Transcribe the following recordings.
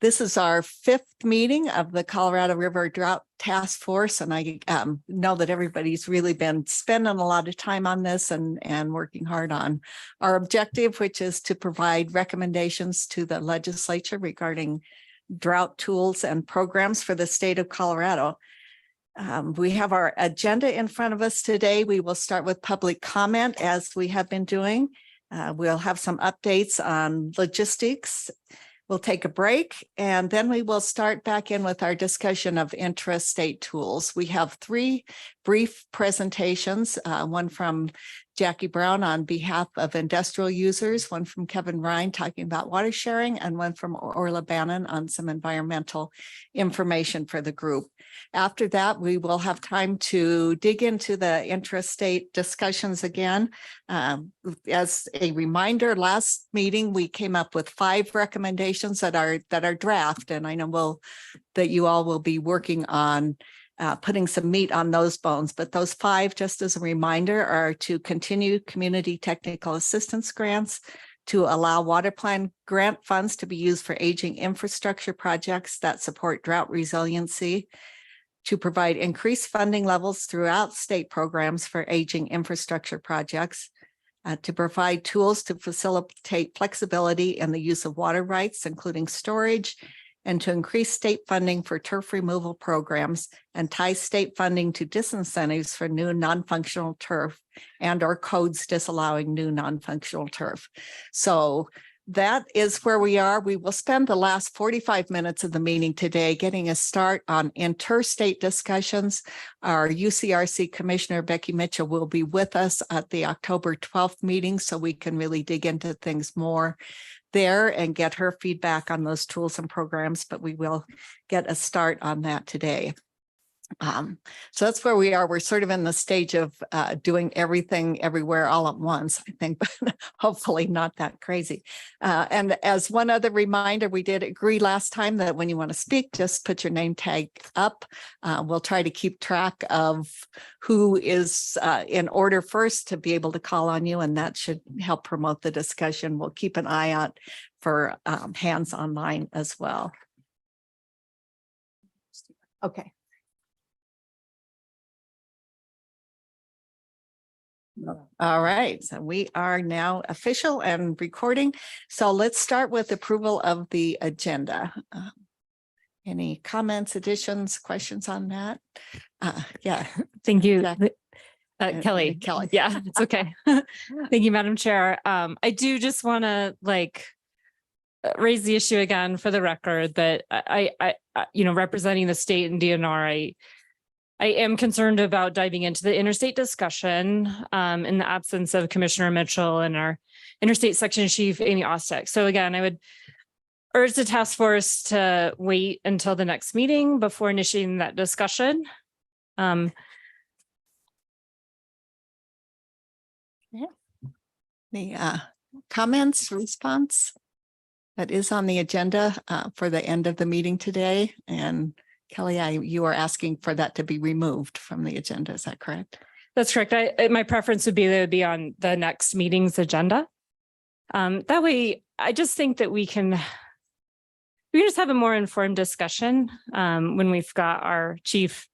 This is our 5th meeting of the Colorado River Drought Task Force, and I know that everybody's really been spending a lot of time on this and working hard on our objective, which is to provide recommendations to the legislature regarding drought tools and programs for the state of Colorado. We have our agenda in front of us today. We will start with public comment, as we have been doing. We'll have some updates on logistics. We'll take a break, and then we will start back in with our discussion of intrastate tools. We have 3 brief presentations, one from Jackie Brown on behalf of industrial users, one from Kevin Ryan talking about water sharing, and one from Orla Bannon on some environmental information for the group. After that, we will have time to dig into the intrastate discussions again. As a reminder, last meeting, we came up with 5 recommendations that are draft, and I know that you all will be working on putting some meat on those bones. But those 5, just as a reminder, are to continue community technical assistance grants, to allow water plan grant funds to be used for aging infrastructure projects that support drought resiliency, to provide increased funding levels throughout state programs for aging infrastructure projects, to provide tools to facilitate flexibility in the use of water rights, including storage, and to increase state funding for turf removal programs and tie state funding to disincentives for new non-functional turf and/or codes disallowing new non-functional turf. So that is where we are. We will spend the last 45 minutes of the meeting today getting a start on interstate discussions. Our UCRC Commissioner, Becky Mitchell, will be with us at the October 12th meeting, so we can really dig into things more there and get her feedback on those tools and programs, but we will get a start on that today. So that's where we are. We're sort of in the stage of doing everything everywhere all at once, I think, but hopefully not that crazy. And as one other reminder, we did agree last time that when you want to speak, just put your name tag up. We'll try to keep track of who is in order first to be able to call on you, and that should help promote the discussion. We'll keep an eye out for hands online as well. Okay. All right, so we are now official and recording. So let's start with approval of the agenda. Any comments, additions, questions on that? Yeah. Thank you. Kelly. Yeah, it's okay. Thank you, Madam Chair. I do just want to raise the issue again for the record that I representing the state and DNR, I am concerned about diving into the interstate discussion in the absence of Commissioner Mitchell and our interstate section chief, Amy Ostek. So again, I would urge the task force to wait until the next meeting before initiating that discussion. Yeah. Any comments, response? That is on the agenda for the end of the meeting today. And Kelly, you are asking for that to be removed from the agenda. Is that correct? That's correct. My preference would be that it would be on the next meeting's agenda. That way, I just think that we can just have a more informed discussion when we've got our chief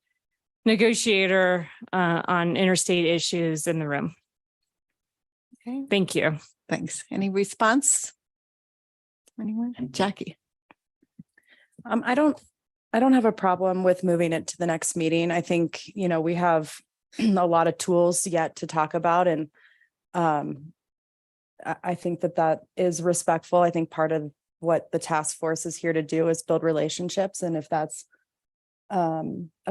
negotiator on interstate issues in the room. Okay. Thank you. Thanks. Any response? Anyone? Jackie? I don't have a problem with moving it to the next meeting. I think, we have a lot of tools yet to talk about. And I think that is respectful. I think part of what the task force is here to do is build relationships. And if that's a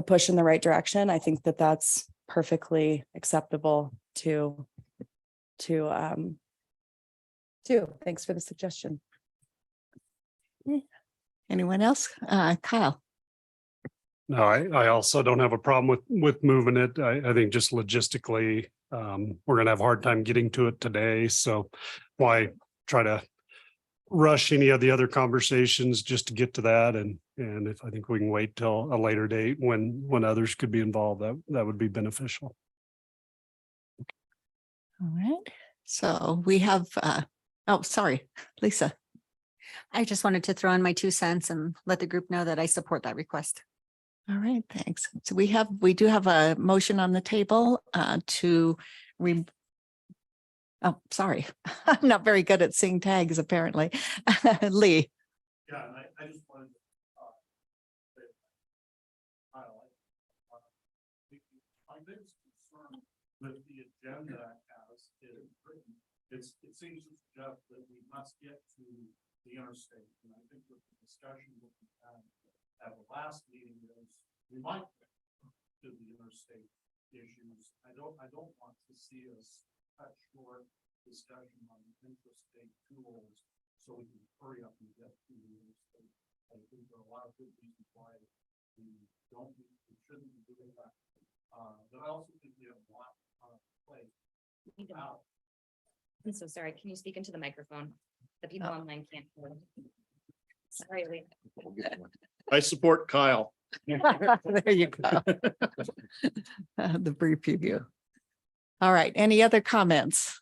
push in the right direction, I think that's perfectly acceptable to do. Thanks for the suggestion. Anyone else? Kyle? No, I also don't have a problem with moving it. I think just logistically, we're going to have a hard time getting to it today. So why try to rush any of the other conversations just to get to that? And if I think we can wait till a later date when others could be involved, that would be beneficial. All right. So we have, oh, sorry, Lisa. I just wanted to throw in my 2 cents and let the group know that I support that request. All right, thanks. So we do have a motion on the table to oh, sorry. I'm not very good at seeing tags, apparently. Lee. Yeah, and I just wanted to highlight my biggest concern with the agenda as it is written. It seems to suggest that we must get to the interstate, and I think with the discussion that we had at the last meeting is we might get to the interstate issues. I don't want to see us cut short discussion on interstate tools so we can hurry up and get to the interstate. I think there are a lot of good reasons why we shouldn't be doing that. But I also think we have a lot on our plate. Wow. I'm so sorry. Can you speak into the microphone? The people online can't hear. Sorry, Lee. I support Kyle. There you go. The brief review. All right, any other comments?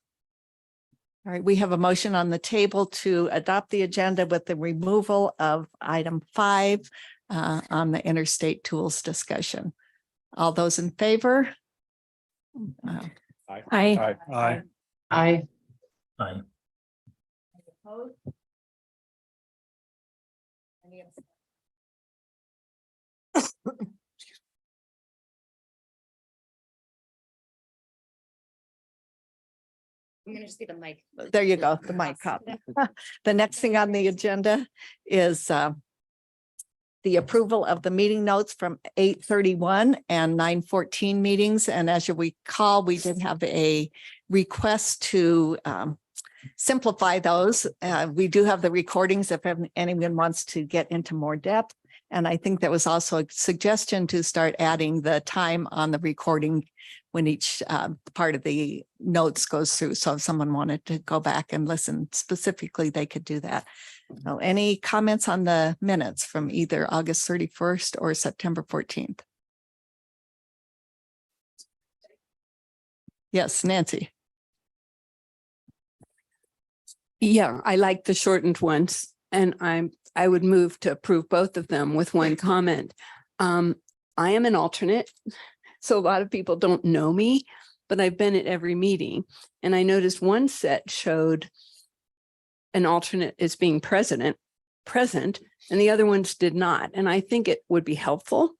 All right, we have a motion on the table to adopt the agenda with the removal of item 5 on the interstate tools discussion. All those in favor? Aye. Aye. Aye. Aye. Opposed? Any abstentions? I'm gonna just get the mic. There you go, the mic up. The next thing on the agenda is the approval of the meeting notes from 8:31 and 9:14 meetings. And as you recall, we did have a request to simplify those. We do have the recordings if anyone wants to get into more depth. And I think that was also a suggestion to start adding the time on the recording when each part of the notes goes through. So if someone wanted to go back and listen specifically, they could do that. So any comments on the minutes from either August 31st or September 14th? Yes, Nancy. Yeah, I like the shortened ones, and I would move to approve both of them with one comment. I am an alternate, so a lot of people don't know me, but I've been at every meeting, and I noticed one set showed an alternate as being present, and the other ones did not. And I think it would be helpful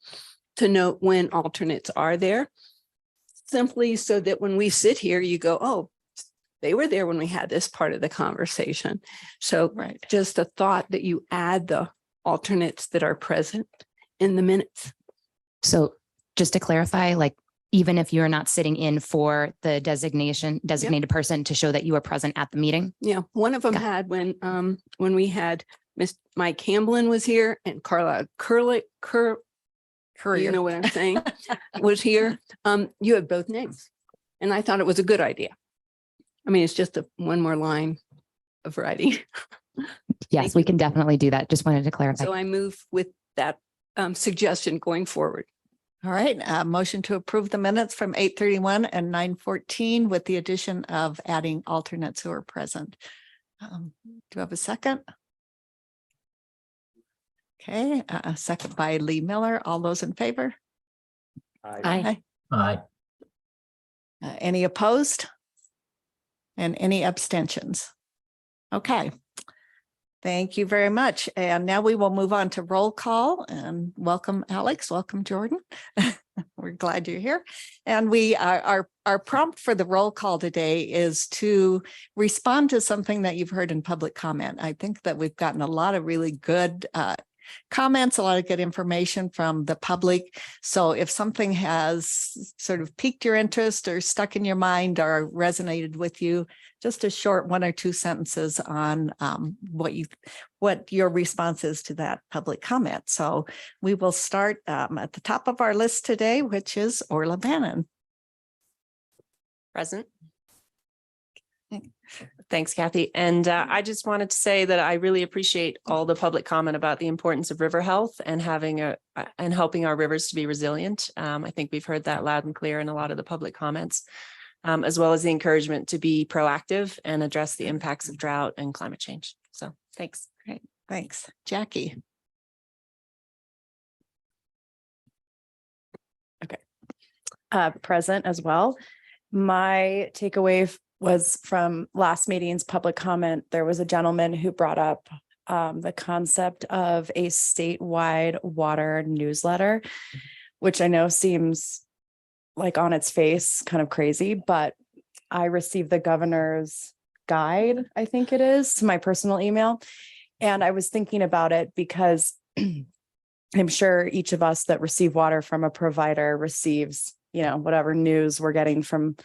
to note when alternates are there, simply so that when we sit here, you go, oh, they were there when we had this part of the conversation. So Right. just a thought that you add the alternates that are present in the minutes. So just to clarify, like, even if you're not sitting in for the designated person to show that you are present at the meeting? Yeah, one of them Got it. had when we had Mike Hamblin was here and Carla you Courier. know what I'm saying, was here. You have both names. And I thought it was a good idea. I mean, it's just one more line of writing. Yes, we can definitely do that. Just wanted to clarify. So I move with that suggestion going forward. All right, motion to approve the minutes from 8:31 and 9:14 with the addition of adding alternates who are present. Do you have a second? Okay, a second by Lee Miller. All those in favor? Aye. Aye. Any opposed? And any abstentions? Okay. Thank you very much. And now we will move on to roll call and welcome Alex, welcome Jordan. We're glad you're here. And our prompt for the roll call today is to respond to something that you've heard in public comment. I think that we've gotten a lot of really good comments, a lot of good information from the public. So if something has sort of piqued your interest or stuck in your mind or resonated with you, just a short 1 or 2 sentences on what your response is to that public comment. So we will start at the top of our list today, which is Orla Bannon. Present. Thanks, Kathy. And I just wanted to say that I really appreciate all the public comment about the importance of river health and and helping our rivers to be resilient. I think we've heard that loud and clear in a lot of the public comments, as well as the encouragement to be proactive and address the impacts of drought and climate change. So thanks. Great, thanks. Jackie? Present as well. My takeaway was from last meeting's public comment. There was a gentleman who brought up the concept of a statewide water newsletter, which I know seems like on its face kind of crazy, but I received the governor's guide, I think it is, to my personal email. And I was thinking about it because I'm sure each of us that receive water from a provider receives, whatever news we're getting from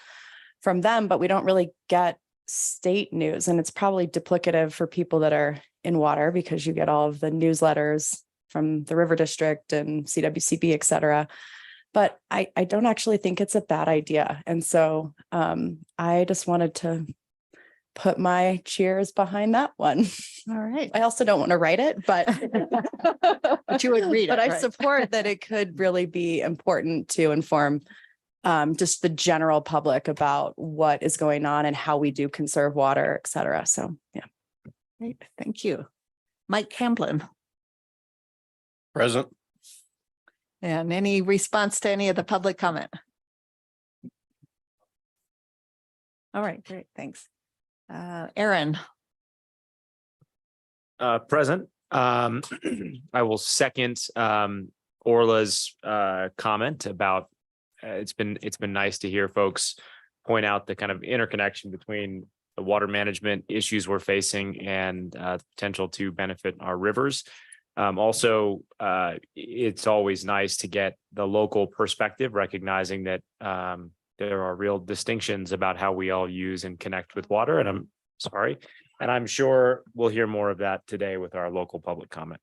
them, but we don't really get state news. And it's probably duplicative for people that are in water because you get all of the newsletters from the River District and CWCB, et cetera. But I don't actually think it's a bad idea. And so I just wanted to put my cheers behind that one. All right. I also don't want to write it, but But you would read it, But I right? support that it could really be important to inform just the general public about what is going on and how we do conserve water, et cetera. So, yeah. Great, thank you. Mike Camplin, Present. and any response to any of the public comment? All right, great, thanks. Aaron, Present. I will second Orla's comment about it's been nice to hear folks point out the kind of interconnection between the water management issues we're facing and potential to benefit our rivers. Also, it's always nice to get the local perspective, recognizing that there are real distinctions about how we all use and connect with water. And I'm sure we'll hear more of that today with our local public comment.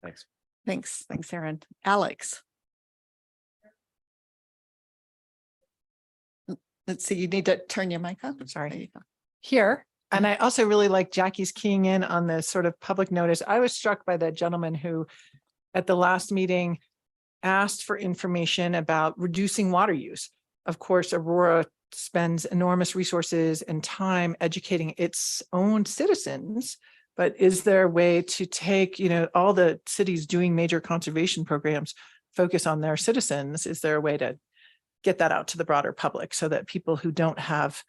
Thanks. thanks, Aaron. Alex. Let's see, you need to turn your mic on. Sorry. There you go. Here. And I also really like Jackie's keying in on this sort of public notice. I was struck by that gentleman who at the last meeting asked for information about reducing water use. Of course, Aurora spends enormous resources and time educating its own citizens. But is there a way to take, all the cities doing major conservation programs focus on their citizens? Is there a way to get that out to the broader public so that people who don't have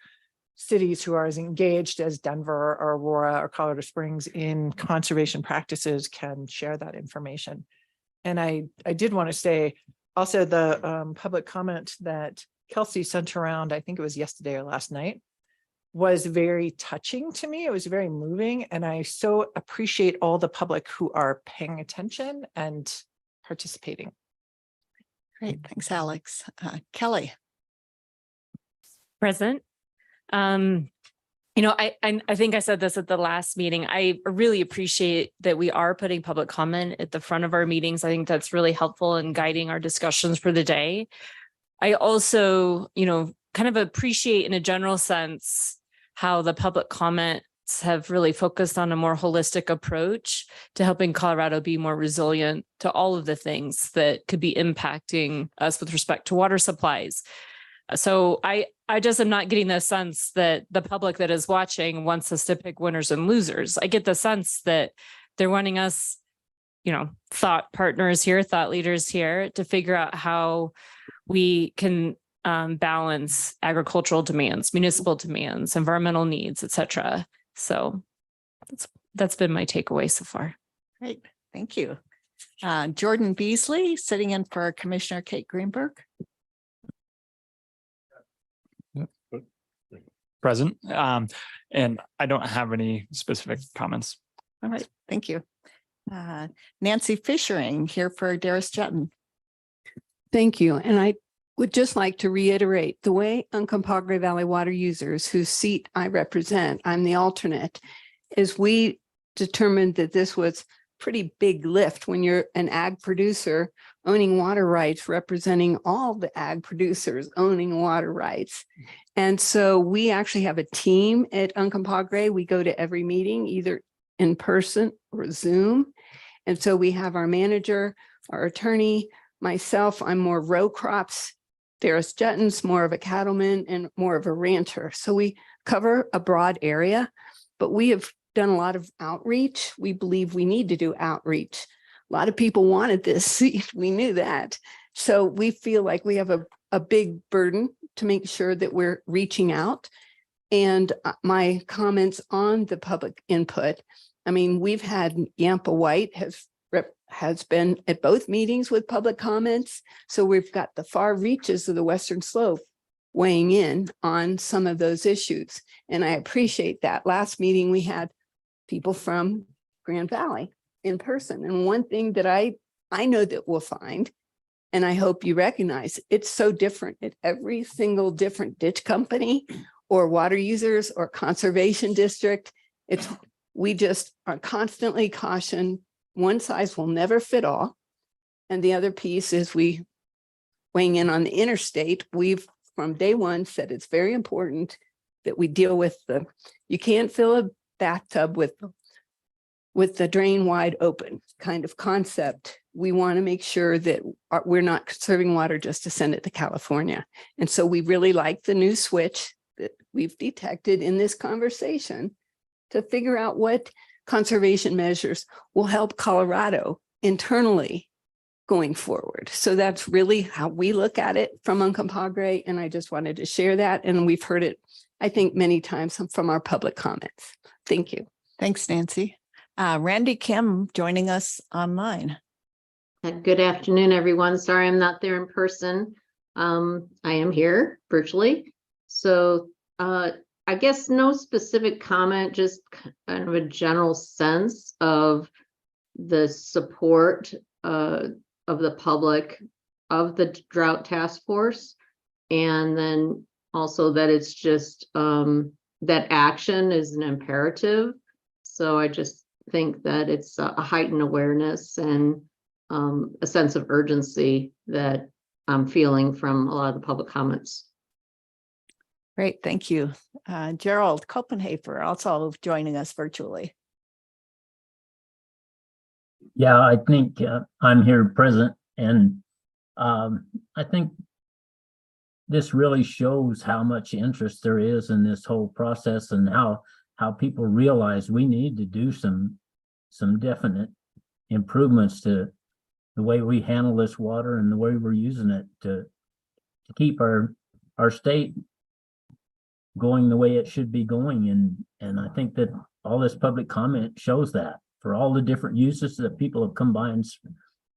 cities who are as engaged as Denver or Aurora or Colorado Springs in conservation practices can share that information? And I did want to say also the public comment that Kelsey sent around, I think it was yesterday or last night, was very touching to me. It was very moving. And I so appreciate all the public who are paying attention and participating. Great, thanks, Alex. Kelly. Present. I think I said this at the last meeting. I really appreciate that we are putting public comment at the front of our meetings. I think that's really helpful in guiding our discussions for the day. I also, kind of appreciate in a general sense how the public comments have really focused on a more holistic approach to helping Colorado be more resilient to all of the things that could be impacting us with respect to water supplies. So I just am not getting the sense that the public that is watching wants us to pick winners and losers. I get the sense that they're wanting us, thought partners here, thought leaders here to figure out how we can balance agricultural demands, municipal demands, environmental needs, et cetera. So that's been my takeaway so far. Great, thank you. Jordan Beasley, sitting in for Commissioner Kate Greenberg. Present. And I don't have any specific comments. All right, thank you. Nancy Fishering here for Darris Jetton. Thank you. And I would just like to reiterate the way Uncompahgre Valley water users whose seat I represent, I'm the alternate, is we determined that this was pretty big lift when you're an ag producer owning water rights, representing all the ag producers owning water rights. And so we actually have a team at Uncompahgre. We go to every meeting, either in person or Zoom. And so we have our manager, our attorney, myself, I'm more row crops. Darris Jetton's more of a cattleman and more of a rancher. So we cover a broad area, but we have done a lot of outreach. We believe we need to do outreach. A lot of people wanted this seat. We knew that. So we feel like we have a big burden to make sure that we're reaching out. And my comments on the public input, I mean, we've had Yampa White has been at both meetings with public comments. So we've got the far reaches of the Western Slope weighing in on some of those issues. And I appreciate that. Last meeting, we had people from Grand Valley in person. And one thing that I know that we'll find, and I hope you recognize, it's so different at every single different ditch company or water users or conservation district. We just are constantly cautioned, one size will never fit all. And the other piece is weighing in on the interstate, we've from day one said it's very important that we deal with you can't fill a bathtub with the drain wide open kind of concept. We want to make sure that we're not conserving water just to send it to California. And so we really like the new switch that we've detected in this conversation to figure out what conservation measures will help Colorado internally going forward. So that's really how we look at it from Uncompahgre. And I just wanted to share that. And we've heard it, I think, many times from our public comments. Thank you. Thanks, Nancy. Randy Kim joining us online. Good afternoon, everyone. Sorry I'm not there in person. I am here virtually. So I guess no specific comment, just kind of a general sense of the support of the public of the Drought Task Force. And then also that it's just that action is an imperative. So I just think that it's a heightened awareness and a sense of urgency that I'm feeling from a lot of the public comments. Great, thank you. Gerald Copenhaver also joining us virtually. Yeah, I think I'm here present, and I think this really shows how much interest there is in this whole process and how people realize we need to do some definite improvements to the way we handle this water and the way we're using it to keep our state going the way it should be going. And I think that all this public comment shows that for all the different uses that people have come by and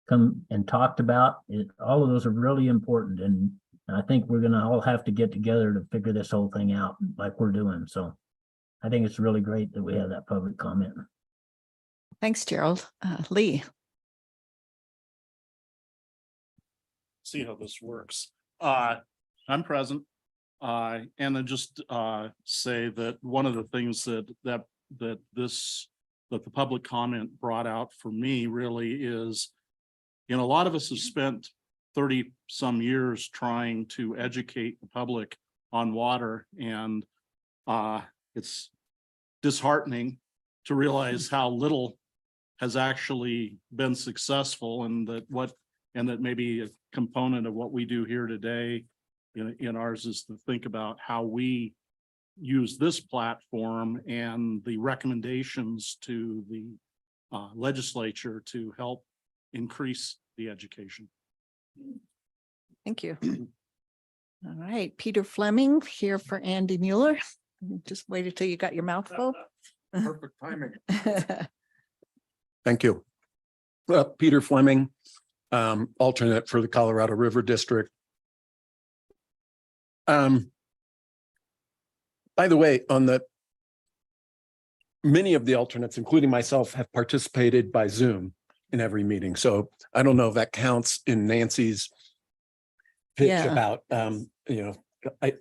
come and talked about it, all of those are really important. And I think we're going to all have to get together to figure this whole thing out like we're doing. So I think it's really great that we have that public comment. Thanks, Gerald. Lee. See how this works. I'm present. And then just say that one of the things that the public comment brought out for me really is, a lot of us have spent 30 some years trying to educate the public on water, and it's disheartening to realize how little has actually been successful, and that maybe a component of what we do here today in ours is to think about how we use this platform and the recommendations to the legislature to help increase the education. Thank you. All right, Peter Fleming here for Andy Mueller. Just waited till you got your mouth full. Perfect timing. Thank you. Peter Fleming, alternate for the Colorado River District. By the way, many of the alternates, including myself, have participated by Zoom in every meeting. So I don't know if that counts in Nancy's pitch about,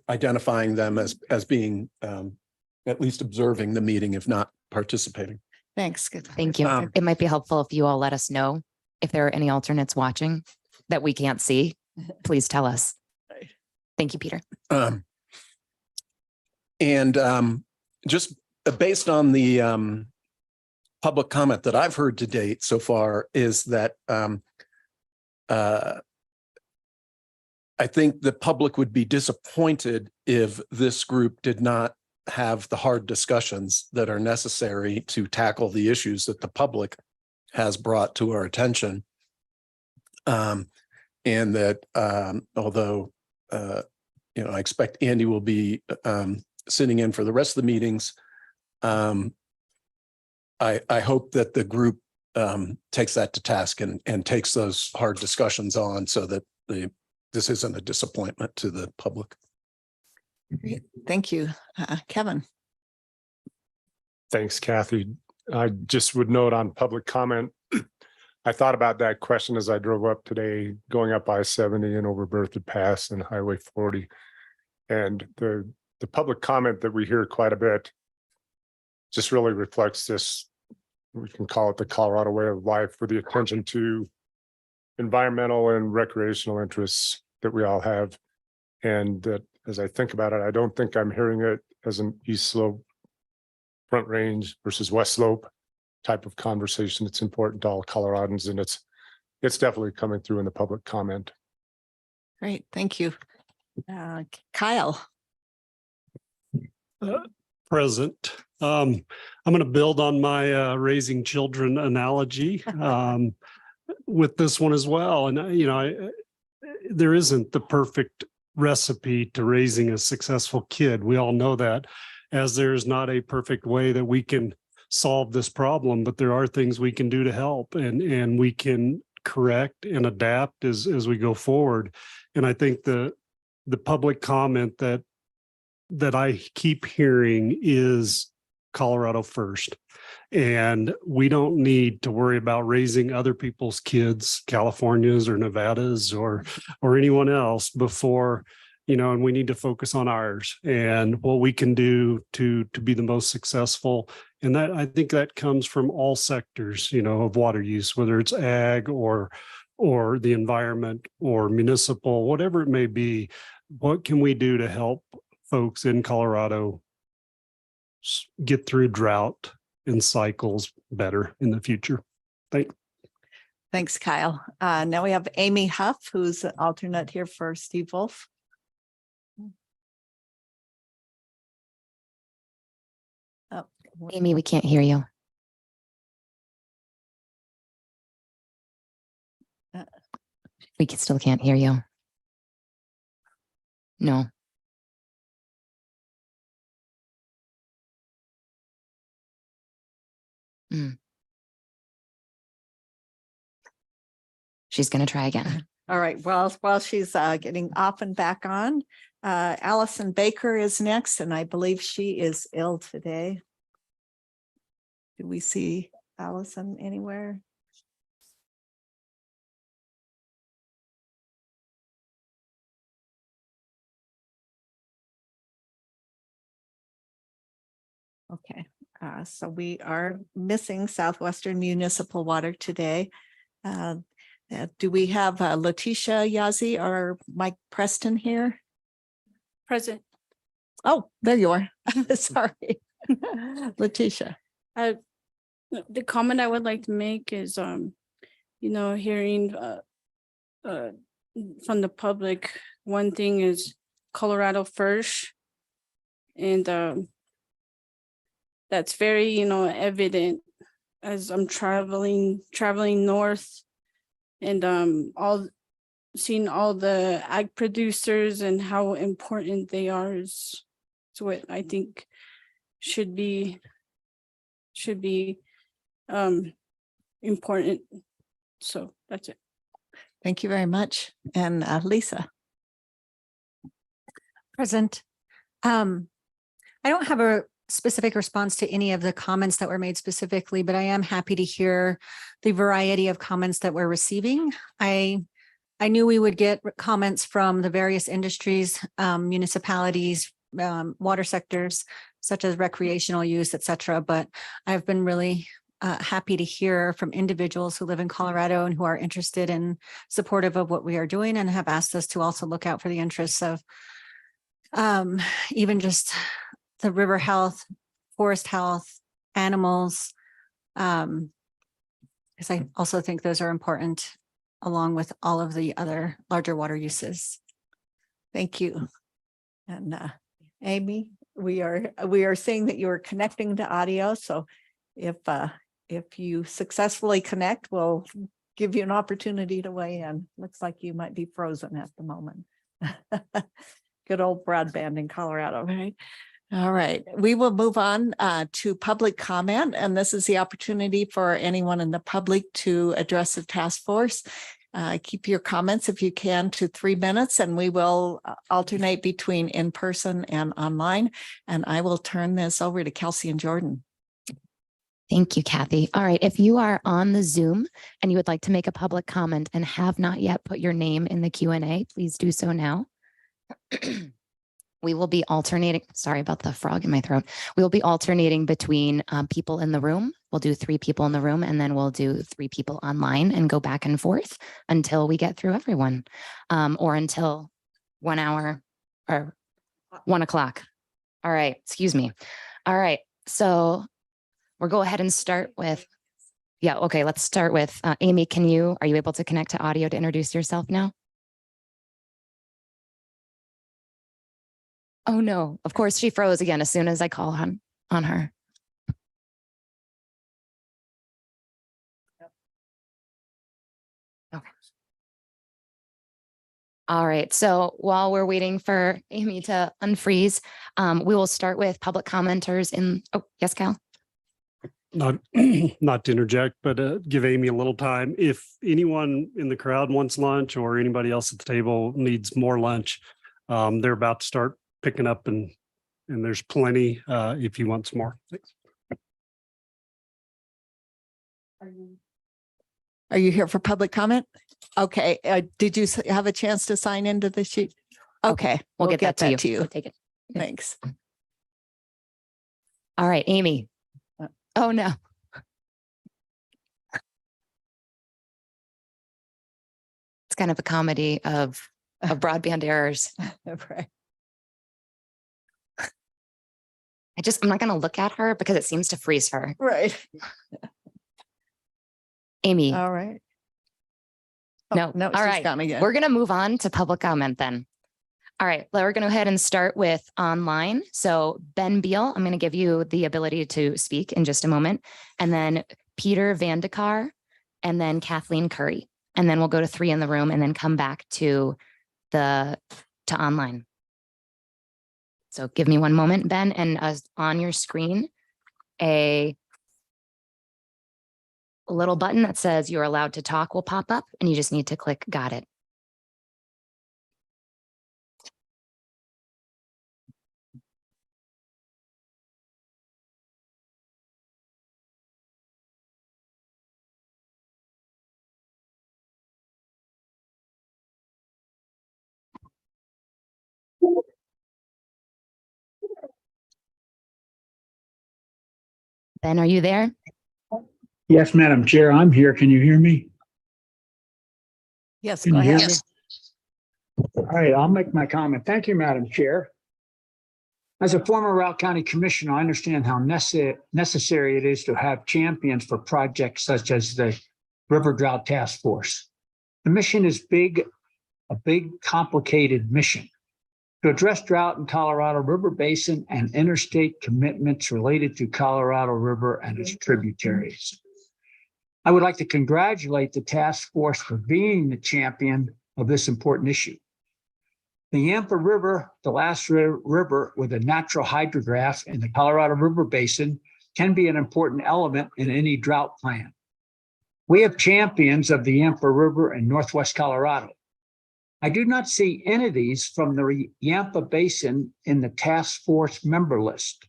identifying them as being at least observing the meeting, if not participating. Thanks. Good. Thank you. It might be helpful if you all let us know if there are any alternates watching that we can't see. Please tell us. Thank you, Peter. Just based on the public comment that I've heard to date so far is that I think the public would be disappointed if this group did not have the hard discussions that are necessary to tackle the issues that the public has brought to our attention. And that although, I expect Andy will be sitting in for the rest of the meetings, I hope that the group takes that to task and takes those hard discussions on so that this isn't a disappointment to the public. Great. Thank you. Kevin. Thanks, Kathy. I just would note on public comment, I thought about that question as I drove up today, going up I-70 and over Berthoud Pass and Highway 40. And the public comment that we hear quite a bit just really reflects this, we can call it the Colorado way of life, with the attention to environmental and recreational interests that we all have. And that as I think about it, I don't think I'm hearing it as an East Slope, Front Range versus West Slope type of conversation. It's important to all Coloradans, and it's definitely coming through in the public comment. Great. Thank you. Kyle. Present. I'm going to build on my raising children analogy with this one as well. And, there isn't the perfect recipe to raising a successful kid. We all know that, as there's not a perfect way that we can solve this problem, but there are things we can do to help, and we can correct and adapt as we go forward. And I think the public comment that I keep hearing is Colorado first. And we don't need to worry about raising other people's kids, California's or Nevada's or anyone else before, and we need to focus on ours and what we can do to be the most successful. And that, I think that comes from all sectors, of water use, whether it's ag or the environment or municipal, whatever it may be. What can we do to help folks in Colorado get through drought and cycles better in the future? Thanks, Kyle. Now we have Amy Huff, who's an alternate here for Steve Wolf. Oh, Amy, we can't hear you. We still can't hear you. No. She's going to try again. All right. Well, while she's getting off and back on, Allison Baker is next, and I believe she is ill today. Do we see Allison anywhere? Okay. So we are missing Southwestern Municipal Water today. Do we have Letitia Yazzie or Mike Preston here? Present. Oh, there you are. Sorry. Letitia. The comment I would like to make is, hearing from the public, one thing is Colorado first. And that's very, evident as I'm traveling north and seeing all the ag producers and how important they are is what I think should be important. So that's it. Thank you very much. And Lisa. Present. I don't have a specific response to any of the comments that were made specifically, but I am happy to hear the variety of comments that we're receiving. I knew we would get comments from the various industries, municipalities, water sectors, such as recreational use, et cetera. But I've been really happy to hear from individuals who live in Colorado and who are interested and supportive of what we are doing, and have asked us to also look out for the interests of even just the river health, forest health, animals. Because I also think those are important along with all of the other larger water uses. Thank you. And Amy, we are seeing that you are connecting to audio. So if you successfully connect, we'll give you an opportunity to weigh in. Looks like you might be frozen at the moment. Good old broadband in Colorado, right? All right, we will move on to public comment, and this is the opportunity for anyone in the public to address the task force. Keep your comments if you can to 3 minutes, and we will alternate between in person and online. And I will turn this over to Kelsey and Jordan. Thank you, Kathy. All right. If you are on the Zoom and you would like to make a public comment and have not yet put your name in the Q&A, please do so now. We will be alternating. Sorry about the frog in my throat. We will be alternating between people in the room. We'll do 3 people in the room, and then we'll do 3 people online and go back and forth until we get through everyone, or until 1 hour or 1 o'clock. All right. Excuse me. All right. So we'll go ahead and start with, yeah. Okay. Let's start with Amy. Are you able to connect to audio to introduce yourself now? Oh no, of course she froze again as soon as I call on her. Okay. All right, so while we're waiting for Amy to unfreeze, we will start with public commenters in, oh, yes, Cal? Not to interject, but give Amy a little time. If anyone in the crowd wants lunch or anybody else at the table needs more lunch, they're about to start picking up, and there's plenty if you want some more. Thanks. Are you here for public comment? Okay. Did you have a chance to sign into the sheet? Okay. We'll get that to you. you. We'll take it. Thanks. All right, Amy. Oh no. It's kind of a comedy of broadband errors. Right. I'm not going to look at her because it seems to freeze her. Right. Amy. All right. No. No, All she's right. gone again. We're going to move on to public comment then. All right. We're going to go ahead and start with online. So Ben Beal, I'm going to give you the ability to speak in just a moment. And then Peter Vandekar, and then Kathleen Curry. And then we'll go to 3 in the room and then come back to online. So give me one moment, Ben, and on your screen, a little button that says you're allowed to talk will pop up, and you just need to click got it. Ben, are you there? Yes, Madam Chair, I'm here. Can you hear me? Yes, Can go you hear ahead. me? All right, I'll make my comment. Thank you, Madam Chair. As a former Routt County Commissioner, I understand how necessary it is to have champions for projects such as the River Drought Task Force. The mission is a big, complicated mission to address drought in Colorado River Basin and interstate commitments related to Colorado River and its tributaries. I would like to congratulate the task force for being the champion of this important issue. The Yampa River, the last river with a natural hydrograph in the Colorado River Basin, can be an important element in any drought plan. We have champions of the Yampa River in Northwest Colorado. I do not see entities from the Yampa Basin in the task force member list.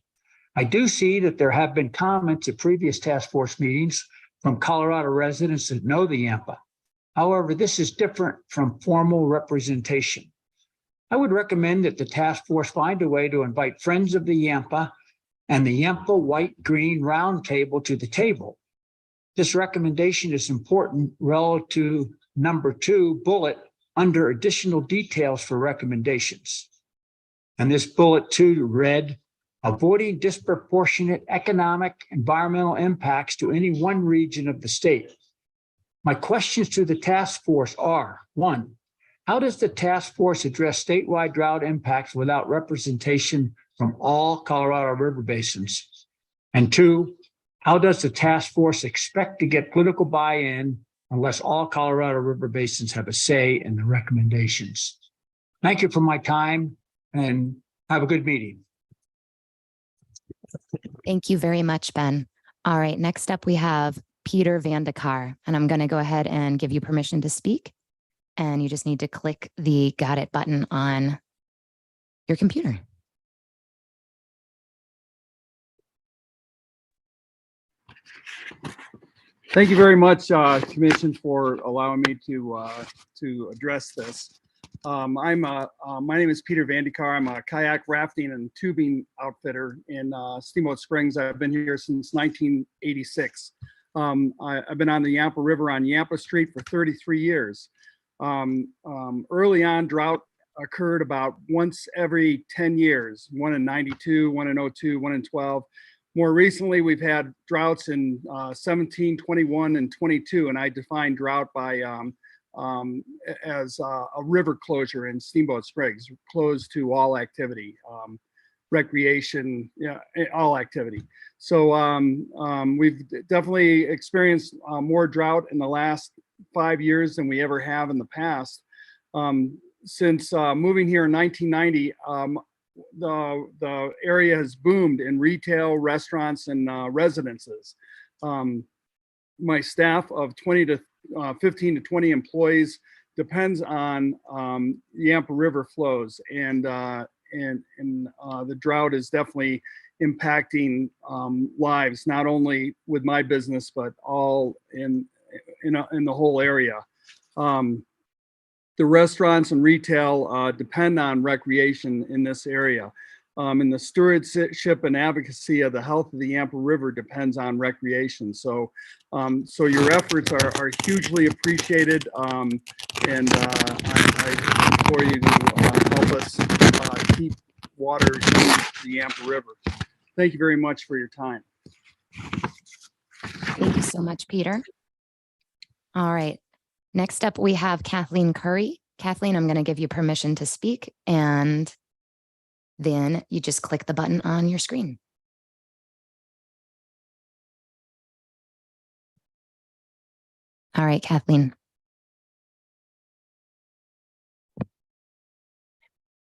I do see that there have been comments at previous task force meetings from Colorado residents that know the Yampa. However, this is different from formal representation. I would recommend that the task force find a way to invite friends of the Yampa and the Yampa White-Green Roundtable to the table. This recommendation is important relative to number 2 bullet under additional details for recommendations. And this bullet 2 read, avoiding disproportionate economic, environmental impacts to any one region of the state. My questions to the task force are, 1, how does the task force address statewide drought impacts without representation from all Colorado River basins? And two, how does the task force expect to get political buy-in unless all Colorado River basins have a say in the recommendations? Thank you for my time and have a good meeting. Thank you very much, Ben. All right, next up we have Peter Vandekar, and I'm going to go ahead and give you permission to speak. And you just need to click the Got It button on your computer. Thank you very much, Commission, for allowing me to address this. My name is Peter Vandekar. I'm a kayak rafting and tubing outfitter in Steamboat Springs. I've been here since 1986. I've been on the Yampa River on Yampa Street for 33 years. Early on, drought occurred about once every 10 years, one in 92, one in 02, one in 12. More recently, we've had droughts in 17, 21, and 22, and I define drought by as a river closure in Steamboat Springs, closed to all activity, recreation, all activity. So we've definitely experienced more drought in the last 5 years than we ever have in the past. Since moving here in 1990, the area has boomed in retail, restaurants, and residences. My staff of 15 to 20 employees depends on Yampa River flows, and the drought is definitely impacting lives, not only with my business but all in the whole area. The restaurants and retail depend on recreation in this area. And the stewardship and advocacy of the health of the Yampa River depends on recreation. So your efforts are hugely appreciated. And I implore you to help us keep water in the Yampa River. Thank you very much for your time. Thank you so much, Peter. All right. Next up, we have Kathleen Curry. Kathleen, I'm going to give you permission to speak, and then you just click the button on your screen. All right, Kathleen.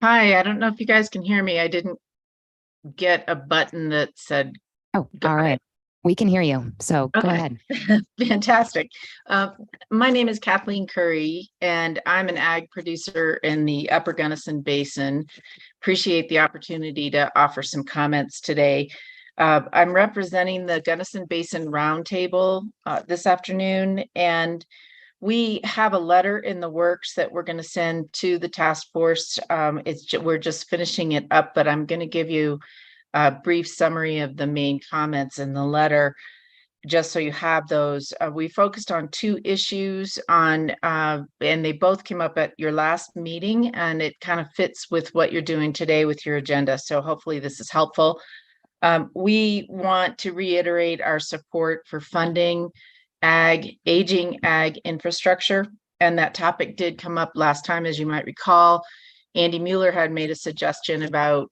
Hi, I don't know if you guys can hear me. I didn't get a button that said. Oh, all right. We can hear you. So go ahead. Fantastic. My name is Kathleen Curry, and I'm an ag producer in the Upper Gunnison Basin. Appreciate the opportunity to offer some comments today. I'm representing the Gunnison Basin Roundtable this afternoon, and we have a letter in the works that we're going to send to the task force. We're just finishing it up, but I'm going to give you a brief summary of the main comments in the letter, just so you have those. We focused on two issues and they both came up at your last meeting, and it kind of fits with what you're doing today with your agenda. So hopefully this is helpful. We want to reiterate our support for funding aging ag infrastructure. And that topic did come up last time, as you might recall. Andy Mueller had made a suggestion about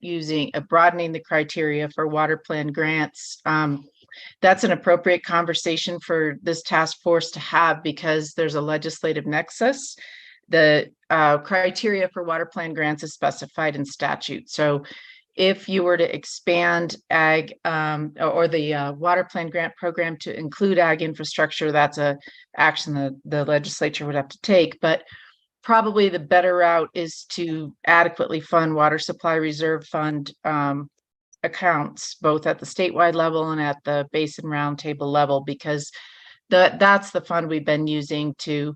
broadening the criteria for water plan grants. That's an appropriate conversation for this task force to have, because there's a legislative nexus. The criteria for water plan grants is specified in statute. So if you were to expand ag or the water plan grant program to include ag infrastructure, that's a action the legislature would have to take. But probably the better route is to adequately fund water supply reserve fund accounts, both at the statewide level and at the Basin Roundtable level, because that's the fund we've been using to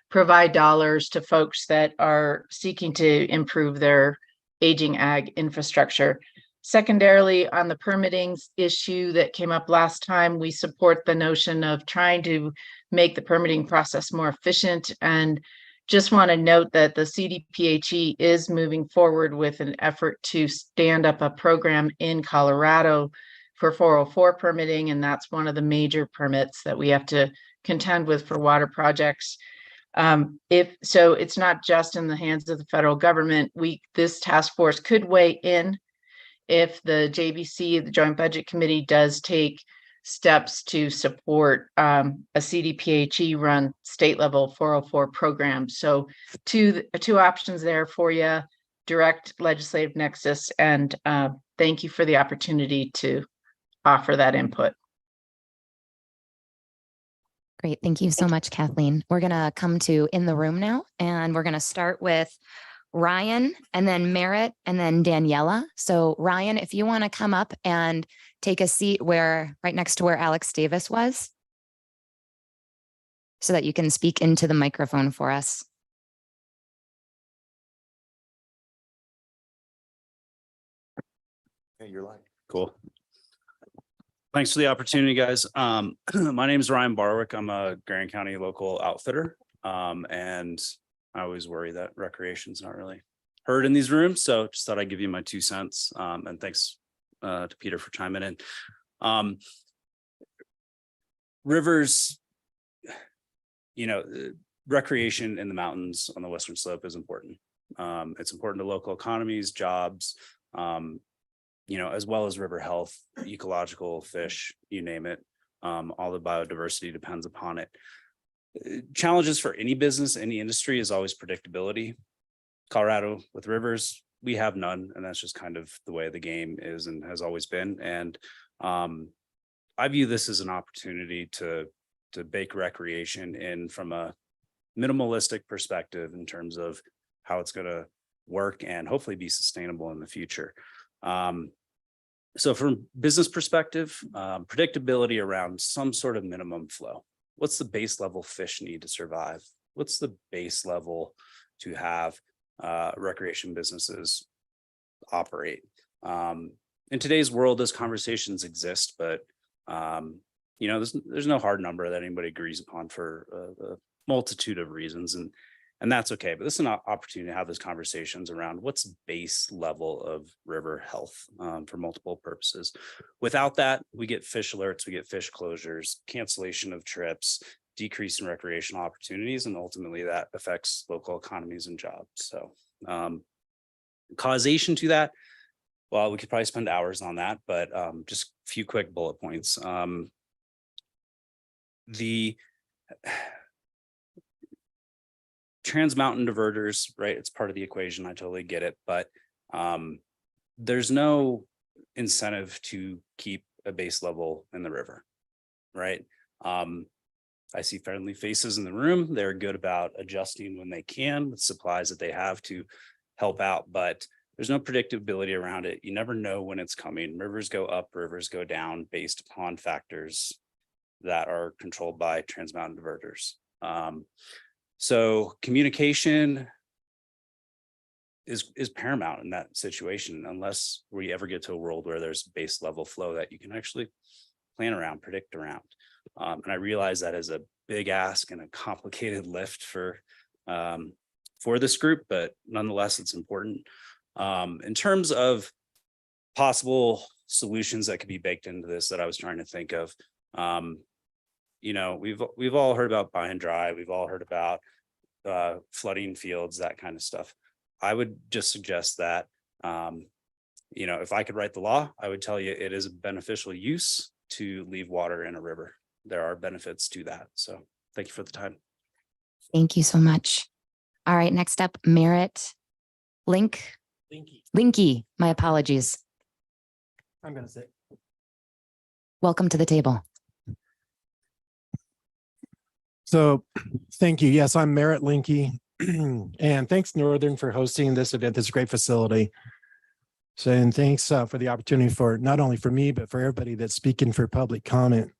provide dollars to folks that are seeking to improve their aging ag infrastructure. Secondarily, on the permitting issue that came up last time, we support the notion of trying to make the permitting process more efficient, and just want to note that the CDPHE is moving forward with an effort to stand up a program in Colorado for 404 permitting, and that's one of the major permits that we have to contend with for water projects. So it's not just in the hands of the federal government. This task force could weigh in if the JBC, the Joint Budget Committee, does take steps to support a CDPHE run state level 404 program. So two options there for you: direct legislative nexus, and thank you for the opportunity to offer that input. Great. Thank you so much, Kathleen. We're going to come to in the room now, and we're going to start with Ryan and then Merritt and then Daniela. So Ryan, if you want to come up and take a seat right next to where Alex Davis was, so that you can speak into the microphone for us. Hey, you're live. Cool. Thanks for the opportunity, guys. My name is Ryan Barwick. I'm a Grand County local outfitter. And I always worry that recreation's not really heard in these rooms. So just thought I'd give you my 2 cents. And thanks to Peter for chiming in. Rivers, recreation in the mountains on the Western Slope is important. It's important to local economies, jobs, as well as river health, ecological, fish, you name it. All the biodiversity depends upon it. Challenges for any business, any industry is always predictability. Colorado with rivers, we have none, and that's just kind of the way the game is and has always been. And I view this as an opportunity to bake recreation in from a minimalistic perspective in terms of how it's going to work and hopefully be sustainable in the future. So from business perspective, predictability around some sort of minimum flow. What's the base level fish need to survive? What's the base level to have recreation businesses operate? In today's world, those conversations exist, but there's no hard number that anybody agrees upon for a multitude of reasons, and that's okay. But this is an opportunity to have those conversations around what's base level of river health for multiple purposes. Without that, we get fish alerts, we get fish closures, cancellation of trips, decrease in recreational opportunities, and ultimately that affects local economies and jobs. So causation to that, well, we could probably spend hours on that, but just a few quick bullet points. The Trans Mountain diverters, right? It's part of the equation. I totally get it, but there's no incentive to keep a base level in the river, right? I see friendly faces in the room. They're good about adjusting when they can with supplies that they have to help out, but there's no predictability around it. You never know when it's coming. Rivers go up, rivers go down based upon factors that are controlled by Trans Mountain diverters. So communication is paramount in that situation, unless we ever get to a world where there's base level flow that you can actually plan around, predict around. And I realize that is a big ask and a complicated lift for this group, but nonetheless, it's important. In terms of possible solutions that could be baked into this that I was trying to think of, we've all heard about buy and dry. We've all heard about flooding fields, that kind of stuff. I would just suggest that, if I could write the law, I would tell you it is a beneficial use to leave water in a river. There are benefits to that. So thank you for the time. Thank you so much. All right, next up, Merritt Linky. My apologies. I'm going to say. Welcome to the table. So thank you. Yes, I'm Merritt Linky. And thanks Northern for hosting this event. This is a great facility. So, and thanks for the opportunity for not only for me, but for everybody that's speaking for public comment.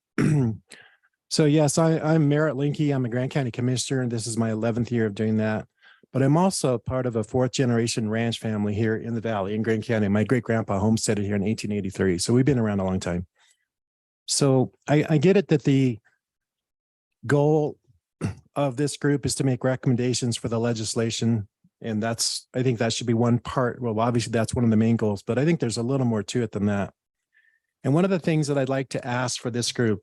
So yes, I'm Merritt Linky. I'm a Grand County Commissioner, and this is my 11th year of doing that. But I'm also part of a 4th generation ranch family here in the Valley in Grand County. My great grandpa homesteaded here in 1883. So we've been around a long time. So I get it that the goal of this group is to make recommendations for the legislation. And I think that should be one part. Well, obviously that's one of the main goals, but I think there's a little more to it than that. And one of the things that I'd like to ask for this group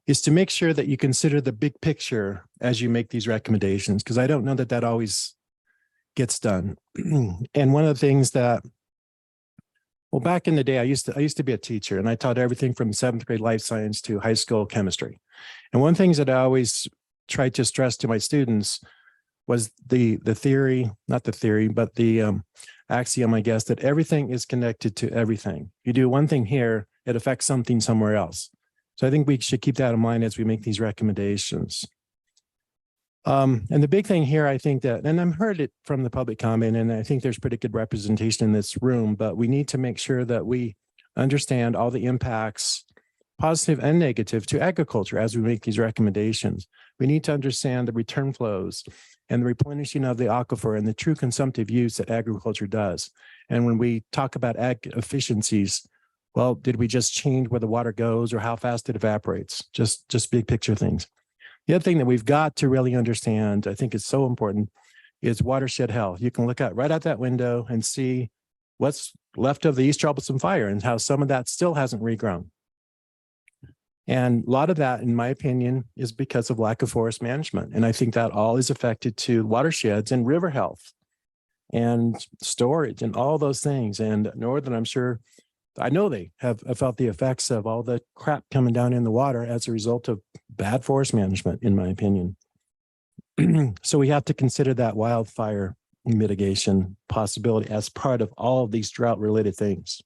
is to make sure that you consider the big picture as you make these recommendations, because I don't know that always gets done. And one of the things that Well, back in the day, I used to be a teacher, and I taught everything from 7th grade life science to high school chemistry. And one of the things that I always tried to stress to my students was the theory, not the theory, but the axiom, I guess, that everything is connected to everything. You do one thing here, it affects something somewhere else. So I think we should keep that in mind as we make these recommendations. And the big thing here, I think that, and I've heard it from the public comment, and I think there's pretty good representation in this room, but we need to make sure that we understand all the impacts, positive and negative, to agriculture as we make these recommendations. We need to understand the return flows and the replenishing of the aquifer and the true consumptive use that agriculture does. And when we talk about ag efficiencies, well, did we just change where the water goes or how fast it evaporates? Just big picture things. The other thing that we've got to really understand, I think is so important, is watershed health. You can look out right out that window and see what's left of the East Troublesome Fire and how some of that still hasn't regrown. And a lot of that, in my opinion, is because of lack of forest management. And I think that all is affected to watersheds and river health and storage and all those things. And Northern, I'm sure, I know they have felt the effects of all the crap coming down in the water as a result of bad forest management, in my opinion. So we have to consider that wildfire mitigation possibility as part of all of these drought-related things.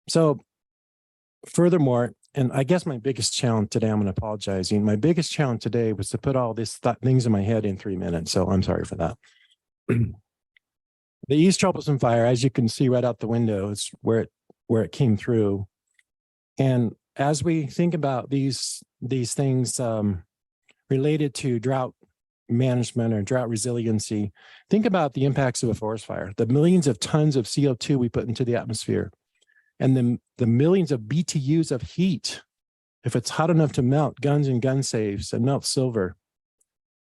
So furthermore, and I guess my biggest challenge today, I'm going to apologize. My biggest challenge today was to put all these things in my head in 3 minutes. So I'm sorry for that. The East Troublesome Fire, as you can see right out the window, is where it came through. And as we think about these things related to drought management or drought resiliency, think about the impacts of a forest fire, the millions of tons of CO2 we put into the atmosphere, and the millions of BTUs of heat. If it's hot enough to melt guns and gun safes and melt silver,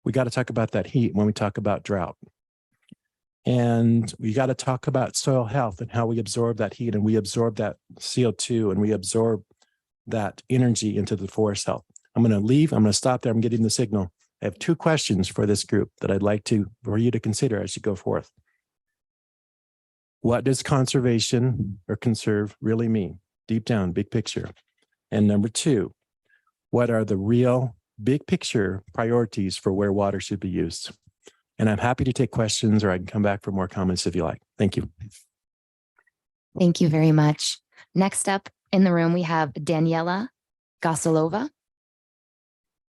we got to talk about that heat when we talk about drought. And we got to talk about soil health and how we absorb that heat and we absorb that CO2 and we absorb that energy into the forest health. I'm going to leave. I'm going to stop there. I'm getting the signal. I have 2 questions for this group that I'd like for you to consider as you go forth. What does conservation or conserve really mean? Deep down, big picture. And number 2, what are the real big picture priorities for where water should be used? And I'm happy to take questions, or I can come back for more comments if you like. Thank you. Thank you very much. Next up in the room, we have Daniela Gosilova.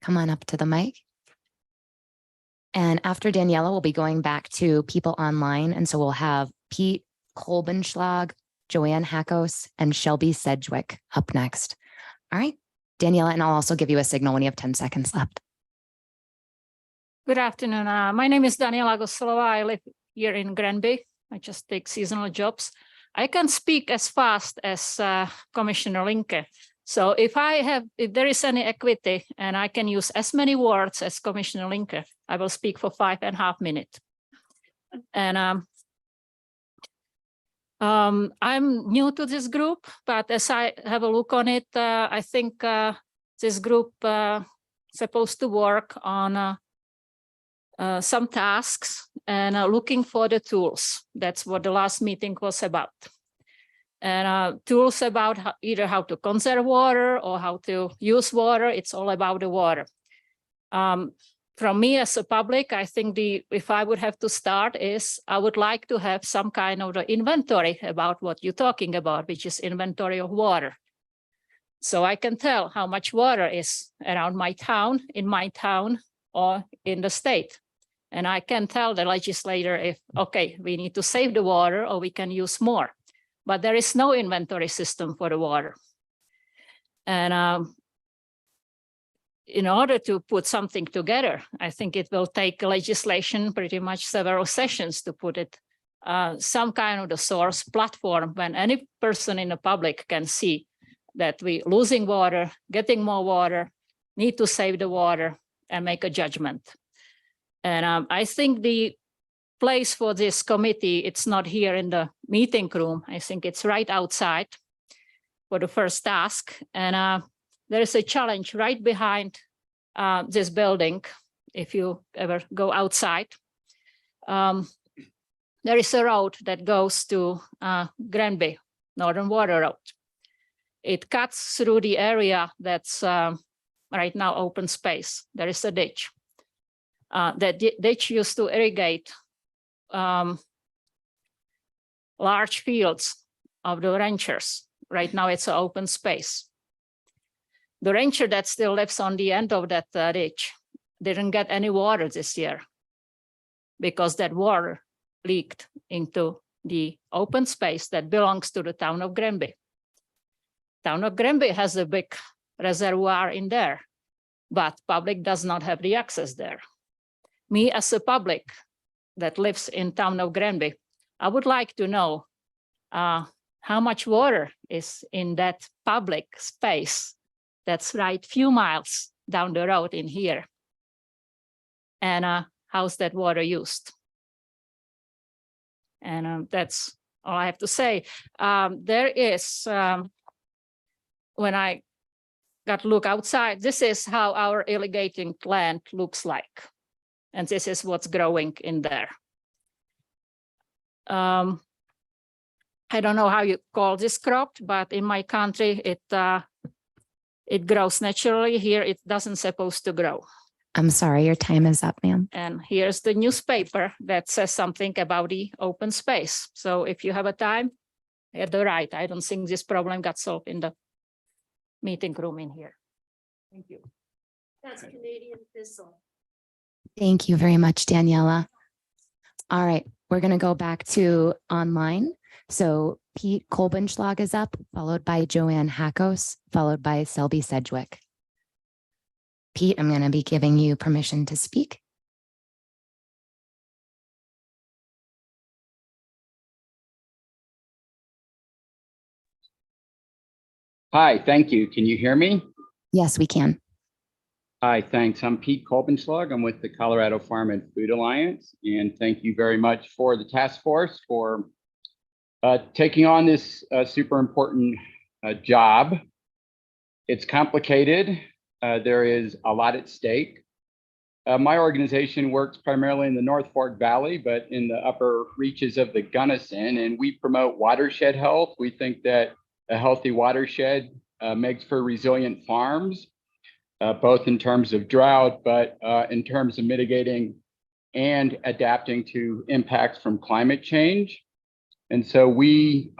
Come on up to the mic. And after Daniela, we'll be going back to people online. And so we'll have Pete Kolbenschlag, Joanne Hackos, and Shelby Sedgwick up next. All right, Daniela, and I'll also give you a signal when you have 10 seconds left. Good afternoon. My name is Daniela Gosilova. I live here in Granby. I just take seasonal jobs. I can speak as fast as Commissioner Linke. So if there is any equity and I can use as many words as Commissioner Linke, I will speak for 5.5 minutes. And I'm new to this group, but as I have a look on it, I think this group supposed to work on some tasks and looking for the tools. That's what the last meeting was about. And tools about either how to conserve water or how to use water. It's all about the water. From me as a public, I think if I would have to start is I would like to have some kind of inventory about what you're talking about, which is inventory of water. So I can tell how much water is around my town, in my town, or in the state. And I can tell the legislator if, okay, we need to save the water or we can use more. But there is no inventory system for the water. And in order to put something together, I think it will take legislation pretty much several sessions to put it some kind of the source platform when any person in the public can see that we're losing water, getting more water, need to save the water and make a judgment. And I think the place for this committee, it's not here in the meeting room. I think it's right outside for the first task. And there is a challenge right behind this building, if you ever go outside. there is a road that goes to Granby, Northern Water Road. It cuts through the area that's right now open space. There is a ditch. That ditch used to irrigate large fields of the ranchers. Right now it's an open space. The rancher that still lives on the end of that ditch didn't get any water this year because that water leaked into the open space that belongs to the town of Granby. Town of Granby has a big reservoir in there, but public does not have the access there. Me as a public that lives in town of Granby, I would like to know how much water is in that public space that's right few miles down the road in here. And how's that water used? And that's all I have to say. There is, when I got to look outside, this is how our irrigating plant looks like. And this is what's growing in there. I don't know how you call this crop, but in my country, it grows naturally. Here, it doesn't supposed to grow. I'm sorry, your time is up, ma'am. And here's the newspaper that says something about the open space. So if you have a time, at the right, I don't think this problem got solved in the meeting room in here. Thank you. That's Canadian Thistle. Thank you very much, Daniela. All right, we're going to go back to online. So Pete Kolbenschlag is up, followed by Joanne Hackos, followed by Selby Sedgwick. Pete, I'm going to be giving you permission to speak. Hi, thank you. Can you hear me? Yes, we can. Hi, thanks. I'm Pete Kolbenschlag. I'm with the Colorado Farm and Food Alliance. And thank you very much for the task force for taking on this super important job. It's complicated. There is a lot at stake. My organization works primarily in the North Fork Valley, but in the upper reaches of the Gunnison, and we promote watershed health. We think that a healthy watershed makes for resilient farms, both in terms of drought, but in terms of mitigating and adapting to impacts from climate change. And so we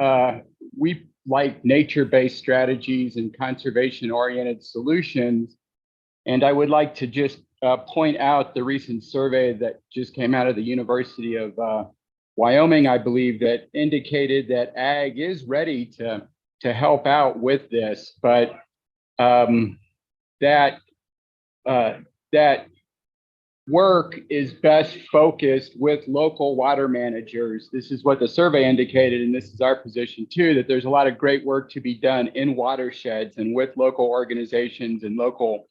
like nature-based strategies and conservation-oriented solutions. And I would like to just point out the recent survey that just came out of the University of Wyoming, I believe, that indicated that ag is ready to help out with this, but that work is best focused with local water managers. This is what the survey indicated, and this is our position too, that there's a lot of great work to be done in watersheds and with local organizations and local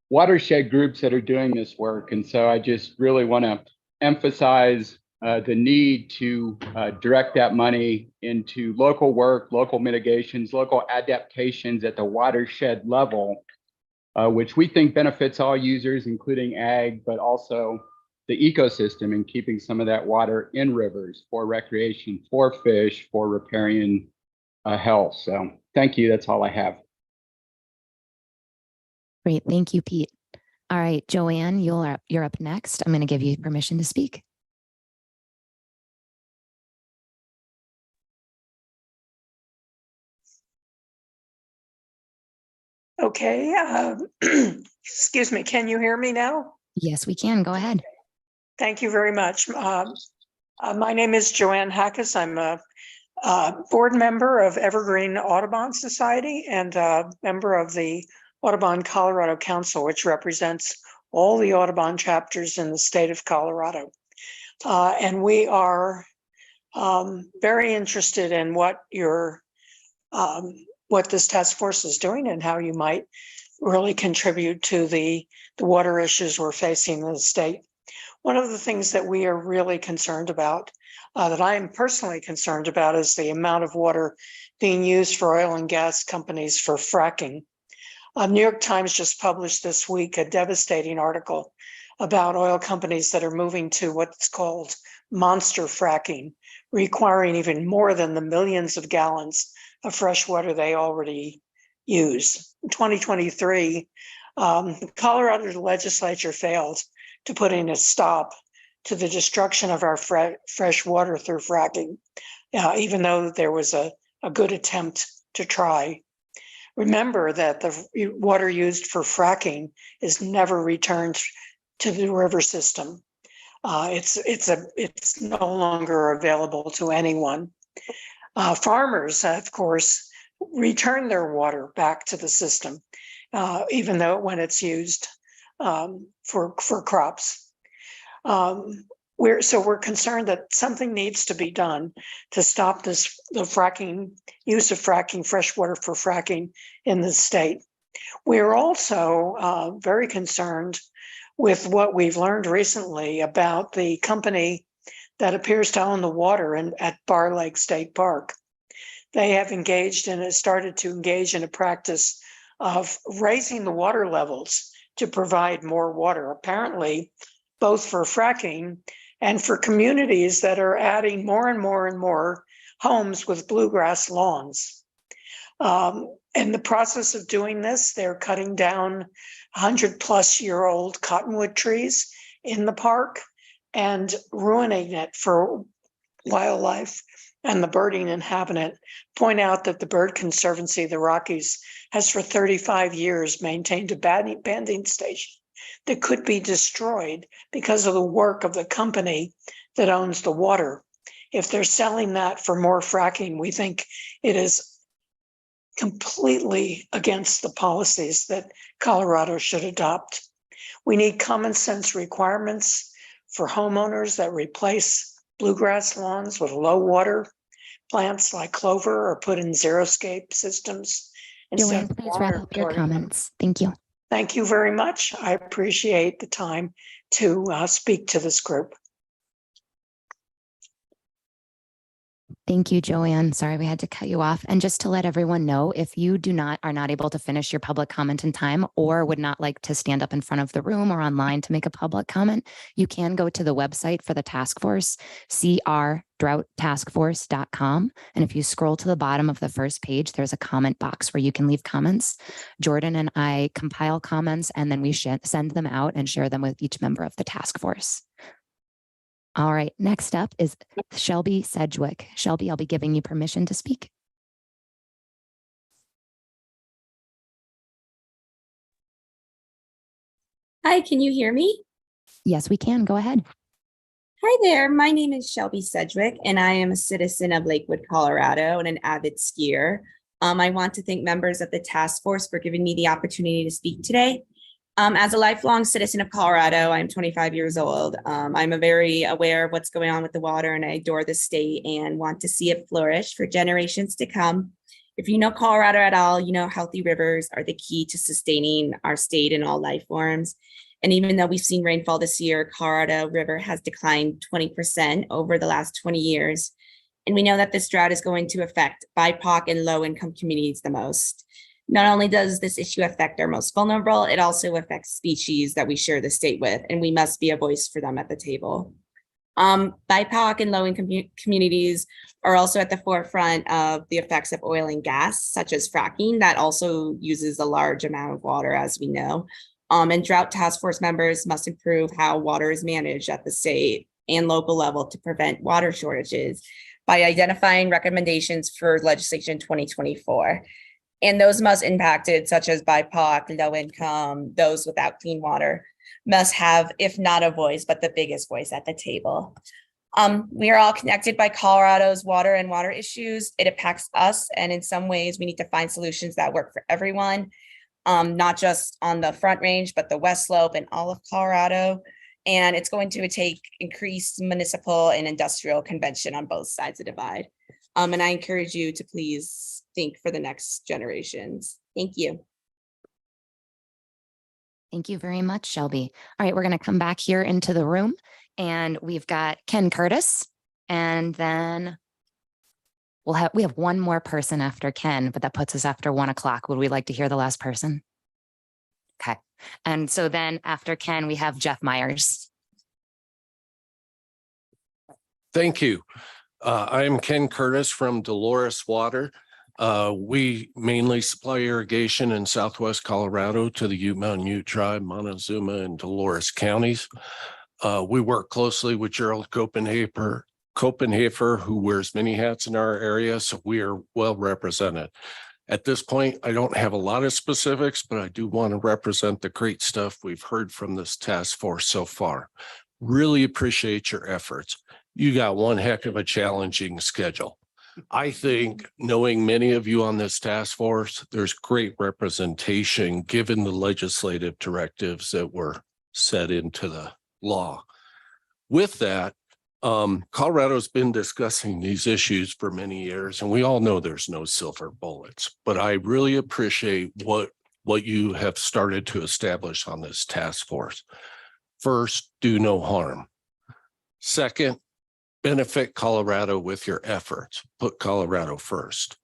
watershed groups that are doing this work. And so I just really want to emphasize the need to direct that money into local work, local mitigations, local adaptations at the watershed level, which we think benefits all users, including ag, but also the ecosystem and keeping some of that water in rivers for recreation, for fish, for riparian health. So thank you. That's all I have. Great. Thank you, Pete. All right, Joanne, you're up next. I'm going to give you permission to speak. Okay. Excuse me. Can you hear me now? Yes, we can. Go ahead. Thank you very much. My name is Joanne Hackes. I'm a board member of Evergreen Audubon Society and a member of the Audubon Colorado Council, which represents all the Audubon chapters in the state of Colorado. And we are very interested in what this task force is doing and how you might really contribute to the water issues we're facing in the state. One of the things that we are really concerned about, that I am personally concerned about, is the amount of water being used for oil and gas companies for fracking. New York Times just published this week a devastating article about oil companies that are moving to what's called monster fracking, requiring even more than the millions of gallons of fresh water they already use. In 2023, the Colorado legislature failed to put in a stop to the destruction of our fresh water through fracking, even though there was a good attempt to try. Remember that the water used for fracking is never returned to the river system. It's no longer available to anyone. Farmers, of course, return their water back to the system, even though when it's used for crops. We're concerned that something needs to be done to stop the fracking, use of fracking, fresh water for fracking in the state. We're also very concerned with what we've learned recently about the company that appears to own the water at Bar Lake State Park. They have started to engage in a practice of raising the water levels to provide more water, apparently both for fracking and for communities that are adding more and more and more homes with bluegrass lawns. In the process of doing this, they're cutting down 100-plus-year-old cottonwood trees in the park and ruining it for wildlife and the birding inhabitant. Point out that the Bird Conservancy of the Rockies has for 35 years maintained a banding station that could be destroyed because of the work of the company that owns the water. If they're selling that for more fracking, we think it is completely against the policies that Colorado should adopt. We need common sense requirements for homeowners that replace bluegrass lawns with low water plants like clover or put in xeriscape systems. Joanne, please wrap up your comments. Thank you. Thank you very much. I appreciate the time to speak to this group. Thank you, Joanne. Sorry we had to cut you off. And just to let everyone know, if you are not able to finish your public comment in time or would not like to stand up in front of the room or online to make a public comment, you can go to the website for the task force, crdroughttaskforce.com. And if you scroll to the bottom of the first page, there's a comment box where you can leave comments. Jordan and I compile comments and then we send them out and share them with each member of the task force. All right, next up is Shelby Sedgwick. Shelby, I'll be giving you permission to speak. Hi, can you hear me? Yes, we can. Go ahead. Hi there, my name is Shelby Sedgwick, and I am a citizen of Lakewood, Colorado, and an avid skier. I want to thank members of the task force for giving me the opportunity to speak today. As a lifelong citizen of Colorado, I'm 25 years old. I'm very aware of what's going on with the water, and I adore the state and want to see it flourish for generations to come. If you know Colorado at all, you know healthy rivers are the key to sustaining our state and all life forms. And even though we've seen rainfall this year, Colorado River has declined 20% over the last 20 years. And we know that this drought is going to affect BIPOC and low-income communities the most. Not only does this issue affect our most vulnerable, it also affects species that we share the state with, and we must be a voice for them at the table. BIPOC and low-income communities are also at the forefront of the effects of oil and gas, such as fracking, that also uses a large amount of water, as we know. And drought task force members must improve how water is managed at the state and local level to prevent water shortages by identifying recommendations for legislation 2024. And those most impacted, such as BIPOC, low income, those without clean water, must have, if not a voice, but the biggest voice at the table. We are all connected by Colorado's water and water issues. It impacts us, and in some ways, we need to find solutions that work for everyone, not just on the Front Range, but the West Slope and all of Colorado. And it's going to take increased municipal and industrial convention on both sides of the divide. And I encourage you to please think for the next generations. Thank you. Thank you very much, Shelby. All right, we're going to come back here into the room and we've got Ken Curtis, and then we have one more person after Ken, but that puts us after 1 o'clock. Would we like to hear the last person? Okay. And so then after Ken, we have Jeff Myers. Thank you. I'm Ken Curtis from Dolores Water. We mainly supply irrigation in Southwest Colorado to the Ute Mountain Ute Tribe, Montezuma, and Dolores counties. We work closely with Gerald Copenhaver, who wears many hats in our area, so we are well represented. At this point, I don't have a lot of specifics, but I do want to represent the great stuff we've heard from this task force so far. Really appreciate your efforts. You got one heck of a challenging schedule. I think knowing many of you on this task force, there's great representation given the legislative directives that were set into the law. With that, Colorado's been discussing these issues for many years, and we all know there's no silver bullets, but I really appreciate what you have started to establish on this task force. First, do no harm. Second, benefit Colorado with your efforts. Put Colorado first.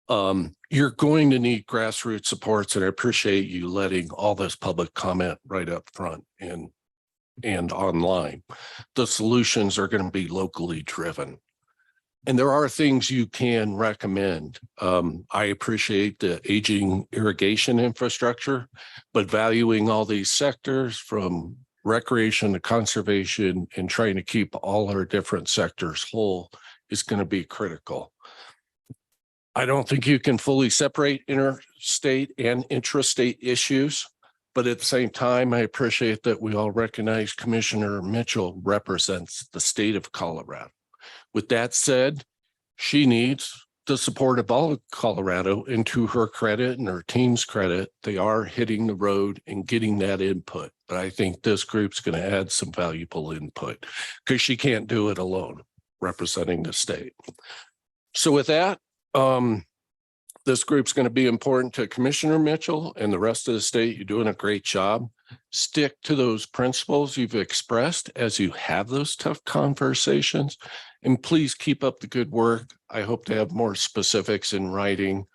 You're going to need grassroots supports, and I appreciate you letting all this public comment right up front and online. The solutions are going to be locally driven. And there are things you can recommend. I appreciate the aging irrigation infrastructure, but valuing all these sectors from recreation to conservation and trying to keep all our different sectors whole is going to be critical. I don't think you can fully separate interstate and intrastate issues, but at the same time, I appreciate that we all recognize Commissioner Mitchell represents the state of Colorado. With that said, she needs the support of all of Colorado, and to her credit and her team's credit, they are hitting the road and getting that input. But I think this group's going to add some valuable input because she can't do it alone representing the state. So with that, this group's going to be important to Commissioner Mitchell and the rest of the state. You're doing a great job. Stick to those principles you've expressed as you have those tough conversations. And please keep up the good work. I hope to have more specifics in writing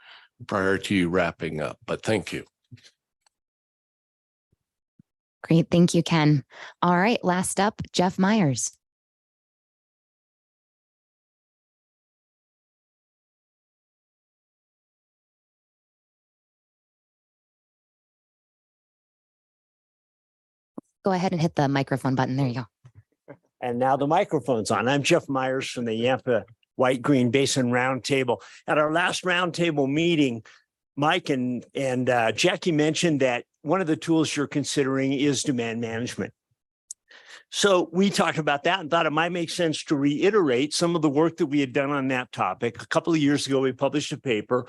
prior to you wrapping up, but thank you. Great. Thank you, Ken. All right. Last up, Jeff Myers. Go ahead and hit the microphone button. There you go. And now the microphone's on. I'm Jeff Myers from the Yampa White Green Basin Roundtable. At our last roundtable meeting, Mike and Jackie mentioned that one of the tools you're considering is demand management. So we talked about that and thought it might make sense to reiterate some of the work that we had done on that topic. A couple of years ago, we published a paper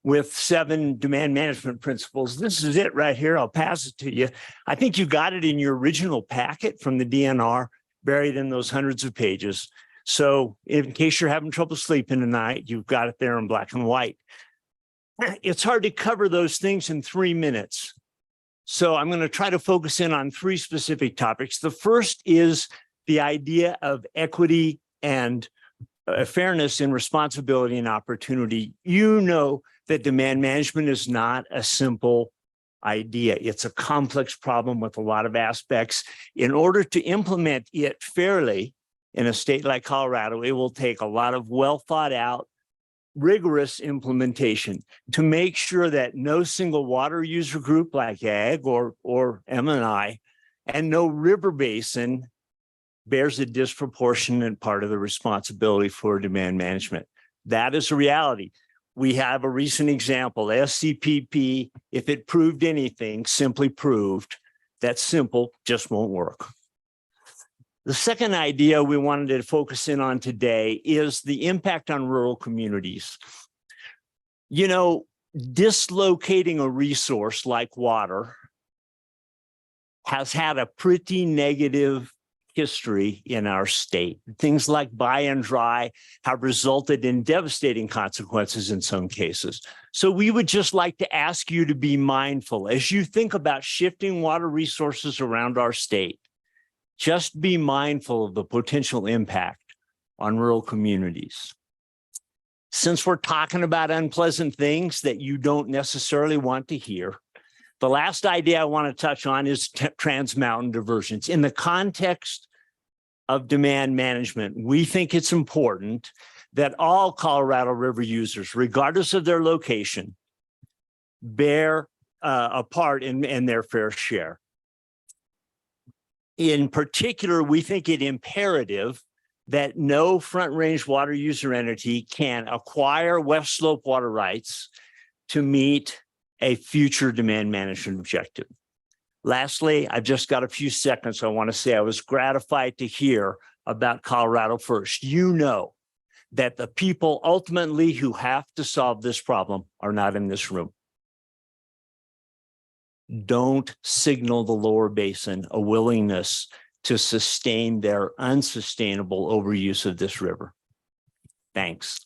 with 7 demand management principles. This is it right here. I'll pass it to you. I think you got it in your original packet from the DNR, buried in those hundreds of pages. So in case you're having trouble sleeping tonight, you've got it there in black and white. It's hard to cover those things in 3 minutes. So I'm going to try to focus in on 3 specific topics. The first is the idea of equity and fairness in responsibility and opportunity. You know that demand management is not a simple idea. It's a complex problem with a lot of aspects. In order to implement it fairly in a state like Colorado, it will take a lot of well thought out, rigorous implementation to make sure that no single water user group like ag or M&I and no river basin bears a disproportionate part of the responsibility for demand management. That is a reality. We have a recent example, SCPP, if it proved anything, simply proved that simple just won't work. The second idea we wanted to focus in on today is the impact on rural communities. You know, dislocating a resource like water has had a pretty negative history in our state. Things like buy and dry have resulted in devastating consequences in some cases. So we would just like to ask you to be mindful as you think about shifting water resources around our state. Just be mindful of the potential impact on rural communities. Since we're talking about unpleasant things that you don't necessarily want to hear, The last idea I want to touch on is Trans Mountain diversions. In the context of demand management, we think it's important that all Colorado River users, regardless of their location, bear a part in their fair share. In particular, we think it imperative that no Front Range water user entity can acquire West Slope water rights to meet a future demand management objective. Lastly, I've just got a few seconds. I want to say I was gratified to hear about Colorado First. You know that the people ultimately who have to solve this problem are not in this room. Don't signal the lower basin a willingness to sustain their unsustainable overuse of this river. Thanks.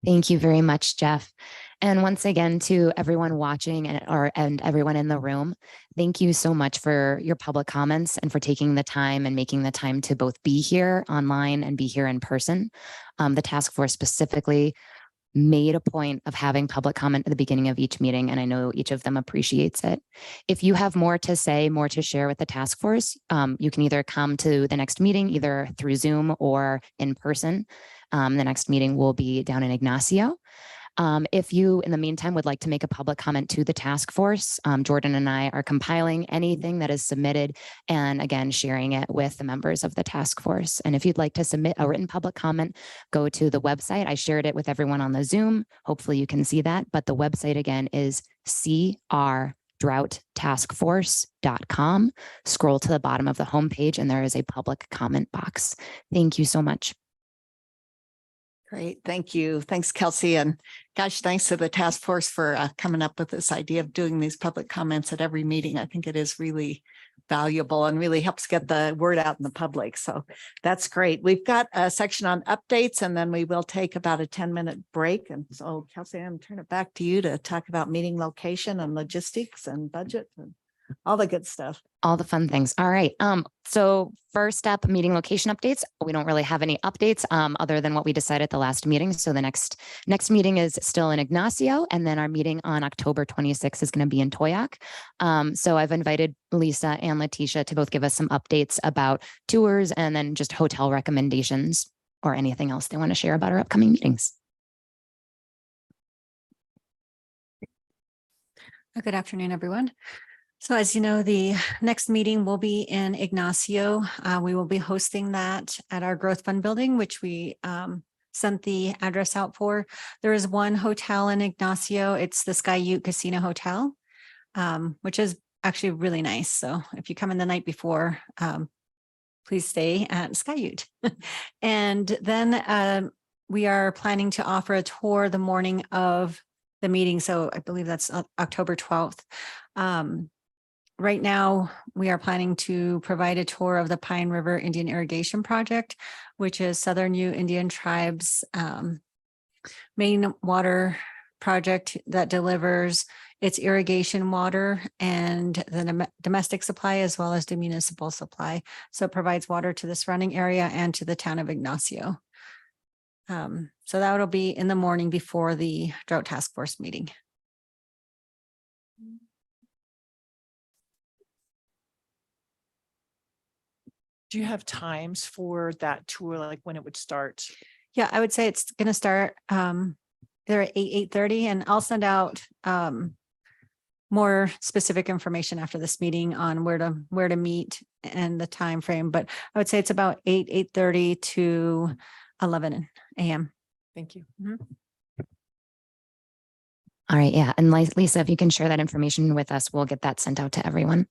Thank you very much, Jeff. And once again, to everyone watching and everyone in the room, thank you so much for your public comments and for taking the time and making the time to both be here online and be here in person. The task force specifically made a point of having public comment at the beginning of each meeting, and I know each of them appreciates it. If you have more to say, more to share with the task force, you can either come to the next meeting, either through Zoom or in person. The next meeting will be down in Ignacio. If you, in the meantime, would like to make a public comment to the task force, Jordan and I are compiling anything that is submitted and again, sharing it with the members of the task force. And if you'd like to submit a written public comment, go to the website. I shared it with everyone on the Zoom. Hopefully you can see that, but the website again is crdroughttaskforce.com. Scroll to the bottom of the homepage and there is a public comment box. Thank you so much. Great. Thank you. Thanks, Kelsey. And gosh, thanks to the task force for coming up with this idea of doing these public comments at every meeting. I think it is really valuable and really helps get the word out in the public. So that's great. We've got a section on updates and then we will take about a 10-minute break. And so Kelsey, I'm going to turn it back to you to talk about meeting location and logistics and budget and all the good stuff. All the fun things. All right. So first up, meeting location updates. We don't really have any updates other than what we decided at the last meeting. So the next meeting is still in Ignacio, and then our meeting on October 26th is going to be in Toyac. So I've invited Lisa and Letitia to both give us some updates about tours and then just hotel recommendations or anything else they want to share about our upcoming meetings. Good afternoon, everyone. So as you know, the next meeting will be in Ignacio. We will be hosting that at our Growth Fund building, which we sent the address out for. There is one hotel in Ignacio. It's the Sky Ute Casino Hotel, which is actually really nice. So if you come in the night before, please stay at Sky Ute. And then we are planning to offer a tour the morning of the meeting. So I believe that's October 12th. Right now, we are planning to provide a tour of the Pine River Indian Irrigation Project, which is Southern Ute Indian Tribes' main water project that delivers its irrigation water and the domestic supply as well as the municipal supply. So it provides water to the surrounding area and to the town of Ignacio. So that will be in the morning before the Drought Task Force meeting. Do you have times for that tour, like when it would start? Yeah, I would say it's going to start either at 8:30, and I'll send out more specific information after this meeting on where to meet and the time frame. But I would say it's about 8:30 to 11 a.m. Thank you. All right. Yeah. And Lisa, if you can share that information with us, we'll get that sent out to everyone.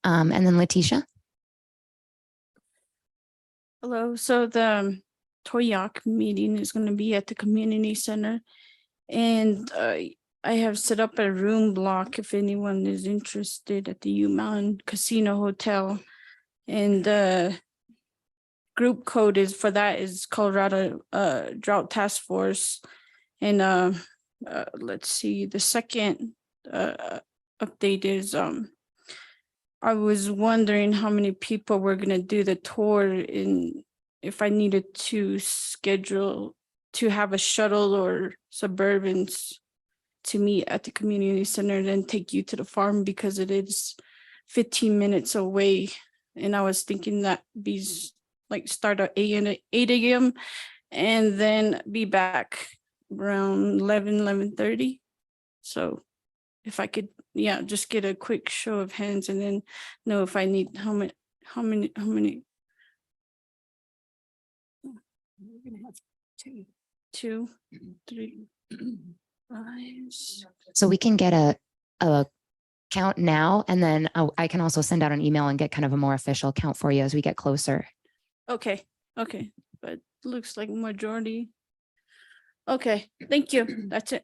And then Letitia. Hello. So the Toyac meeting is going to be at the community center, and I have set up a room block if anyone is interested at the U Mountain Casino Hotel, and the group code is Colorado Drought Task Force. And let's see, the second update is I was wondering how many people were going to do the tour and if I needed to schedule to have a shuttle or Suburbans to meet at the community center, then take you to the farm because it is 15 minutes away. And I was thinking that be like start at 8 a.m. and then be back around 11:30. So if I could, yeah, just get a quick show of hands and then know if I need how many. We're gonna have two, three, five. So we can get a count now, and then I can also send out an email and get kind of a more official count for you as we get closer. Okay, but looks like majority. Okay, thank you. That's it.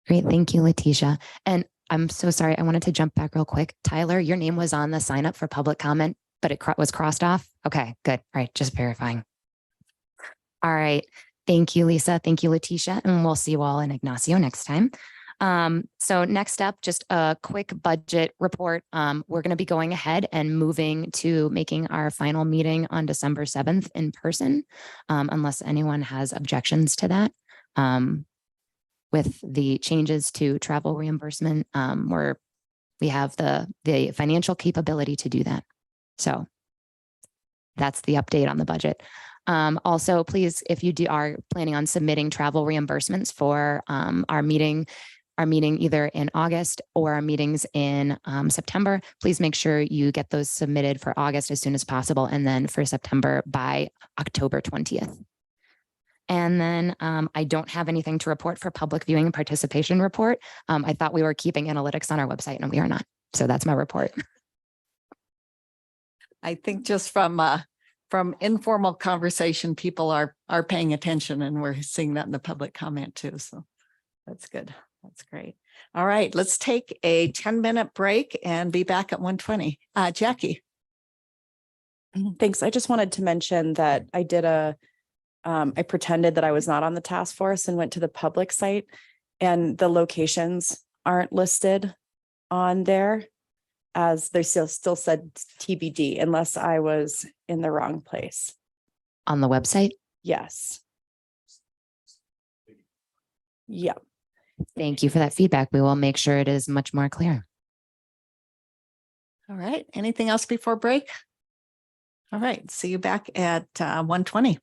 Great. Thank you, Letitia. And I'm so sorry. I wanted to jump back real quick. Tyler, your name was on the sign up for public comment, but it was crossed off. Okay, good. All right. Just verifying. All right. Thank you, Lisa. Thank you, Letitia. And we'll see you all in Ignacio next time. So next up, just a quick budget report. We're going to be going ahead and moving to making our final meeting on December 7th in person, unless anyone has objections to that. With the changes to travel reimbursement, we have the financial capability to do that. So that's the update on the budget. Also, please, if you are planning on submitting travel reimbursements for our meeting either in August or our meetings in September, please make sure you get those submitted for August as soon as possible, and then for September by October 20th. And then I don't have anything to report for public viewing and participation report. I thought we were keeping analytics on our website, and we are not. So that's my report. I think just from informal conversation, people are paying attention, and we're seeing that in the public comment too. So that's good. That's great. All right, let's take a 10-minute break and be back at 1:20. Jackie. Thanks. I just wanted to mention that I did I pretended that I was not on the task force and went to the public site, and the locations aren't listed on there, as they still said TBD, unless I was in the wrong place. On the website? Yes. Yeah. Thank you for that feedback. We will make sure it is much more clear. All right. Anything else before break? All right. See you back at 1:20.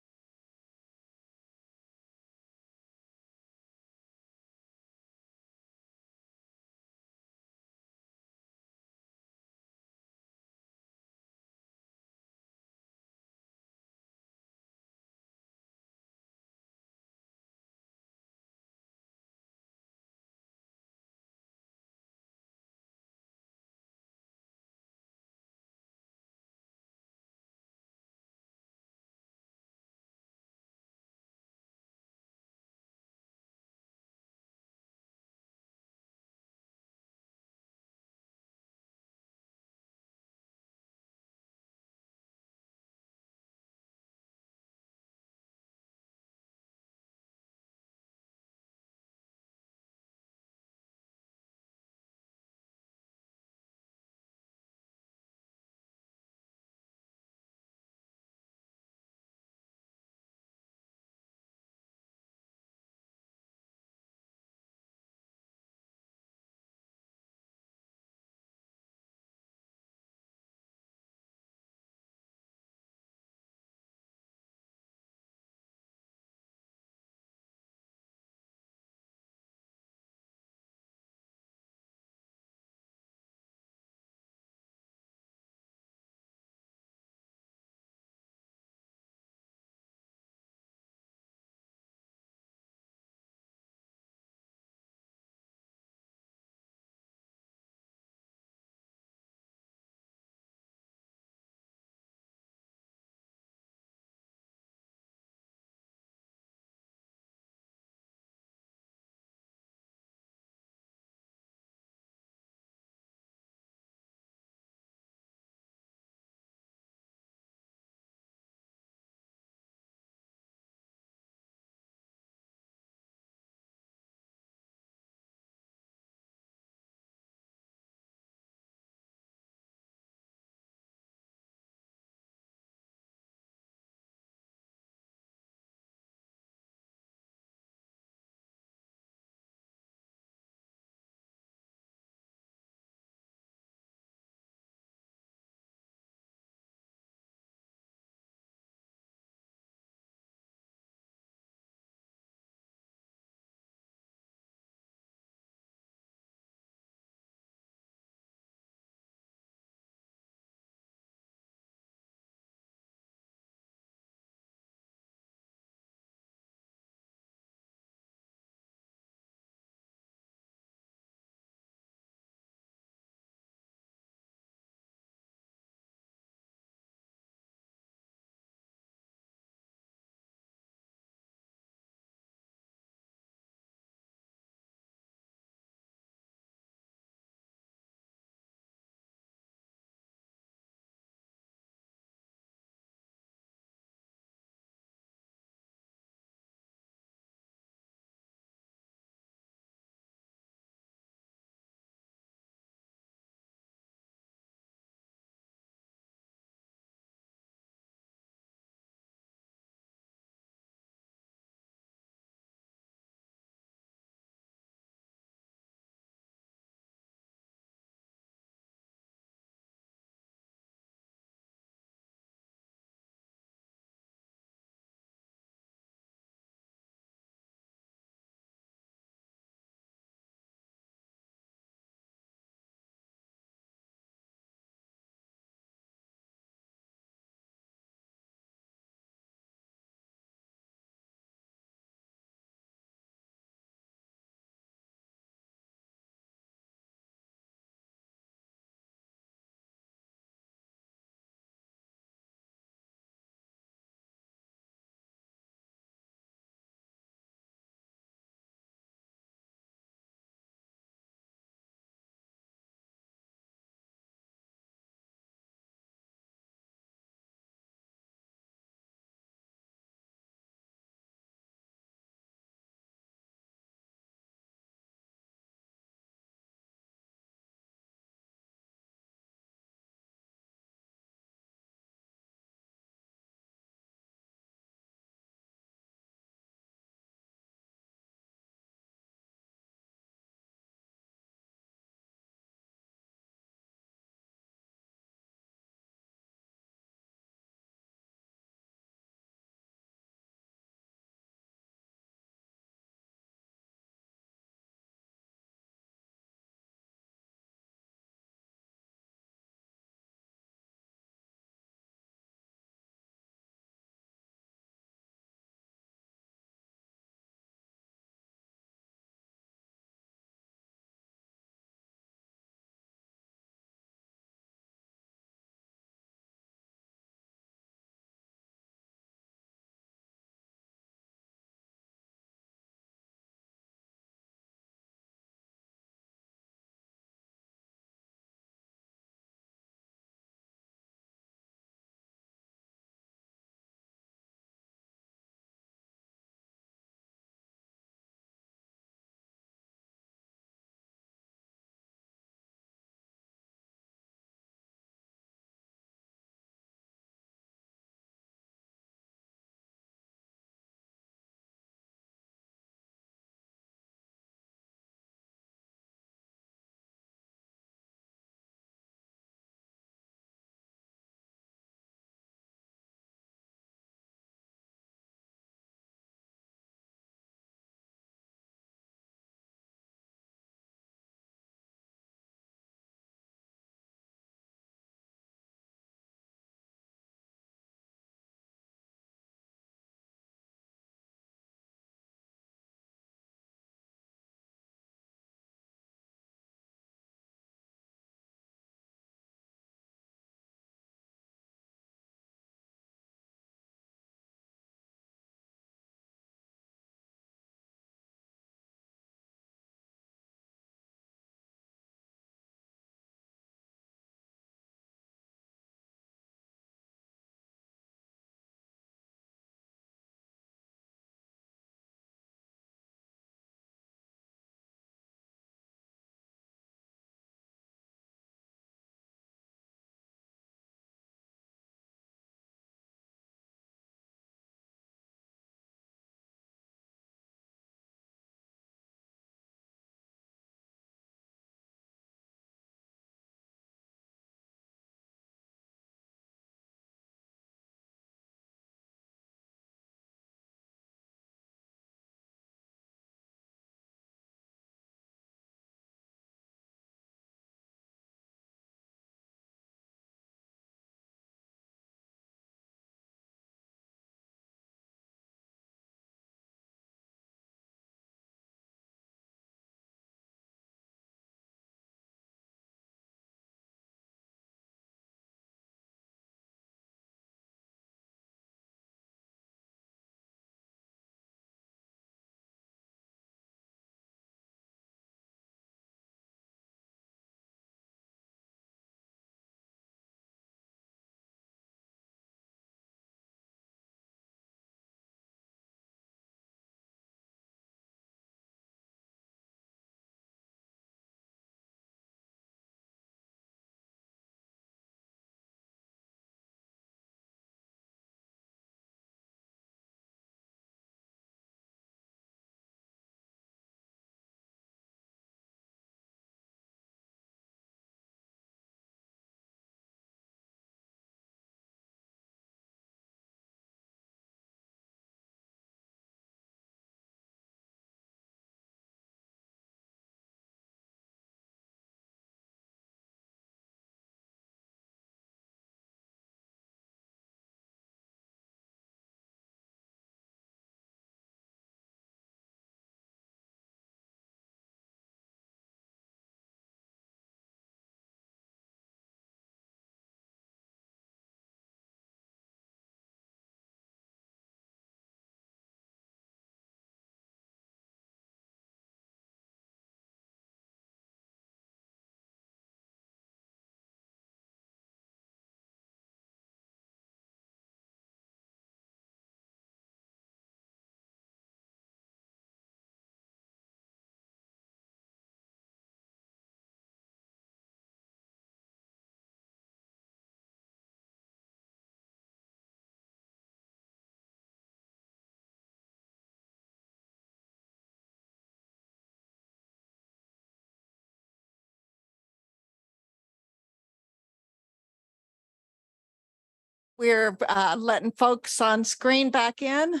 We're letting folks on screen back in.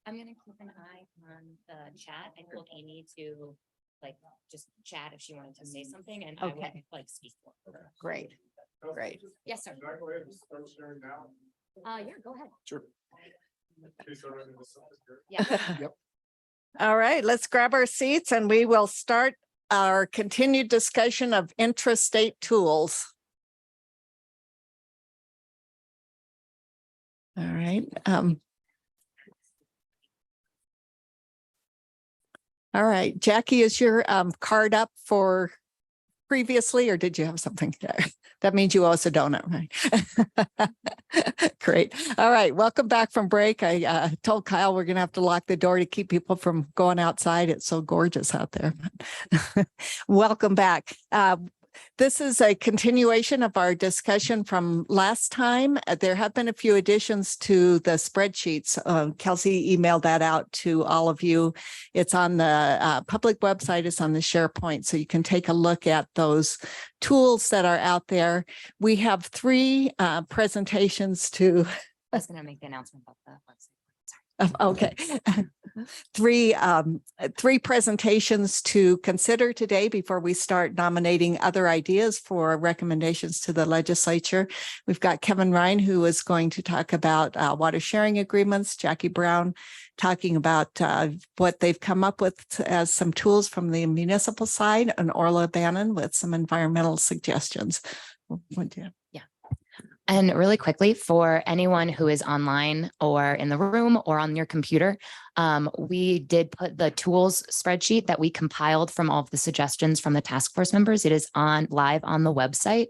I'm gonna keep an eye on the chat and told Amy to like just chat if she wanted to say something and I would Okay. like speak for her. Great. Great. Yes, sir. Yeah, go ahead. Sure. Yeah. Yep. All right, let's grab our seats and we will start our continued discussion of intrastate tools. All right. All right, Jackie, is your card up for previously, or did you have something there? That means you owe us a donut, right? Great. All right, welcome back from break. I told Kyle we're going to have to lock the door to keep people from going outside. It's so gorgeous out there. Welcome back. This is a continuation of our discussion from last time. There have been a few additions to the spreadsheets. Kelsey emailed that out to all of you. It's on the public website. It's on the SharePoint, so you can take a look at those tools that are out there. We have three presentations to. I was gonna make the announcement about the website. Okay. Three presentations to consider today before we start nominating other ideas for recommendations to the legislature. We've got Kevin Ryan, who is going to talk about water sharing agreements, Jackie Brown talking about what they've come up with as some tools from the municipal side, and Orla Bannon with some environmental suggestions. What do you have? And really quickly, for anyone who is online or in the room or on your computer, we did put the tools spreadsheet that we compiled from all of the suggestions from the task force members. It is live on the website.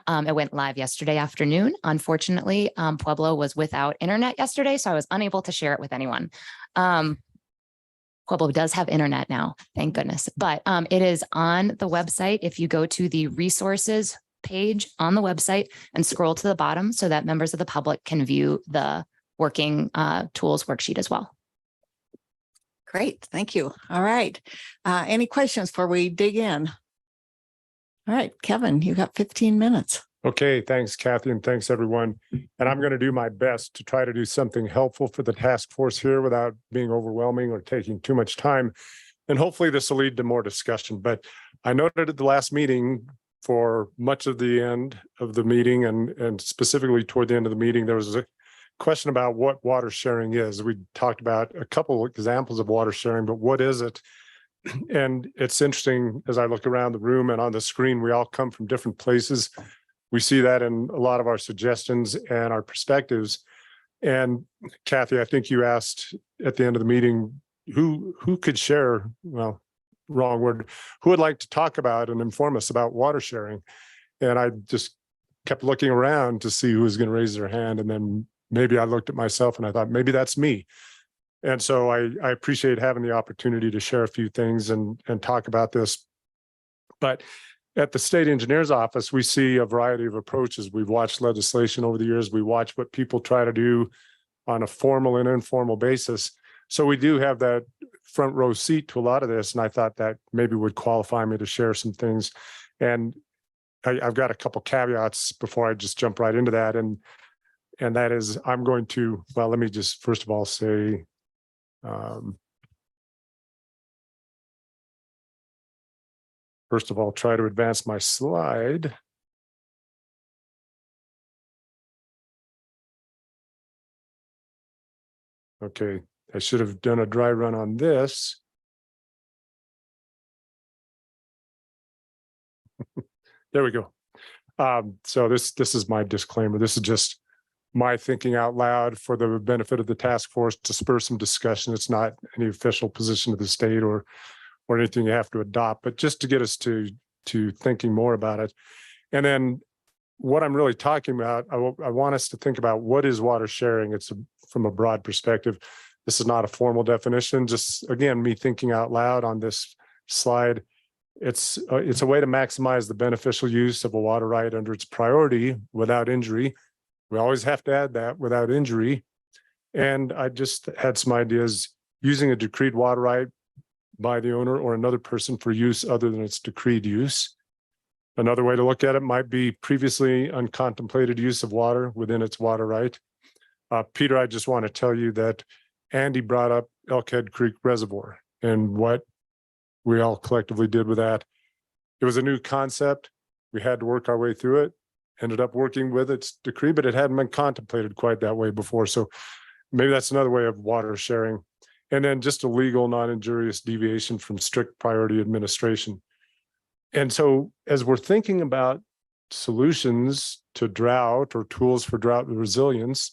It went live yesterday afternoon. Unfortunately, Pueblo was without internet yesterday, so I was unable to share it with anyone. Pueblo does have internet now, thank goodness. But it is on the website. If you go to the resources page on the website and scroll to the bottom so that members of the public can view the working tools worksheet as well. Great, thank you. All right. Any questions before we dig in? All right, Kevin, you got 15 minutes. Okay, thanks, Kathy, and thanks, everyone. And I'm going to do my best to try to do something helpful for the task force here without being overwhelming or taking too much time. And hopefully this will lead to more discussion. But I noted at the last meeting, for much of the end of the meeting and specifically toward the end of the meeting, there was a question about what water sharing is. We talked about a couple of examples of water sharing, but what is it? And it's interesting, as I look around the room and on the screen, we all come from different places. We see that in a lot of our suggestions and our perspectives. And Kathy, I think you asked at the end of the meeting, who could share, well, wrong word, who would like to talk about and inform us about water sharing? And I just kept looking around to see who was going to raise their hand. And then maybe I looked at myself and I thought, maybe that's me. And so I appreciate having the opportunity to share a few things and talk about this. But at the state engineer's office, we see a variety of approaches. We've watched legislation over the years. We watch what people try to do on a formal and informal basis. So we do have that front row seat to a lot of this. And I thought that maybe would qualify me to share some things. And I've got a couple caveats before I just jump right into that. And that is, I'm going to, well, let me just first of all say, first of all, try to advance my slide. Okay, I should have done a dry run on this. There we go. So this is my disclaimer. This is just my thinking out loud for the benefit of the task force to spur some discussion. It's not any official position of the state or anything you have to adopt, but just to get us to thinking more about it. And then what I'm really talking about, I want us to think about what is water sharing. It's from a broad perspective. This is not a formal definition. Just again, me thinking out loud on this slide. It's a way to maximize the beneficial use of a water right under its priority without injury. We always have to add that, without injury, And I just had some ideas using a decreed water right by the owner or another person for use other than its decreed use. Another way to look at it might be previously uncontemplated use of water within its water right. Peter, I just want to tell you that Andy brought up Elkhead Creek Reservoir and what we all collectively did with that. It was a new concept. We had to work our way through it, ended up working with its decree, but it hadn't been contemplated quite that way before. So maybe that's another way of water sharing. And then just a legal, non-injurious deviation from strict priority administration. And so as we're thinking about solutions to drought or tools for drought resilience,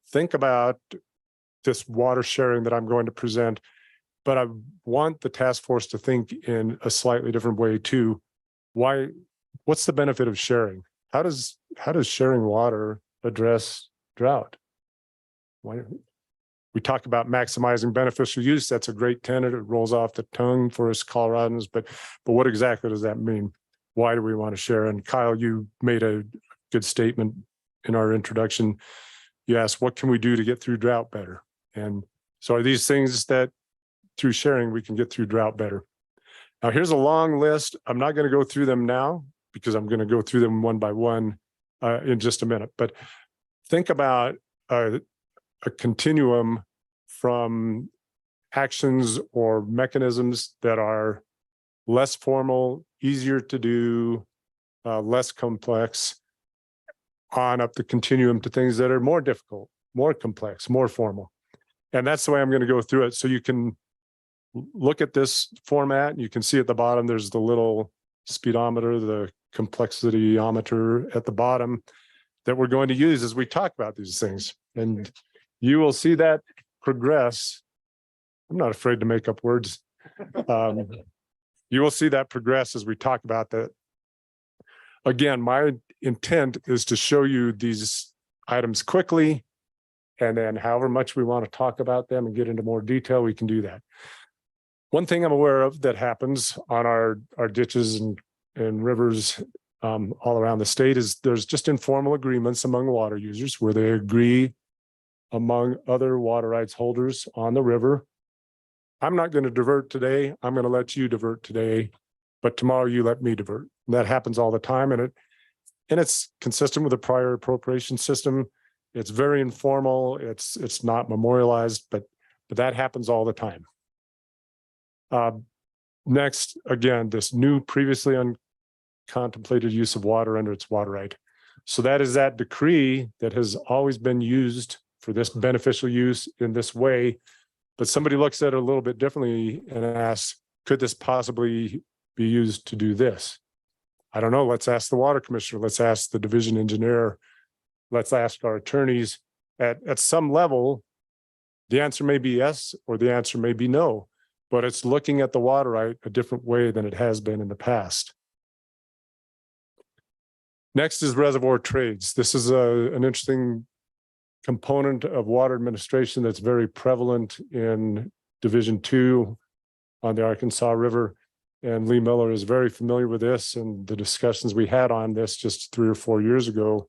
think about this water sharing that I'm going to present, but I want the task force to think in a slightly different way too. What's the benefit of sharing? How does sharing water address drought? We talk about maximizing beneficial use. That's a great tenet. It rolls off the tongue for us Coloradans, but what exactly does that mean? Why do we want to share? And Kyle, you made a good statement in our introduction. You asked, what can we do to get through drought better? And so are these things that through sharing, we can get through drought better? Now, here's a long list. I'm not going to go through them now because I'm going to go through them one by one in just a minute. But think about a continuum from actions or mechanisms that are less formal, easier to do, less complex, on up the continuum to things that are more difficult, more complex, more formal. And that's the way I'm going to go through it. So you can look at this format. You can see at the bottom, there's the little speedometer, the complexityometer at the bottom that we're going to use as we talk about these things. And you will see that progress. I'm not afraid to make up words. You will see that progress as we talk about that. Again, my intent is to show you these items quickly, and then however much we want to talk about them and get into more detail, we can do that. One thing I'm aware of that happens on our ditches and rivers all around the state is there's just informal agreements among water users where they agree among other water rights holders on the river. I'm not going to divert today. I'm going to let you divert today, but tomorrow you let me divert. And that happens all the time. And it's consistent with the prior appropriation system. It's very informal. It's not memorialized, but that happens all the time. Next, again, this new previously uncontemplated use of water under its water right. So that is that decree that has always been used for this beneficial use in this way. But somebody looks at it a little bit differently and asks, could this possibly be used to do this? I don't know. Let's ask the water commissioner. Let's ask the division engineer. Let's ask our attorneys. At some level, the answer may be yes, or the answer may be no, but it's looking at the water right a different way than it has been in the past. Next is reservoir trades. This is an interesting component of water administration that's very prevalent in Division 2 on the Arkansas River. And Lee Miller is very familiar with this and the discussions we had on this just 3 or 4 years ago.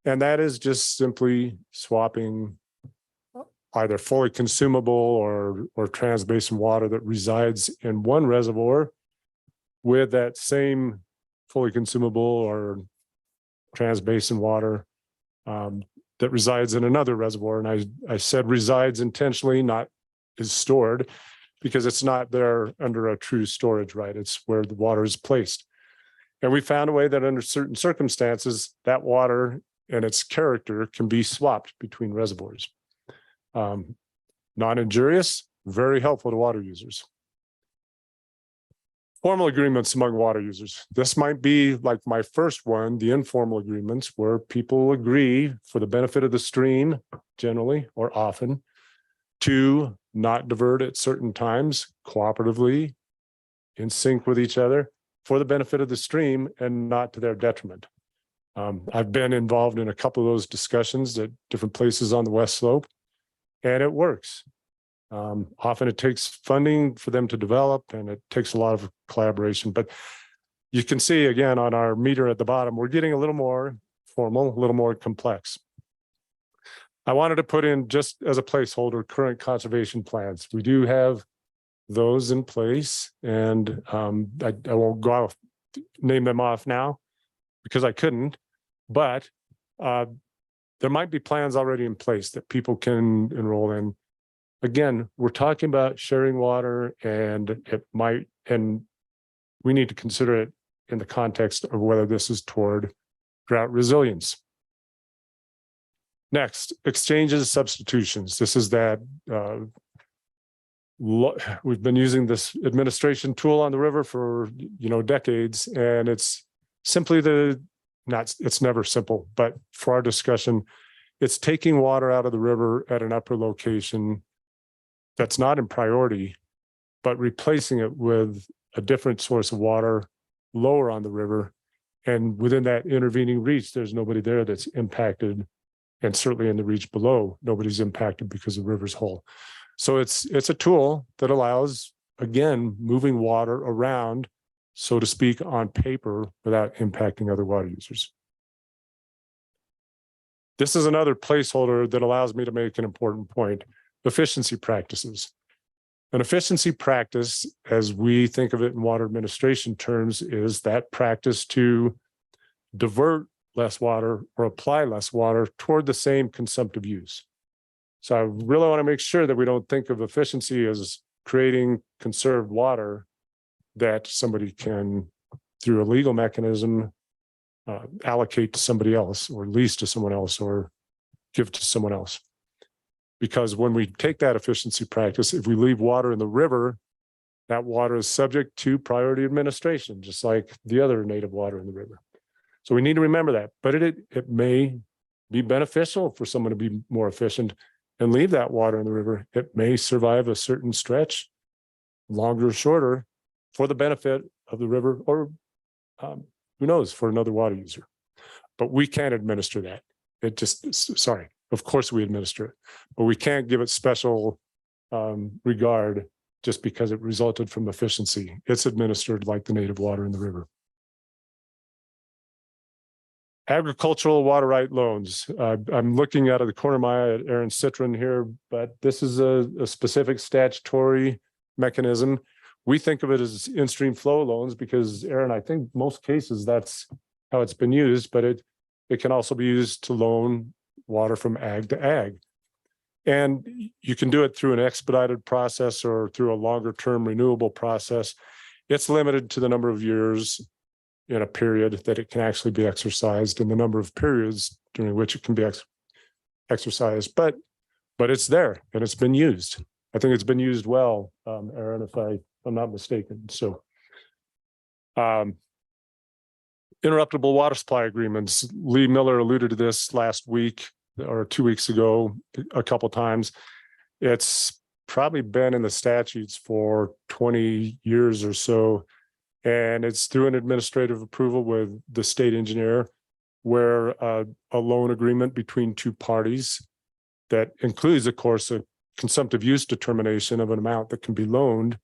And that is just simply swapping either fully consumable or transbasin water that resides in one reservoir with that same fully consumable or transbasin water that resides in another reservoir. And I said resides intentionally, not is stored, because it's not there under a true storage right. It's where the water is placed. And we found a way that under certain circumstances, that water and its character can be swapped between reservoirs. Non-injurious, very helpful to water users. Formal agreements among water users. This might be like my first one, the informal agreements where people agree for the benefit of the stream, generally or often, to not divert at certain times cooperatively, in sync with each other for the benefit of the stream and not to their detriment. I've been involved in a couple of those discussions at different places on the West Slope, and it works. Often it takes funding for them to develop, and it takes a lot of collaboration. But you can see again on our meter at the bottom, we're getting a little more formal, a little more complex. I wanted to put in, just as a placeholder, current conservation plans. We do have those in place, and I won't go off, name them off now because I couldn't, but there might be plans already in place that people can enroll in. Again, we're talking about sharing water, and we need to consider it in the context of whether this is toward drought resilience. Next, exchanges, substitutions. This is that we've been using this administration tool on the river for decades, and it's simply it's never simple, but for our discussion, it's taking water out of the river at an upper location that's not in priority, but replacing it with a different source of water lower on the river. And within that intervening reach, there's nobody there that's impacted. And certainly in the reach below, nobody's impacted because the river's whole. So it's a tool that allows, again, moving water around, so to speak, on paper without impacting other water users. This is another placeholder that allows me to make an important point: efficiency practices. An efficiency practice, as we think of it in water administration terms, is that practice to divert less water or apply less water toward the same consumptive use. So I really want to make sure that we don't think of efficiency as creating conserved water that somebody can, through a legal mechanism, allocate to somebody else, or lease to someone else, or give to someone else. Because when we take that efficiency practice, if we leave water in the river, that water is subject to priority administration, just like the other native water in the river. So we need to remember that, but it may be beneficial for someone to be more efficient and leave that water in the river. It may survive a certain stretch, longer or shorter, for the benefit of the river, or who knows, for another water user. But we can't administer that. Sorry, of course we administer it, but we can't give it special regard just because it resulted from efficiency. It's administered like the native water in the river. Agricultural water right loans. I'm looking out of the corner of my eye at Aaron Citron here, but this is a specific statutory mechanism. We think of it as in-stream flow loans because, Aaron, I think most cases that's how it's been used, but it can also be used to loan water from ag to ag. And you can do it through an expedited process or through a longer term renewable process. It's limited to the number of years in a period that it can actually be exercised, and the number of periods during which it can be exercised. But it's there and it's been used. I think it's been used well, Aaron, if I'm not mistaken. So interruptible water supply agreements. Lee Miller alluded to this last week or 2 weeks ago a couple times. It's probably been in the statutes for 20 years or so. And it's through an administrative approval with the state engineer, where a loan agreement between two parties that includes, of course, a consumptive use determination of an amount that can be loaned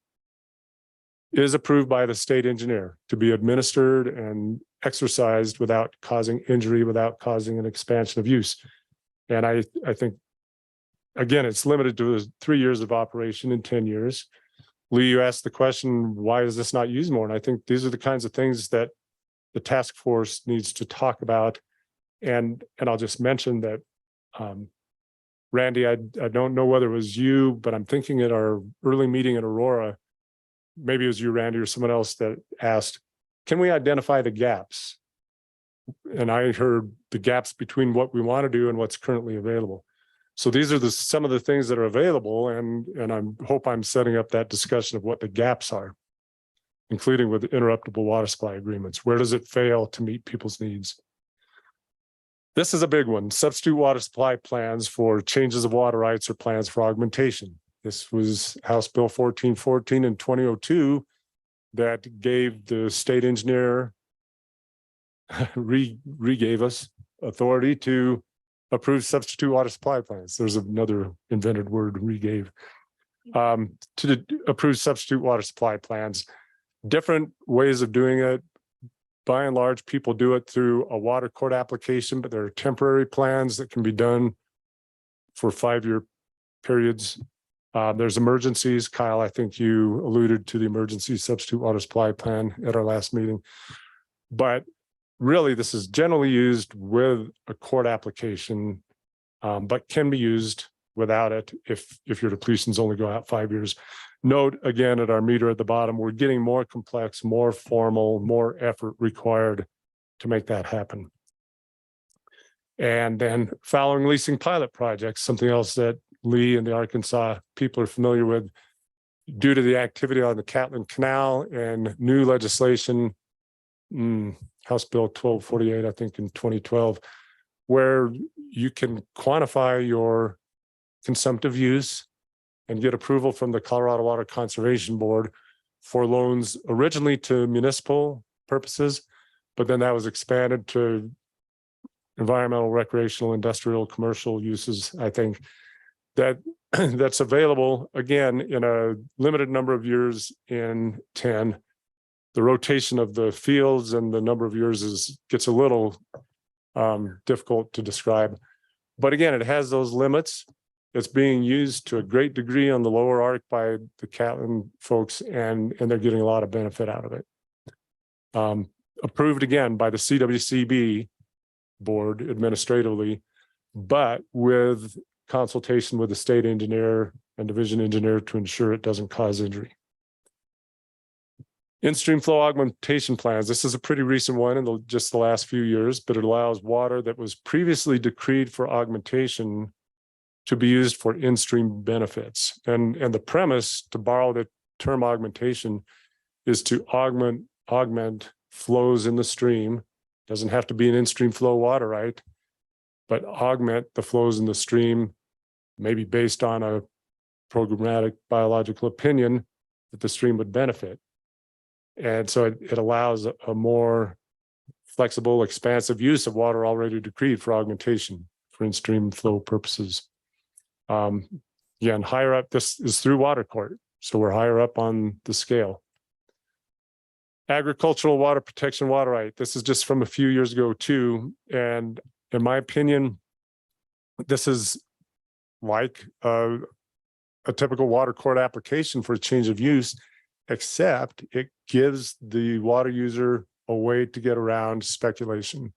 is approved by the state engineer to be administered and exercised without causing injury, without causing an expansion of use. And I think, again, it's limited to 3 years of operation in 10 years. Lee, you asked the question, why is this not used more? And I think these are the kinds of things that the task force needs to talk about. And I'll just mention that, Randy, I don't know whether it was you, but I'm thinking at our early meeting in Aurora, maybe it was you, Randy, or someone else that asked, can we identify the gaps? And I heard the gaps between what we want to do and what's currently available. So these are some of the things that are available, and I hope I'm setting up that discussion of what the gaps are, including with interruptible water supply agreements. Where does it fail to meet people's needs? This is a big one: substitute water supply plans for changes of water rights or plans for augmentation. This was House Bill 1414 in 2002 that gave the state engineer, gave us authority to approve substitute water supply plans. There's another invented word, regave, to approve substitute water supply plans. Different ways of doing it. By and large, people do it through a water court application, but there are temporary plans that can be done for 5-year periods. There's emergencies. Kyle, I think you alluded to the emergency substitute water supply plan at our last meeting. But really, this is generally used with a court application, but can be used without it if your depletions only go out 5 years. Note again at our meter at the bottom, we're getting more complex, more formal, more effort required to make that happen. And then following leasing pilot projects, something else that Lee and the Arkansas people are familiar with, due to the activity on the Catlin Canal and new legislation, House Bill 1248, I think in 2012, where you can quantify your consumptive use and get approval from the Colorado Water Conservation Board for loans originally to municipal purposes, but then that was expanded to environmental, recreational, industrial, commercial uses. I think that's available again in a limited number of years in 10. The rotation of the fields and the number of years gets a little difficult to describe. But again, it has those limits. It's being used to a great degree on the lower arc by the Catlin folks, and they're getting a lot of benefit out of it. Approved again by the CWCB board administratively, but with consultation with the state engineer and division engineer to ensure it doesn't cause injury. In-stream flow augmentation plans. This is a pretty recent one in just the last few years, but it allows water that was previously decreed for augmentation to be used for in-stream benefits. And the premise, to borrow the term augmentation, is to augment flows in the stream. Doesn't have to be an in-stream flow water right, but augment the flows in the stream, maybe based on a programmatic biological opinion that the stream would benefit. And so it allows a more flexible, expansive use of water already decreed for augmentation for in-stream flow purposes. Again, higher up, this is through water court, so we're higher up on the scale. Agricultural water protection water right. This is just from a few years ago too. And in my opinion, this is like a typical water court application for a change of use, except it gives the water user a way to get around speculation.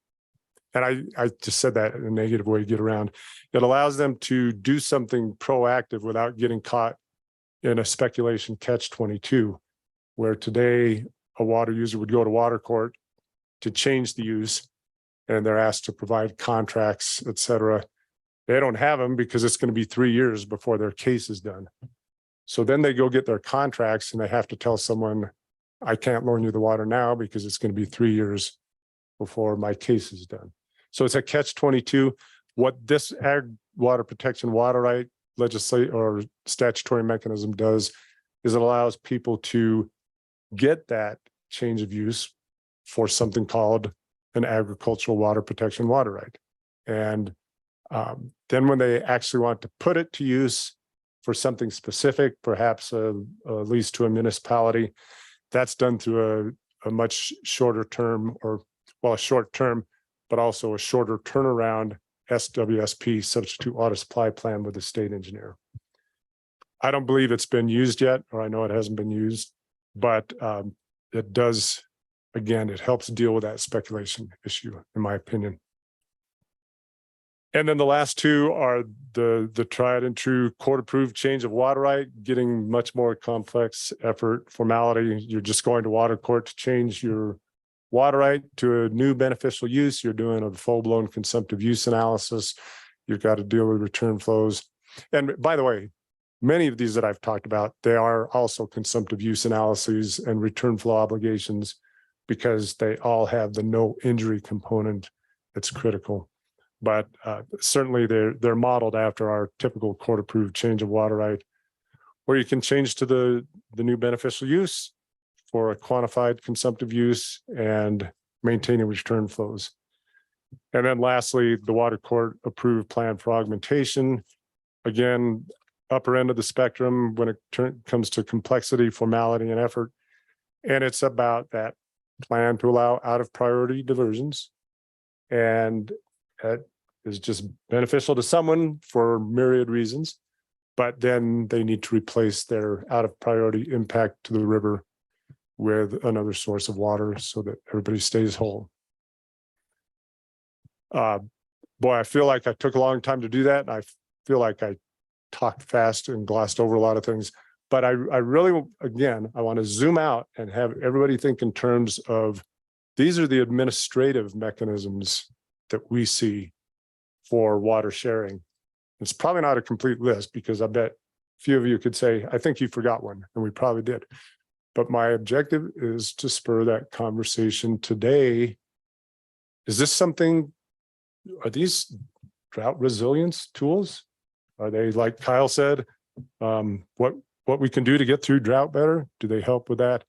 And I just said that in a negative way, get around. It allows them to do something proactive without getting caught in a speculation catch-22, where today a water user would go to water court to change the use, and they're asked to provide contracts, et cetera. They don't have them because it's going to be 3 years before their case is done. So then they go get their contracts and they have to tell someone, I can't loan you the water now because it's going to be 3 years before my case is done. So it's a catch-22. What this ag water protection water right legislate or statutory mechanism does is it allows people to get that change of use for something called an agricultural water protection water right. And then when they actually want to put it to use for something specific, perhaps a lease to a municipality, that's done through a much shorter term, or well, a short term, but also a shorter turnaround SWSP, substitute water supply plan, with the state engineer. I don't believe it's been used yet, or I know it hasn't been used, but it does, again, it helps deal with that speculation issue, in my opinion. And then the last two are the tried and true court-approved change of water right, getting much more complex effort, formality. You're just going to water court to change your water right to a new beneficial use. You're doing a full-blown consumptive use analysis. You've got to deal with return flows. And by the way, many of these that I've talked about, they are also consumptive use analyses and return flow obligations, because they all have the no injury component that's critical. But certainly they're modeled after our typical court-approved change of water right, where you can change to the new beneficial use for a quantified consumptive use and maintaining return flows. And then lastly, the water court approved plan for augmentation. Again, upper end of the spectrum when it comes to complexity, formality, and effort. And it's about that plan to allow out of priority diversions and is just beneficial to someone for myriad reasons, but then they need to replace their out of priority impact to the river with another source of water so that everybody stays whole. Boy, I feel like I took a long time to do that. And I feel like I talked fast and glossed over a lot of things, but I really, again, I want to zoom out and have everybody think in terms of these are the administrative mechanisms that we see for water sharing. It's probably not a complete list because I bet a few of you could say, I think you forgot one, and we probably did. But my objective is to spur that conversation today. Is this something, are these drought resilience tools? Are they, like Kyle said, what we can do to get through drought better? Do they help with that?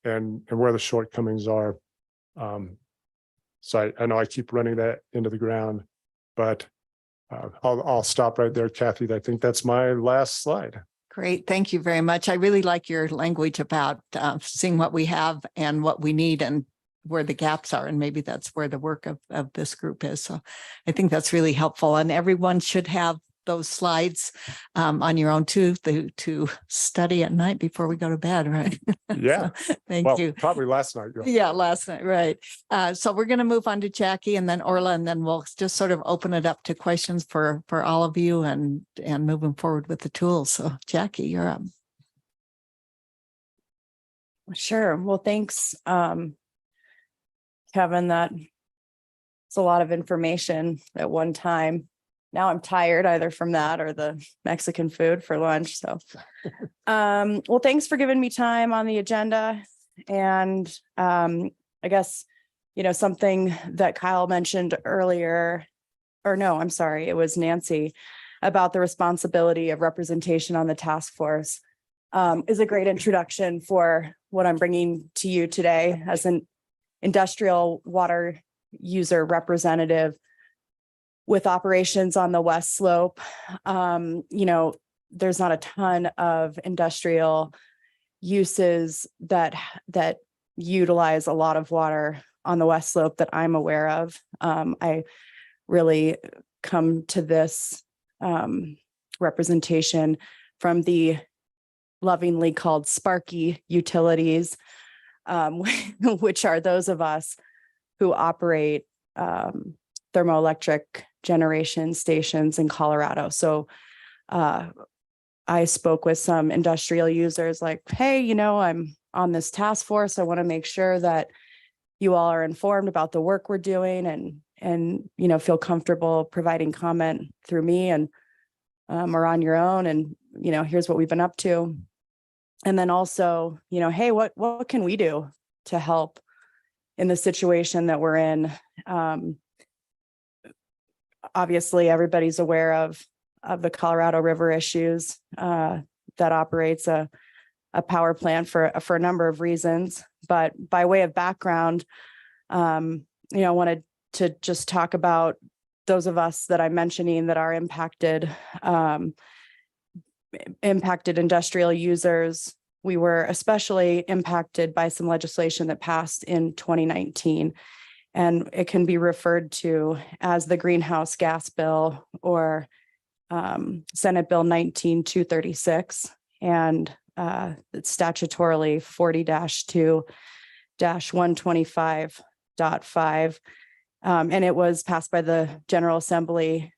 And where the shortcomings are. So I know I keep running that into the ground, but I'll stop right there, Kathy. I think that's my last slide. Great. Thank you very much. I really like your language about seeing what we have and what we need and where the gaps are. And maybe that's where the work of this group is. So I think that's really helpful. And everyone should have those slides on your own too, to study at night before we go to bed, right? Yeah. So, thank you. Probably last night. Yeah, last night, right. So we're going to move on to Jackie and then Orla, and then we'll just sort of open it up to questions for all of you and moving forward with the tools. So Jackie, you're up. Sure. Well, thanks, Kevin. That's a lot of information at one time. Now I'm tired either from that or the Mexican food for lunch. So, well, thanks for giving me time on the agenda. And I guess, something that Kyle mentioned earlier, or no, I'm sorry, it was Nancy, about the responsibility of representation on the task force is a great introduction for what I'm bringing to you today as an industrial water user representative with operations on the West Slope. There's not a ton of industrial uses that utilize a lot of water on the West Slope that I'm aware of. I really come to this representation from the lovingly called Sparky utilities, which are those of us who operate thermoelectric generation stations in Colorado. So I spoke with some industrial users like, hey, I'm on this task force. I want to make sure that you all are informed about the work we're doing and feel comfortable providing comment through me and or on your own. And, here's what we've been up to. And then also, hey, what can we do to help in the situation that we're in? Obviously, everybody's aware of the Colorado River issues that operates a power plant for a number of reasons. But by way of background, I wanted to just talk about those of us that I'm mentioning that are impacted industrial users. We were especially impacted by some legislation that passed in 2019. And it can be referred to as the greenhouse gas bill or Senate Bill 19236. And it's statutorily 40-2-125.5. And it was passed by the General Assembly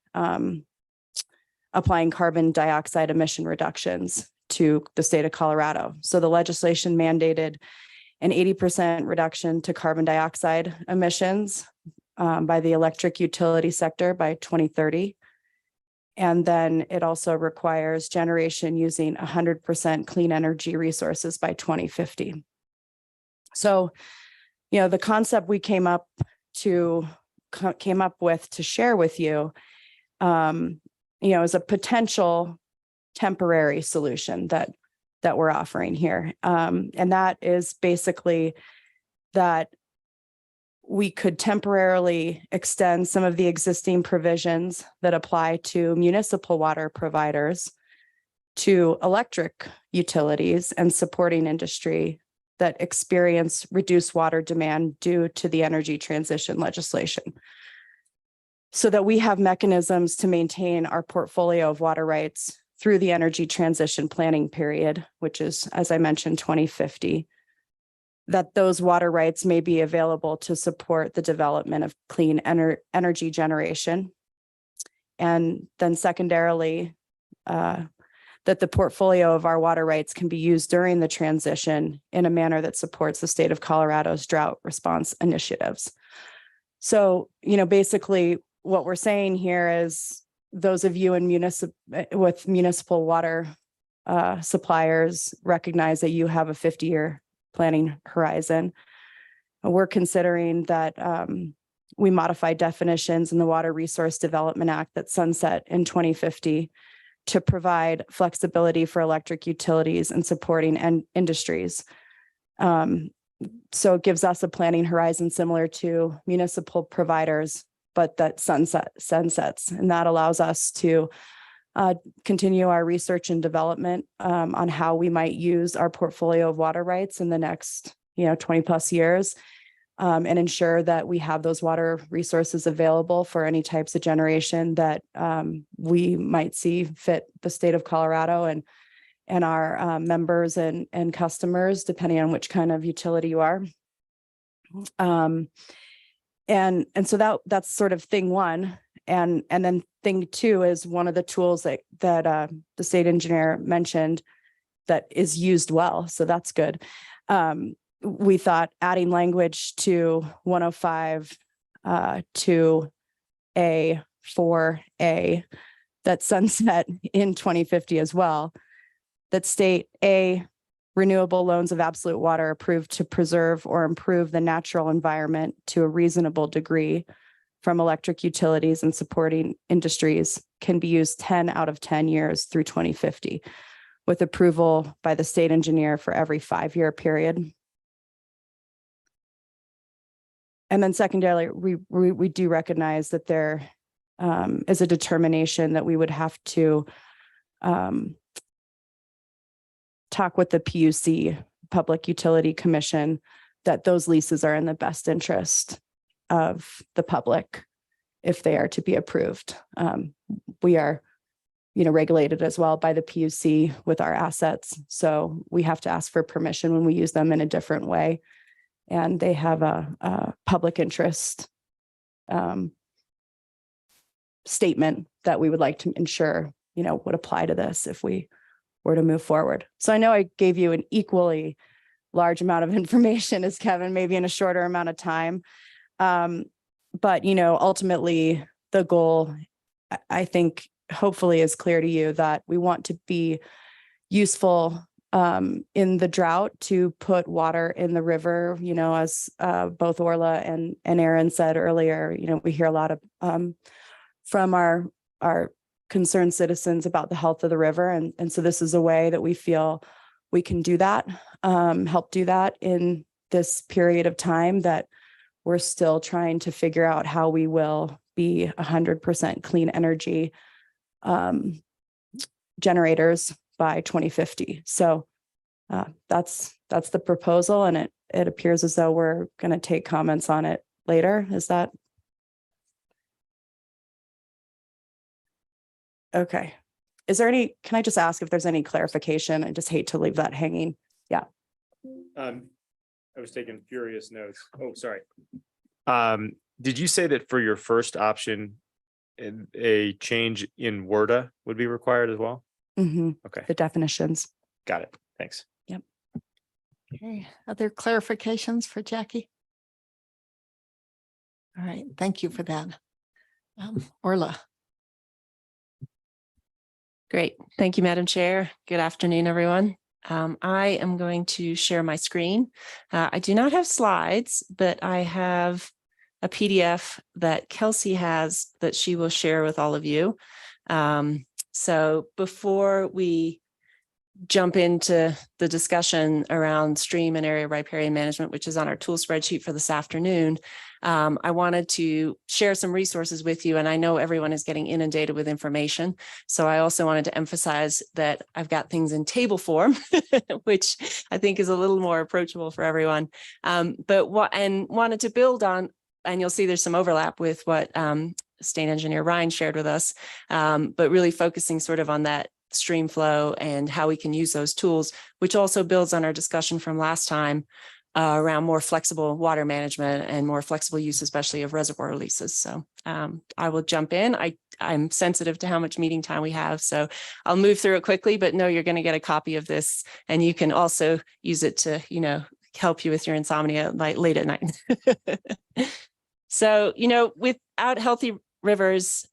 applying carbon dioxide emission reductions to the state of Colorado. So the legislation mandated an 80% reduction to carbon dioxide emissions by the electric utility sector by 2030. And then it also requires generation using 100% clean energy resources by 2050. So, the concept we came up with to share with you, is a potential temporary solution that we're offering here. And that is basically that we could temporarily extend some of the existing provisions that apply to municipal water providers to electric utilities and supporting industry that experience reduced water demand due to the energy transition legislation. so that we have mechanisms to maintain our portfolio of water rights through the energy transition planning period, which is, as I mentioned, 2050, that those water rights may be available to support the development of clean energy generation. And then secondarily, that the portfolio of our water rights can be used during the transition in a manner that supports the state of Colorado's drought response initiatives. So, basically what we're saying here is those of you in with municipal water suppliers recognize that you have a 50-year planning horizon. We're considering that we modify definitions in the Water Resource Development Act that sunset in 2050 to provide flexibility for electric utilities and supporting industries. So it gives us a planning horizon similar to municipal providers, but that sunsets, and that allows us to continue our research and development on how we might use our portfolio of water rights in the next 20 plus years, and ensure that we have those water resources available for any types of generation that we might see fit the state of Colorado and our members and customers, depending on which kind of utility you are. And so that's sort of thing one. And then thing two is one of the tools that the state engineer mentioned that is used well. So that's good. We thought adding language to 105 to A4A that sunset in 2050 as well, that state renewable loans of absolute water approved to preserve or improve the natural environment to a reasonable degree from electric utilities and supporting industries can be used 10 out of 10 years through 2050, with approval by the state engineer for every 5-year period. And then secondarily, we do recognize that there is a determination that we would have to talk with the PUC, Public Utility Commission, that those leases are in the best interest of the public if they are to be approved. We are, regulated as well by the PUC with our assets. So we have to ask for permission when we use them in a different way. And they have a public interest statement that we would like to ensure, would apply to this if we were to move forward. So I know I gave you an equally large amount of information as Kevin, maybe in a shorter amount of time. But, ultimately the goal, I think, hopefully is clear to you that we want to be useful in the drought to put water in the river, as both Orla and Aaron said earlier, we hear a lot of from our concerned citizens about the health of the river. And so this is a way that we feel we can do that, help do that in this period of time that we're still trying to figure out how we will be 100% clean energy generators by 2050. So that's the proposal, and it appears as though we're going to take comments on it later. Is that okay? Is there any? Can I just ask if there's any clarification? I just hate to leave that hanging. Yeah. I was taking furious notes. Oh, sorry. Did you say that for your first option, a change in WRDA would be required as well? Mm-hmm. Okay. The definitions. Got it. Thanks. Yep. Okay. Other clarifications for Jackie? All right. Thank you for that. Orla. Great. Thank you, Madam Chair. Good afternoon, everyone. I am going to share my screen. I do not have slides, but I have a PDF that Kelsey has that she will share with all of you. So before we jump into the discussion around stream and area riparian management, which is on our tool spreadsheet for this afternoon, I wanted to share some resources with you. And I know everyone is getting inundated with information. So I also wanted to emphasize that I've got things in table form, which I think is a little more approachable for everyone. But wanted to build on, and you'll see there's some overlap with what state engineer Ryan shared with us, but really focusing sort of on that stream flow and how we can use those tools, which also builds on our discussion from last time around more flexible water management and more flexible use, especially of reservoir releases. So I will jump in. I'm sensitive to how much meeting time we have, so I'll move through it quickly, but no, you're going to get a copy of this, and you can also use it to, help you with your insomnia late at night. So, without healthy rivers,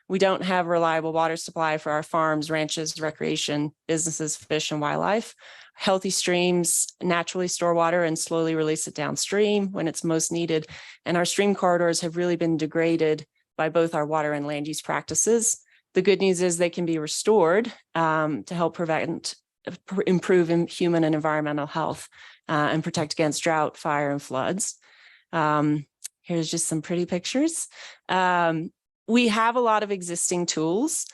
we don't have reliable water supply for our farms, ranches, recreation, businesses, fish, and wildlife. Healthy streams naturally store water and slowly release it downstream when it's most needed. And our stream corridors have really been degraded by both our water and land use practices. The good news is they can be restored to help improve human and environmental health and protect against drought, fire, and floods. Here's just some pretty pictures. We have a lot of existing tools.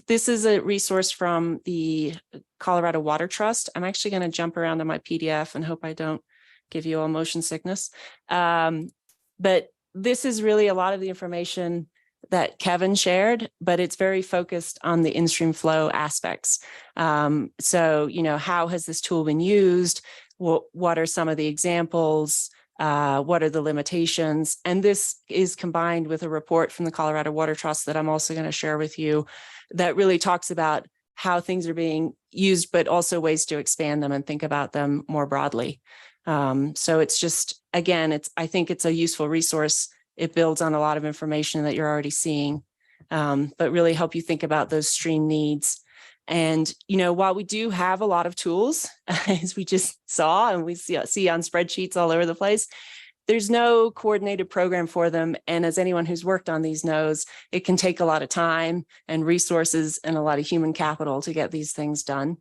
This is a resource from the Colorado Water Trust. I'm actually going to jump around to my PDF and hope I don't give you all motion sickness. But this is really a lot of the information that Kevin shared, but it's very focused on the in-stream flow aspects. So, how has this tool been used? What are some of the examples? What are the limitations? And this is combined with a report from the Colorado Water Trust that I'm also going to share with you that really talks about how things are being used, but also ways to expand them and think about them more broadly. So it's just, again, I think it's a useful resource. It builds on a lot of information that you're already seeing, but really help you think about those stream needs. And, while we do have a lot of tools, as we just saw and we see on spreadsheets all over the place, there's no coordinated program for them. And as anyone who's worked on these knows, it can take a lot of time and resources and a lot of human capital to get these things done.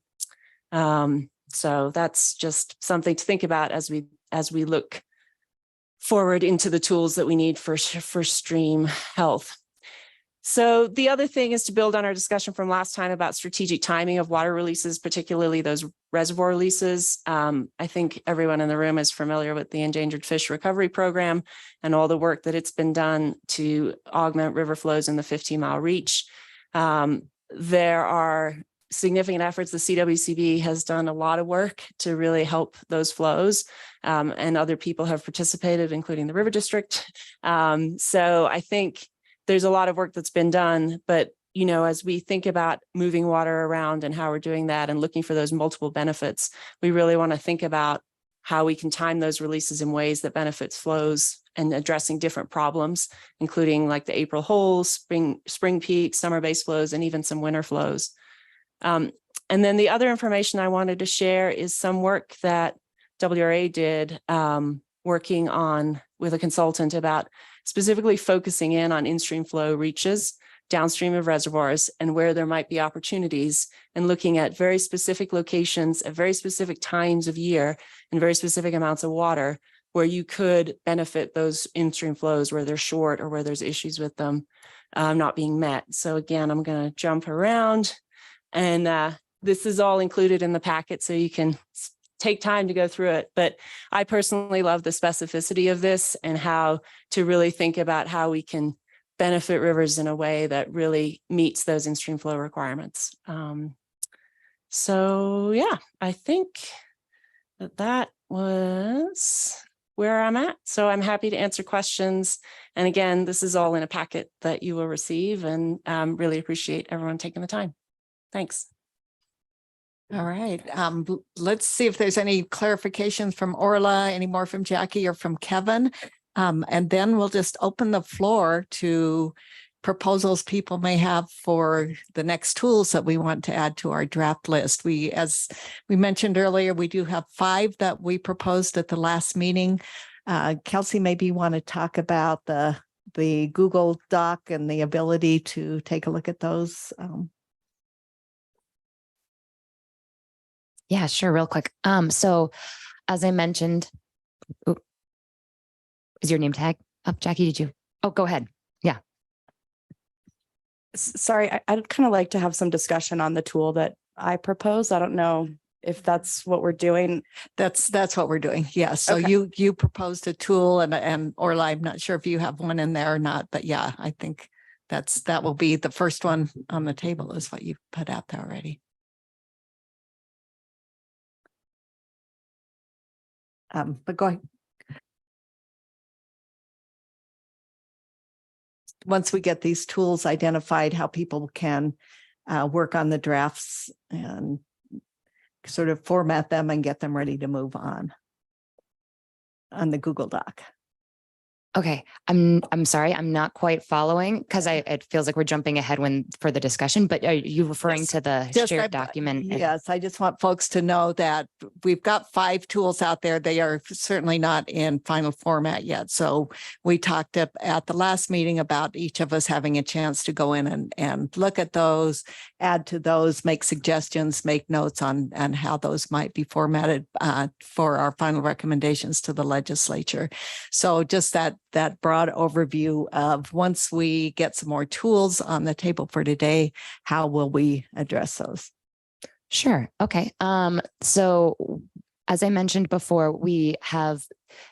So that's just something to think about as we look forward into the tools that we need for stream health. So the other thing is to build on our discussion from last time about strategic timing of water releases, particularly those reservoir releases. I think everyone in the room is familiar with the Endangered Fish Recovery Program and all the work that it's been done to augment river flows in the 15-mile reach. There are significant efforts. The CWCB has done a lot of work to really help those flows, and other people have participated, including the River District. So I think there's a lot of work that's been done, but as we think about moving water around and how we're doing that and looking for those multiple benefits, we really want to think about how we can time those releases in ways that benefits flows and addressing different problems, including like the April holes, spring peaks, summer base flows, and even some winter flows. And then the other information I wanted to share is some work that WRA did working on with a consultant about specifically focusing in on in-stream flow reaches downstream of reservoirs and where there might be opportunities, and looking at very specific locations at very specific times of year and very specific amounts of water where you could benefit those in-stream flows where they're short or where there's issues with them not being met. So again, I'm going to jump around, and this is all included in the packet so you can take time to go through it. But I personally love the specificity of this and how to really think about how we can benefit rivers in a way that really meets those in-stream flow requirements. So yeah, I think that was where I'm at. So I'm happy to answer questions. And again, this is all in a packet that you will receive, and really appreciate everyone taking the time. Thanks. All right. Let's see if there's any clarifications from Orla, any more from Jackie or from Kevin. And then we'll just open the floor to proposals people may have for the next tools that we want to add to our draft list. As we mentioned earlier, we do have 5 that we proposed at the last meeting. Kelsey, maybe you want to talk about the Google Doc and the ability to take a look at those. Yeah, sure. Real quick. So as I mentioned, is your name tag up, Jackie? Did you? Oh, go ahead. Yeah. Sorry, I'd kind of like to have some discussion on the tool that I proposed. I don't know if that's what we're doing. That's what we're doing. Yeah. So Okay. you proposed a tool and Orla, I'm not sure if you have one in there or not, but yeah, I think that will be the first one on the table is what you put out there already. But go ahead. Once we get these tools identified, how people can work on the drafts and sort of format them and get them ready to move on the Google Doc. Okay, I'm sorry, I'm not quite following because it feels like we're jumping ahead for the discussion, but are you referring to the shared document? Yes, I just want folks to know that we've got 5 tools out there. They are certainly not in final format yet. So we talked at the last meeting about each of us having a chance to go in and look at those, add to those, make suggestions, make notes on how those might be formatted for our final recommendations to the legislature. So just that broad overview of once we get some more tools on the table for today, how will we address those? Sure. Okay. So as I mentioned before, we have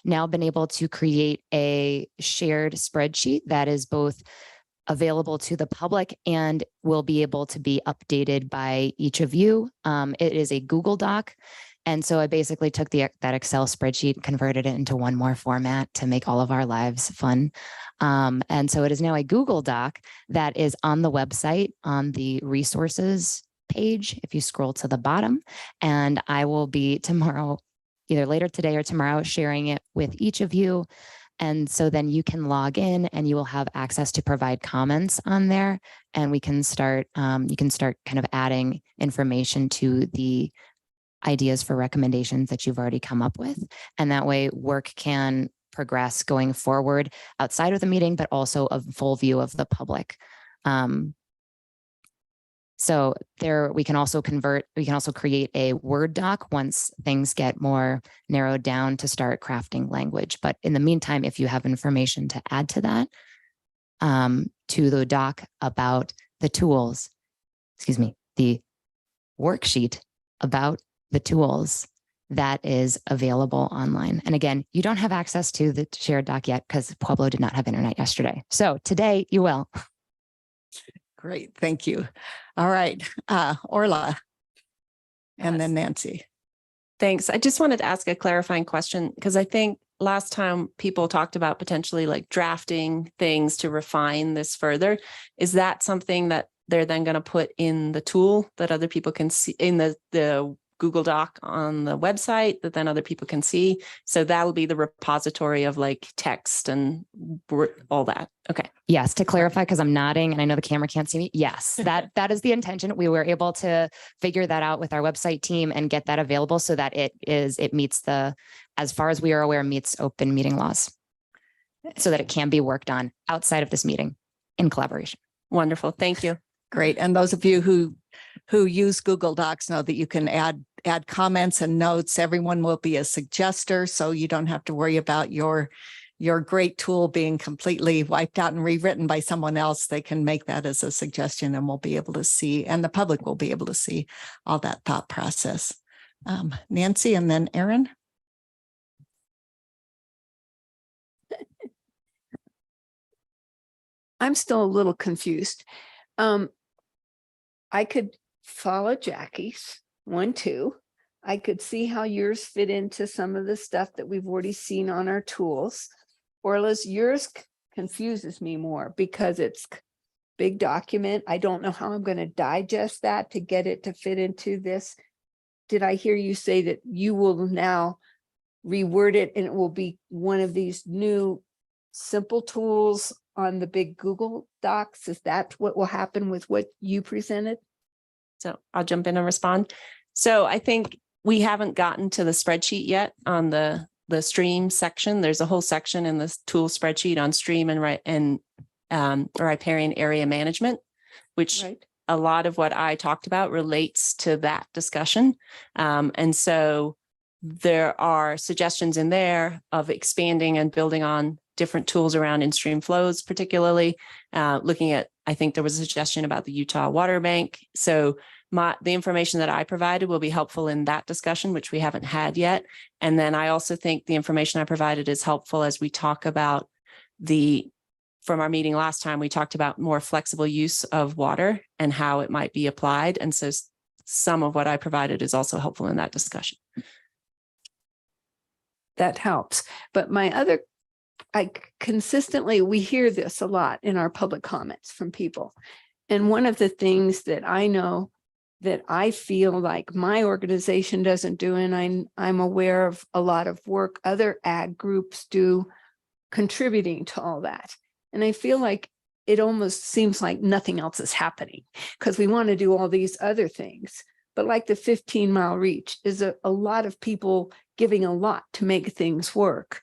now been able to create a shared spreadsheet that is both available to the public and will be able to be updated by each of you. It is a Google Doc. And so I basically took that Excel spreadsheet, converted it into one more format to make all of our lives fun. And so it is now a Google Doc that is on the website on the resources page, if you scroll to the bottom. And I will be tomorrow, either later today or tomorrow, sharing it with each of you. And so then you can log in and you will have access to provide comments on there. And we can start, you can start kind of adding information to the ideas for recommendations that you've already come up with. And that way work can progress going forward outside of the meeting, but also a full view of the public. So there, we can also create a Word doc once things get more narrowed down to start crafting language. But in the meantime, if you have information to add to that, to the doc about the tools, the worksheet about the tools that is available online. And again, you don't have access to the shared doc yet because Pueblo did not have internet yesterday. So today you will. Great, thank you. All right, Orla, and then Nancy. Thanks. I just wanted to ask a clarifying question because I think last time people talked about potentially like drafting things to refine this further. Is that something that they're then going to put in the tool that other people can see in the Google Doc on the website that then other people can see? So that'll be the repository of like text and all that. Okay. Yes, to clarify, because I'm nodding and I know the camera can't see me. Yes, that is the intention. We were able to figure that out with our website team and get that available so that it meets as far as we are aware, meets open meeting laws so that it can be worked on outside of this meeting in collaboration. Wonderful. Thank you. Great. And those of you who use Google Docs know that you can add comments and notes. Everyone will be a suggester, so you don't have to worry about your great tool being completely wiped out and rewritten by someone else. They can make that as a suggestion and we'll be able to see, and the public will be able to see all that thought process. Nancy and then Aaron. I'm still a little confused. I could follow Jackie's 1, 2. I could see how yours fit into some of the stuff that we've already seen on our tools. Orla's, yours confuses me more because it's big document. I don't know how I'm going to digest that to get it to fit into this. Did I hear you say that you will now reword it and it will be one of these new simple tools on the big Google Docs? Is that what will happen with what you presented? So I'll jump in and respond. So I think we haven't gotten to the spreadsheet yet on the stream section. There's a whole section in this tool spreadsheet on stream and riparian area management, which a lot of what I talked about relates to that discussion. And so there are suggestions in there of expanding and building on different tools around in-stream flows, particularly looking at, I think there was a suggestion about the Utah Water Bank. So the information that I provided will be helpful in that discussion, which we haven't had yet. And then I also think the information I provided is helpful as we talk about from our meeting last time, we talked about more flexible use of water and how it might be applied. And so some of what I provided is also helpful in that discussion. That helps. But we hear this a lot in our public comments from people. And one of the things that I know that I feel like my organization doesn't do, and I'm aware of a lot of work other ag groups do contributing to all that. And I feel like it almost seems like nothing else is happening because we want to do all these other things. But like the 15-mile reach is a lot of people giving a lot to make things work.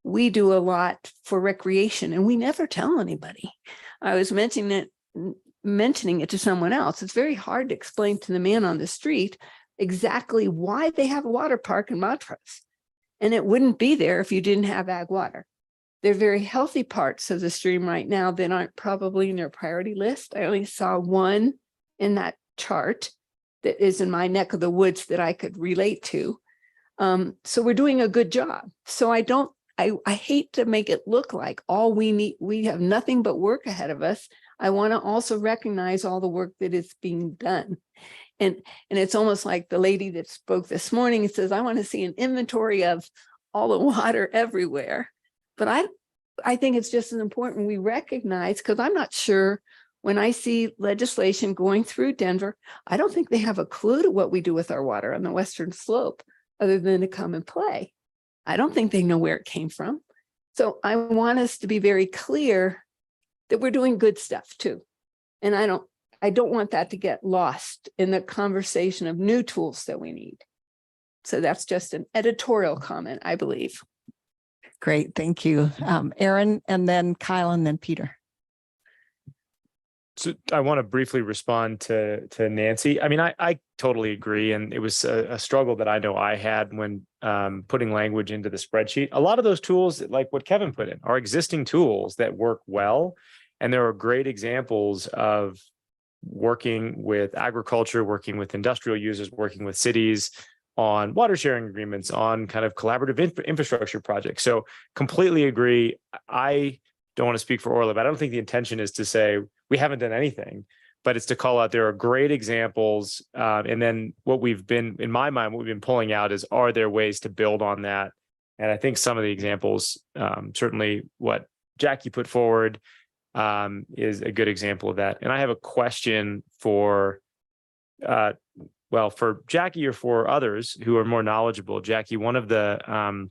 We do a lot for recreation and we never tell anybody. I was mentioning it to someone else. It's very hard to explain to the man on the street exactly why they have a water park in Montrose. And it wouldn't be there if you didn't have ag water. They're very healthy parts of the stream right now that aren't probably in their priority list. I only saw one in that chart that is in my neck of the woods that I could relate to. So we're doing a good job. So I hate to make it look like all we have nothing but work ahead of us. I want to also recognize all the work that is being done. And it's almost like the lady that spoke this morning says, I want to see an inventory of all the water everywhere. But I think it's just as important we recognize, because I'm not sure when I see legislation going through Denver, I don't think they have a clue to what we do with our water on the western slope other than to come and play. I don't think they know where it came from. So I want us to be very clear that we're doing good stuff too. And I don't want that to get lost in the conversation of new tools that we need. So that's just an editorial comment, I believe. Great, thank you. Aaron, and then Kyle, and then Peter. So I want to briefly respond to Nancy. I mean, I totally agree. And it was a struggle that I know I had when putting language into the spreadsheet. A lot of those tools, like what Kevin put in, are existing tools that work well. And there are great examples of working with agriculture, working with industrial users, working with cities on water sharing agreements, on kind of collaborative infrastructure projects. So completely agree. I don't want to speak for Orla, but I don't think the intention is to say we haven't done anything, but it's to call out there are great examples. And then what we've been, in my mind, what we've been pulling out is, are there ways to build on that? And I think some of the examples, certainly what Jackie put forward is a good example of that. And I have a question for Jackie or for others who are more knowledgeable. Jackie, one of the,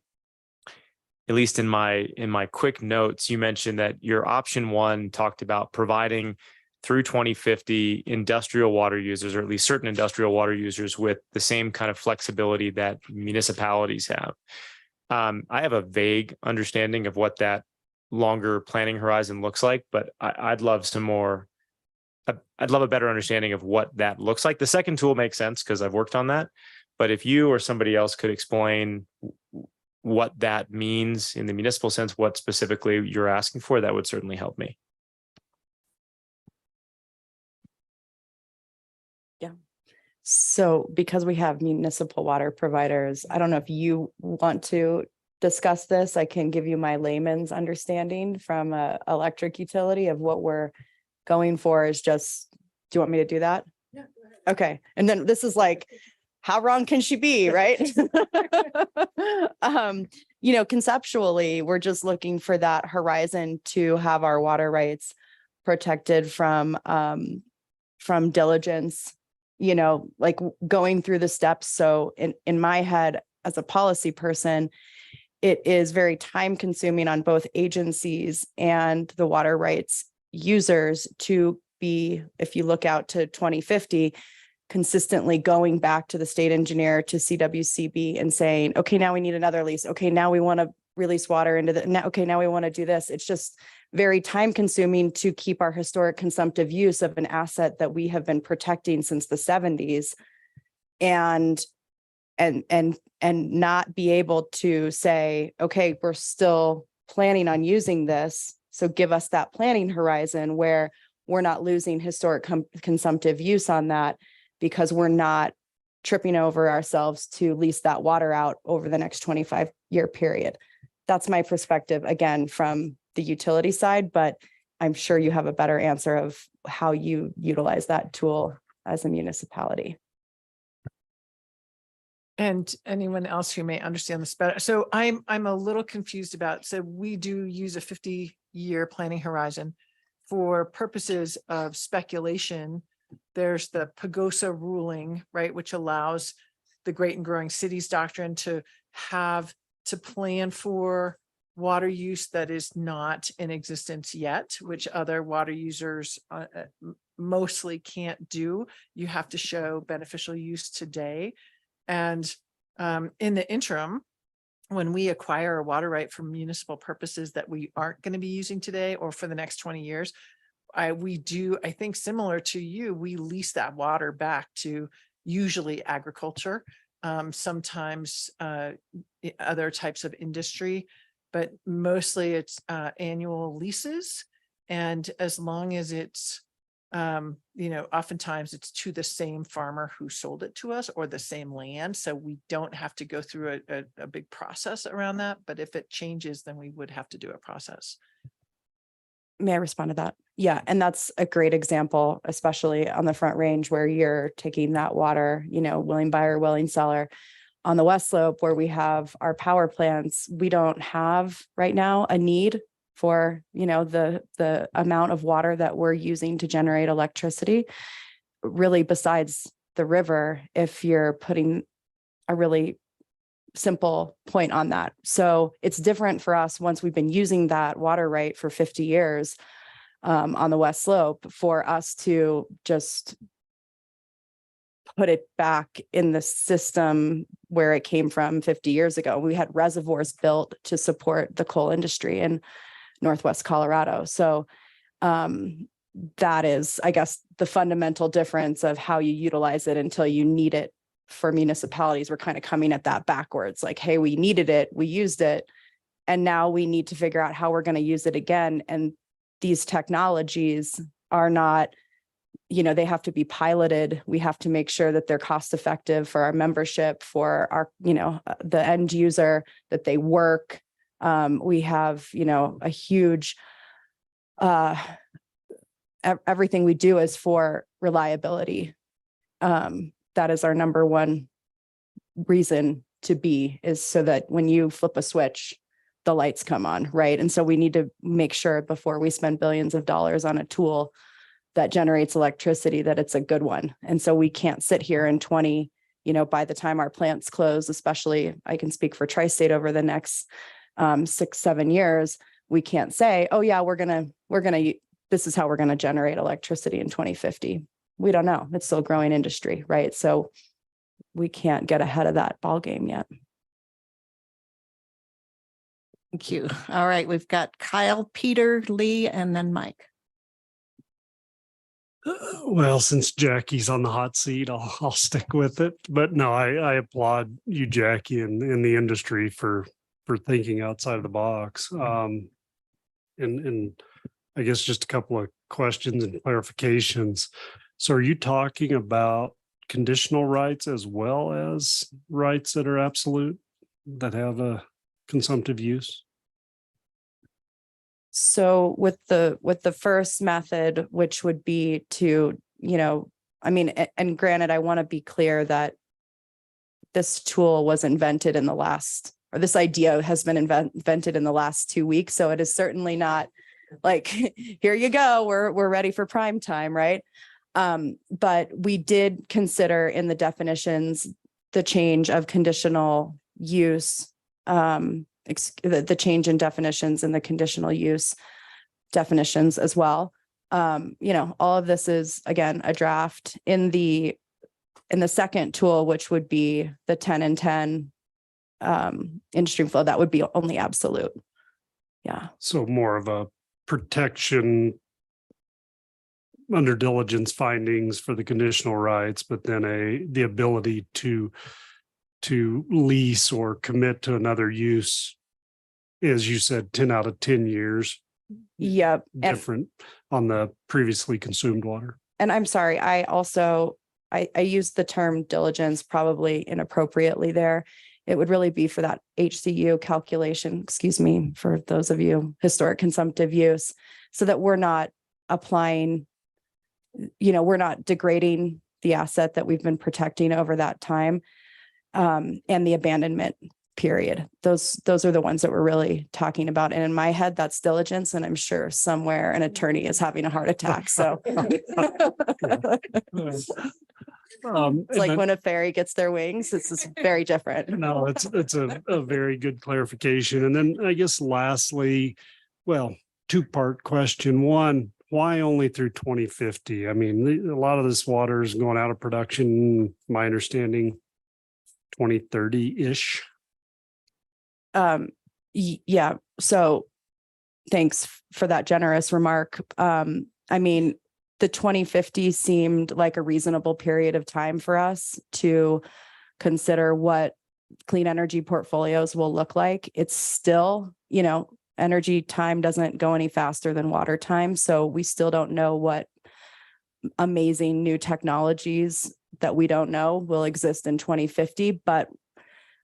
at least in my quick notes, you mentioned that your option one talked about providing through 2050 industrial water users, or at least certain industrial water users, with the same kind of flexibility that municipalities have. I have a vague understanding of what that longer planning horizon looks like, but I'd love some more. I'd love a better understanding of what that looks like. The second tool makes sense because I've worked on that, but if you or somebody else could explain what that means in the municipal sense, what specifically you're asking for, that would certainly help me. Yeah. So because we have municipal water providers, I don't know if you want to discuss this. I can give you my layman's understanding from an electric utility of what we're going for is just, do you want me to do that? Yeah. Okay. And then this is like, how wrong can she be, right? Conceptually, we're just looking for that horizon to have our water rights protected from diligence, like going through the steps. So in my head, as a policy person, it is very time consuming on both agencies and the water rights users to be, if you look out to 2050, consistently going back to the state engineer, to CWCB, and saying, okay, now we need another lease. Okay, now we want to release water into the, okay, now we want to do this. It's just very time consuming to keep our historic consumptive use of an asset that we have been protecting since the 70s and not be able to say, okay, we're still planning on using this. So give us that planning horizon where we're not losing historic consumptive use on that. because we're not tripping over ourselves to lease that water out over the next 25-year period. That's my perspective, again, from the utility side, but I'm sure you have a better answer of how you utilize that tool as a municipality. And anyone else who may understand this better. So I'm a little confused about, so we do use a 50-year planning horizon for purposes of speculation. There's the Pagosa ruling, right, which allows the Great and Growing Cities doctrine to plan for water use that is not in existence yet, which other water users mostly can't do. You have to show beneficial use today. And in the interim, when we acquire a water right for municipal purposes that we aren't going to be using today or for the next 20 years, we do, I think similar to you, we lease that water back to usually agriculture, sometimes other types of industry, but mostly it's annual leases. And as long as it's, oftentimes it's to the same farmer who sold it to us or the same land. So we don't have to go through a big process around that. But if it changes, then we would have to do a process. May I respond to that? Yeah, and that's a great example, especially on the Front Range where you're taking that water, willing buyer, willing seller. On the West Slope where we have our power plants, we don't have right now a need for, the amount of water that we're using to generate electricity. Really, besides the river, if you're putting a really simple point on that. So it's different for us once we've been using that water right for 50 years on the West Slope for us to just put it back in the system where it came from 50 years ago. We had reservoirs built to support the coal industry in Northwest Colorado. So that is, I guess, the fundamental difference of how you utilize it until you need it. For municipalities, we're kind of coming at that backwards, like, hey, we needed it, we used it, and now we need to figure out how we're going to use it again. And these technologies are not, they have to be piloted. We have to make sure that they're cost effective for our membership, for our, the end user, that they work. We have, a huge, everything we do is for reliability. That is our number one reason to be, is so that when you flip a switch, the lights come on, right? And so we need to make sure before we spend billions of dollars on a tool that generates electricity, that it's a good one. And so we can't sit here in by the time our plants close, especially I can speak for Tri-State over the next 6-7 years, we can't say, oh yeah, this is how we're going to generate electricity in 2050. We don't know. It's still a growing industry, right? So we can't get ahead of that ball game yet. Thank you. All right, we've got Kyle, Peter, Lee, and then Mike. Well, since Jackie's on the hot seat, I'll stick with it. But no, I applaud you, Jackie, and the industry for thinking outside of the box. And I guess just a couple of questions and clarifications. So are you talking about conditional rights as well as rights that are absolute, that have a consumptive use? So with the first method, which would be to, and granted, I want to be clear that this tool was invented in the last, or this idea has been invented in the last 2 weeks. So it is certainly not like, here you go, we're ready for prime time, right? But we did consider in the definitions the change of conditional use, the change in definitions and the conditional use definitions as well. All of this is, again, a draft. In the second tool, which would be the 10 and 10 in-stream flow, that would be only absolute. Yeah. So more of a protection under diligence findings for the conditional rights, but then the ability to lease or commit to another use, as you said, 10 out of 10 years. Yep. Different on the previously consumed water. And I'm sorry, I also I used the term diligence probably inappropriately there. It would really be for that HCU calculation, excuse me, for those of you historic consumptive use, so that we're not applying, we're not degrading the asset that we've been protecting over that time, and the abandonment period. Those are the ones that we're really talking about. And in my head, that's diligence. And I'm sure somewhere an attorney is having a heart attack. So it's like when a fairy gets their wings, it's just very different. No, it's a very good clarification. And then I guess lastly, well, two-part question. One, why only through 2050? I mean, a lot of this water is going out of production, my understanding, 2030-ish. Yeah. So thanks for that generous remark. I mean, the 2050 seemed like a reasonable period of time for us to consider what clean energy portfolios will look like. It's still, energy time doesn't go any faster than water time. So we still don't know what amazing new technologies that we don't know will exist in 2050. But,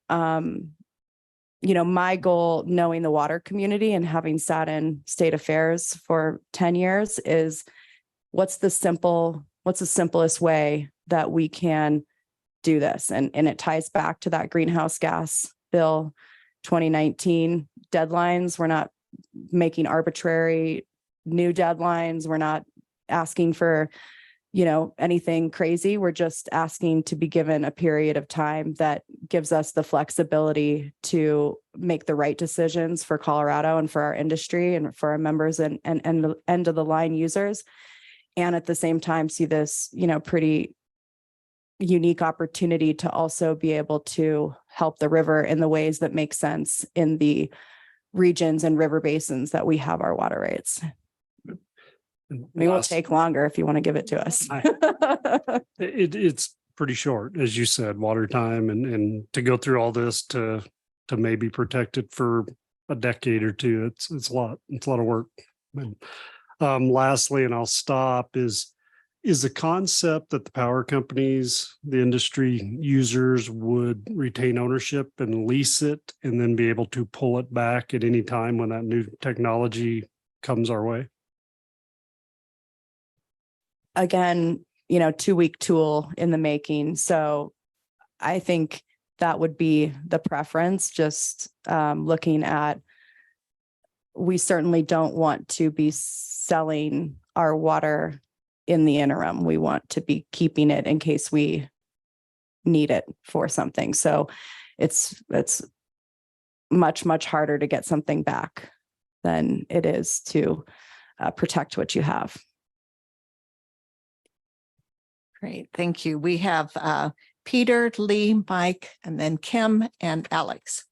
my goal, knowing the water community and having sat in state affairs for 10 years, is what's the simplest way that we can do this? And it ties back to that greenhouse gas bill 2019 deadlines. We're not making arbitrary new deadlines. We're not asking for, anything crazy. We're just asking to be given a period of time that gives us the flexibility to make the right decisions for Colorado and for our industry and for our members and the end of the line users. And at the same time, see this, pretty unique opportunity to also be able to help the river in the ways that make sense in the regions and river basins that we have our water rights. We will take longer if you want to give it to us. It's pretty short, as you said, water time, and to go through all this to maybe protect it for a decade or two. It's a lot of work. Lastly, and I'll stop, is the concept that the power companies, the industry users, would retain ownership and lease it and then be able to pull it back at any time when that new technology comes our way? Again, 2-week tool in the making. So I think that would be the preference, just looking at, we certainly don't want to be selling our water in the interim. We want to be keeping it in case we need it for something. So it's much, much harder to get something back than it is to protect what you have. Great, thank you. We have Peter, Lee, Mike, and then Kim and Alex.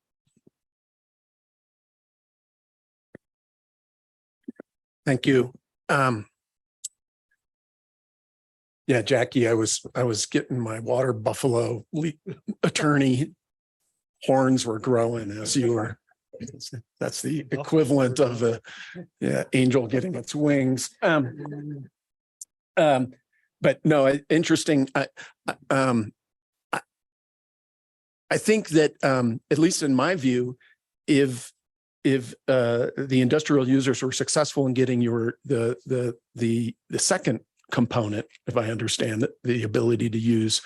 Thank you. Yeah, Jackie, I was getting my water buffalo attorney horns were growing as you were. That's the equivalent of the angel getting its wings. But no, interesting. I think that at least in my view, if the industrial users were successful in getting the second component, if I understand it, the ability to use,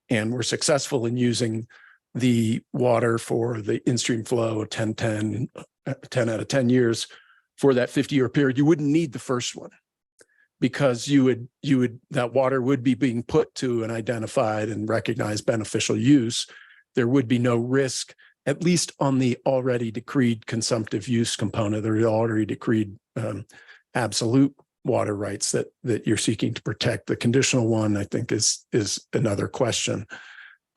and were successful in using the water for the in-stream flow of 10 out of 10 years for that 50-year period, you wouldn't need the first one, because that water would be being put to an identified and recognized beneficial use. There would be no risk, at least on the already decreed consumptive use component. There are already decreed absolute water rights that you're seeking to protect. The conditional one, I think, is another question.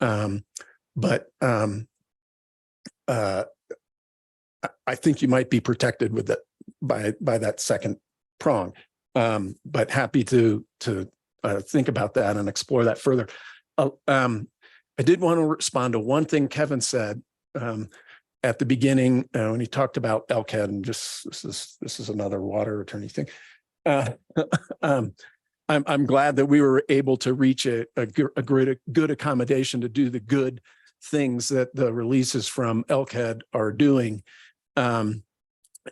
But I think you might be protected with that by that second prong. But happy to think about that and explore that further. I did want to respond to one thing Kevin said at the beginning when he talked about LCAD, and just this is another water attorney thing. I'm glad that we were able to reach a good accommodation to do the good things that the releases from Elkhead are doing and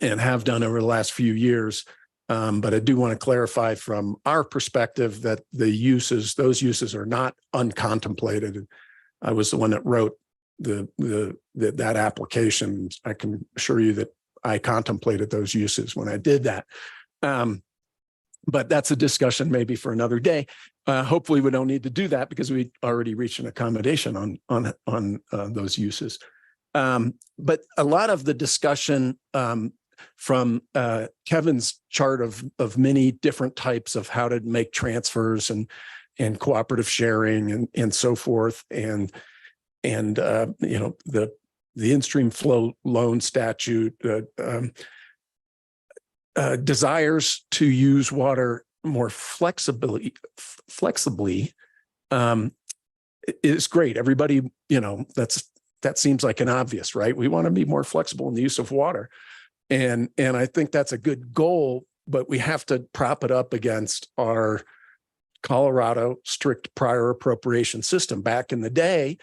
have done over the last few years. But I do want to clarify from our perspective that those uses are not uncontemplated. I was the one that wrote that application. I can assure you that I contemplated those uses when I did that. But that's a discussion maybe for another day. Hopefully we don't need to do that because we already reached an accommodation on those uses. But a lot of the discussion from Kevin's chart of many different types of how to make transfers and cooperative sharing and so forth, and the in-stream flow loan statute, desires to use water more flexibly is great. Everybody, that seems like an obvious, right? We want to be more flexible in the use of water. And I think that's a good goal, but we have to prop it up against our Colorado strict prior appropriation system. Back in the day,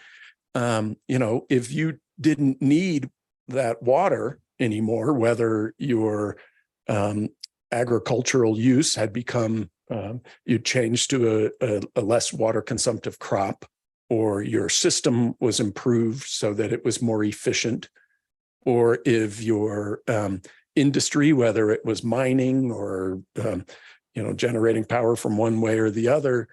if you didn't need that water anymore, whether your agricultural use had become, you changed to a less water consumptive crop, or your system was improved so that it was more efficient, or if your industry, whether it was mining or generating power from one way or the other,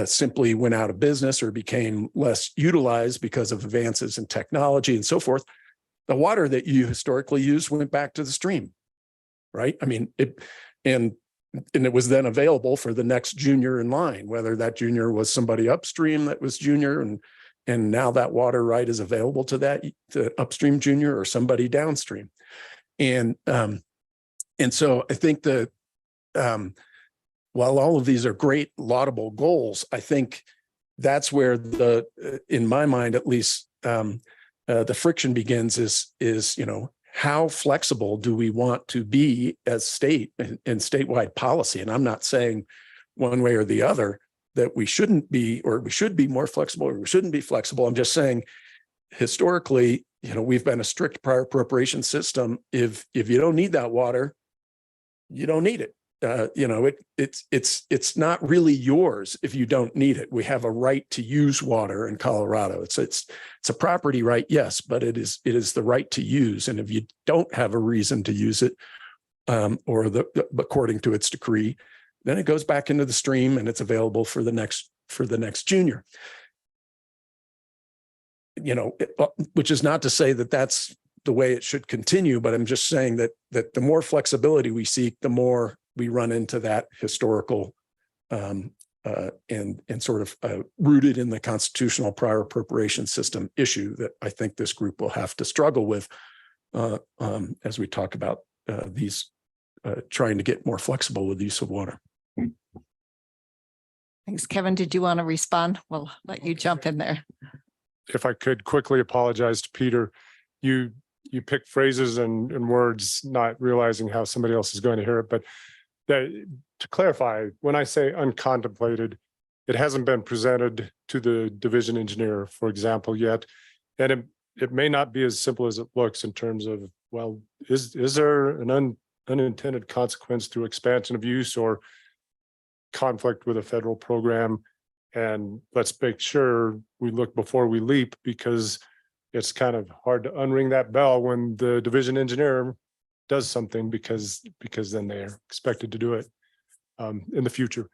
simply went out of business or became less utilized because of advances in technology and so forth, the water that you historically used went back to the stream, right? I mean, it was then available for the next junior in line, whether that junior was somebody upstream that was junior, and now that water right is available to that upstream junior or somebody downstream. And so I think that while all of these are great laudable goals, I think that's where in my mind at least, the friction begins is how flexible do we want to be as state and statewide policy? And I'm not saying one way or the other that we shouldn't be, or we should be more flexible, or we shouldn't be flexible. I'm just saying historically, we've been a strict prior appropriation system. If you don't need that water, you don't need it. It's not really yours if you don't need it. We have a right to use water in Colorado. It's a property right, yes, but it is the right to use. And if you don't have a reason to use it, according to its decree, then it goes back into the stream and it's available for the next junior. Which is not to say that that's the way it should continue, but I'm just saying that the more flexibility we seek, the more we run into that historical and sort of rooted in the constitutional prior appropriation system issue that I think this group will have to struggle with as we talk about these trying to get more flexible with the use of water. Thanks, Kevin. Did you want to respond? We'll let you jump in there. If I could quickly apologize to Peter, you picked phrases and words, not realizing how somebody else is going to hear it. But to clarify, when I say uncontemplated, it hasn't been presented to the division engineer, for example, yet. And it may not be as simple as it looks in terms of, well, is there an unintended consequence through expansion of use or conflict with a federal program? And let's make sure we look before we leap, because it's kind of hard to unring that bell when the division engineer does something, because then they're expected to do it in the future.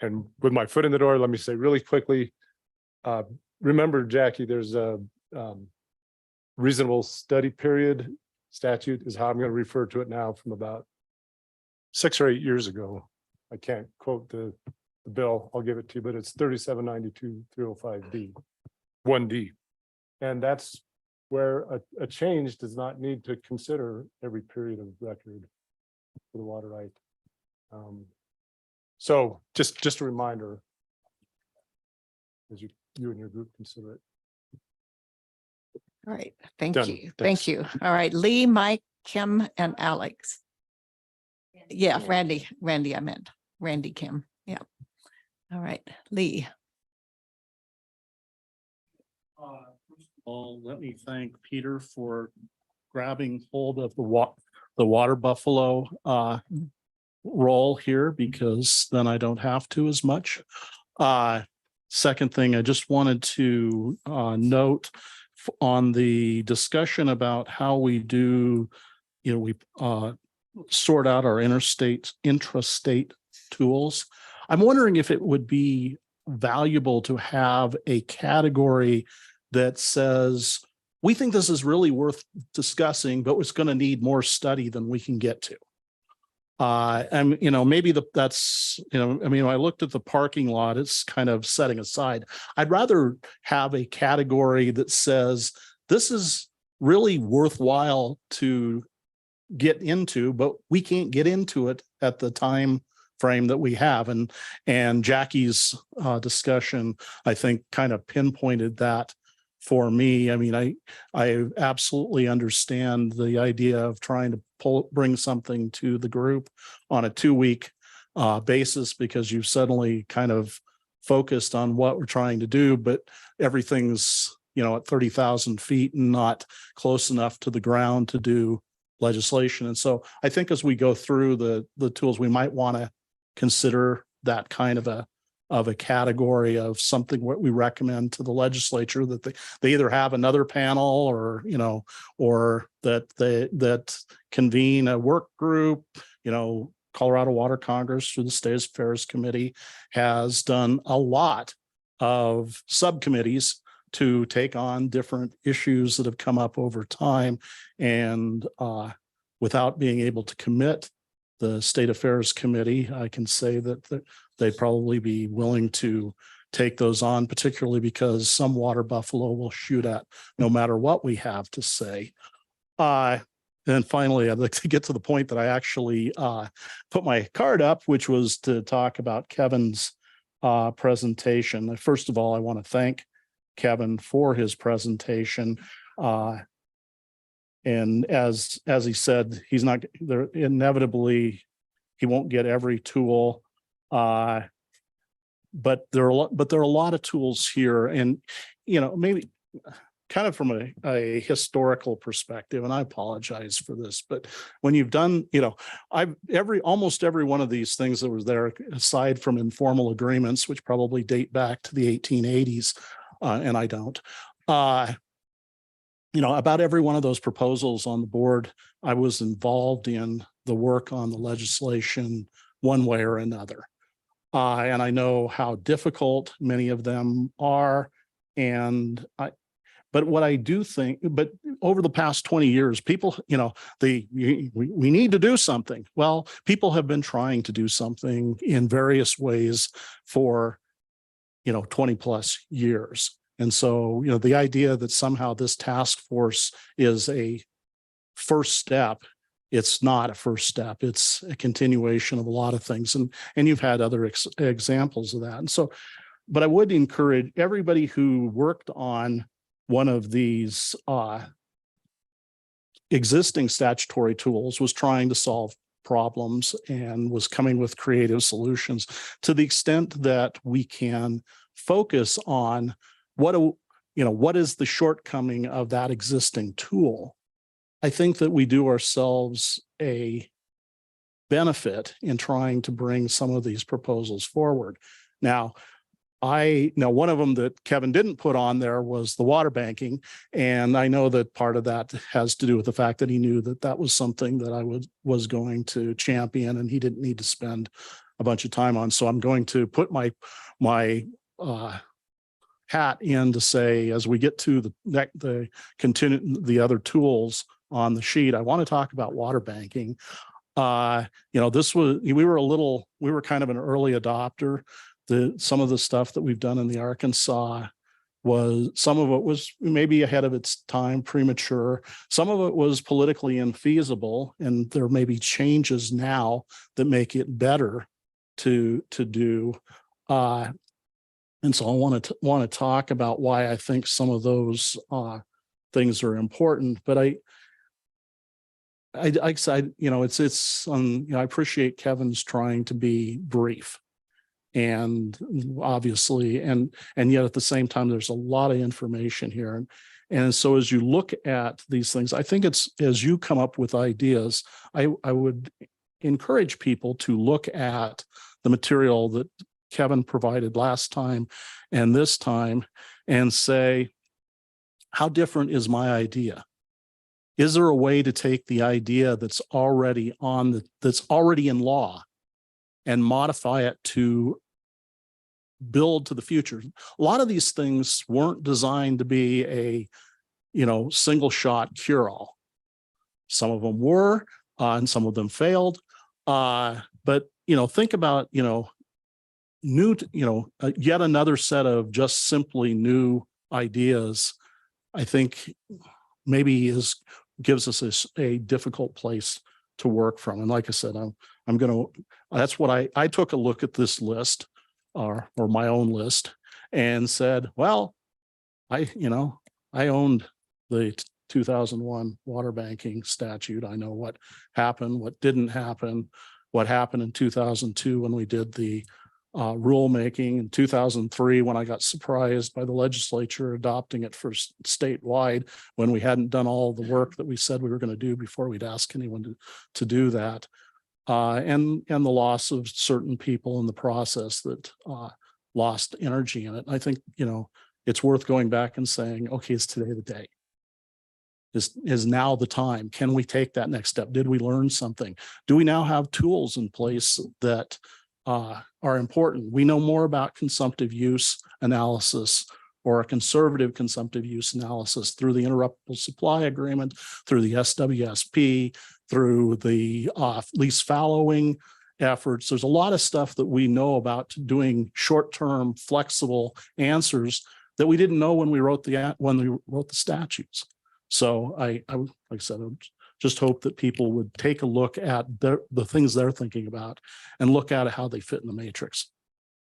And with my foot in the door, let me say really quickly, remember, Jackie, there's a reasonable study period statute is how I'm going to refer to it now, from about 6 or 8 years ago. I can't quote the bill, I'll give it to you, but it's 3792-305D, 1D. And that's where a change does not need to consider every period of record for the water right. So just a reminder as you and your group consider it. All right, thank Done. you. Thanks. Thank you. All right, Lee, Mike, Kim, and Alex. Yeah, Randy, I meant Randy Kim. Yeah. All right, Lee. First of all, let me thank Peter for grabbing hold of the water buffalo role here, because then I don't have to as much. Second thing, I just wanted to note on the discussion about how we do, we sort out our intrastate tools. I'm wondering if it would be valuable to have a category that says, we think this is really worth discussing, but it's going to need more study than we can get to. And maybe that's, I looked at the parking lot, it's kind of setting aside. I'd rather have a category that says this is really worthwhile to get into, but we can't get into it at the time frame that we have. And Jackie's discussion, I think, kind of pinpointed that for me. I absolutely understand the idea of trying to bring something to the group on a 2-week basis, because you've suddenly kind of focused on what we're trying to do, but everything's, at 30,000 feet and not close enough to the ground to do legislation. And so I think as we go through the tools, we might want to consider that kind of a category of something what we recommend to the legislature, that they either have another panel or, or that convene a work group. Colorado Water Congress through the State Affairs Committee has done a lot of subcommittees to take on different issues that have come up over time. And without being able to commit the State Affairs Committee, I can say that they'd probably be willing to take those on, particularly because some water buffalo will shoot at no matter what we have to say. And finally, I'd like to get to the point that I actually put my card up, which was to talk about Kevin's presentation. First of all, I want to thank Kevin for his presentation. And as he said, he's not there. Inevitably, he won't get every tool, but there are a lot of tools here, and maybe kind of from a historical perspective. And I apologize for this, but when you've done, almost every one of these things that was there, aside from informal agreements, which probably date back to the 1880s, and I don't. About every one of those proposals on the board, I was involved in the work on the legislation one way or another. And I know how difficult many of them are. But what I do think, but over the past 20 years, people, we need to do something. Well, people have been trying to do something in various ways for, 20 plus years. And so, the idea that somehow this task force is a first step, it's not a first step. It's a continuation of a lot of things. And you've had other examples of that. And so, but I would encourage everybody who worked on one of these existing statutory tools, was trying to solve problems and was coming with creative solutions, to the extent that we can focus on what is the shortcoming of that existing tool. I think that we do ourselves a benefit in trying to bring some of these proposals forward. Now, one of them that Kevin didn't put on there was the water banking. And I know that part of that has to do with the fact that he knew that that was something that I was going to champion, and he didn't need to spend a bunch of time on. So I'm going to put my hat in to say, as we get to the other tools on the sheet, I want to talk about water banking. We were kind of an early adopter. Some of the stuff that we've done in the Arkansas some of it was maybe ahead of its time, premature. Some of it was politically infeasible, and there may be changes now that make it better to do. And so I want to talk about why I think some of those things are important. But I said, it's I appreciate Kevin's trying to be brief. And obviously, and yet at the same time, there's a lot of information here. And so as you look at these things, I think it's, as you come up with ideas, I would encourage people to look at the material that Kevin provided last time and this time and say, how different is my idea? Is there a way to take the idea that's already that's already in law and modify it to build to the future? A lot of these things weren't designed to be a, single shot cure all. Some of them were, and some of them failed. But, think about, new, yet another set of just simply new ideas, I think maybe gives us a difficult place to work from. And like I said, that's what I took a look at this list or my own list and said, well, I owned the 2001 water banking statute. I know what happened, what didn't happen, what happened in 2002 when we did the rulemaking, in 2003 when I got surprised by the legislature adopting it for statewide when we hadn't done all the work that we said we were going to do before we'd ask anyone to do that, and the loss of certain people in the process that lost energy in it. I think it's worth going back and saying, okay, is today the day? Is now the time? Can we take that next step? Did we learn something? Do we now have tools in place that are important? We know more about consumptive use analysis or a conservative consumptive use analysis through the interruptible supply agreement, through the SWSP, through the lease fallowing efforts. There's a lot of stuff that we know about doing short-term flexible answers that we didn't know when we wrote the statutes. So like I said, I just hope that people would take a look at the things they're thinking about and look at how they fit in the matrix.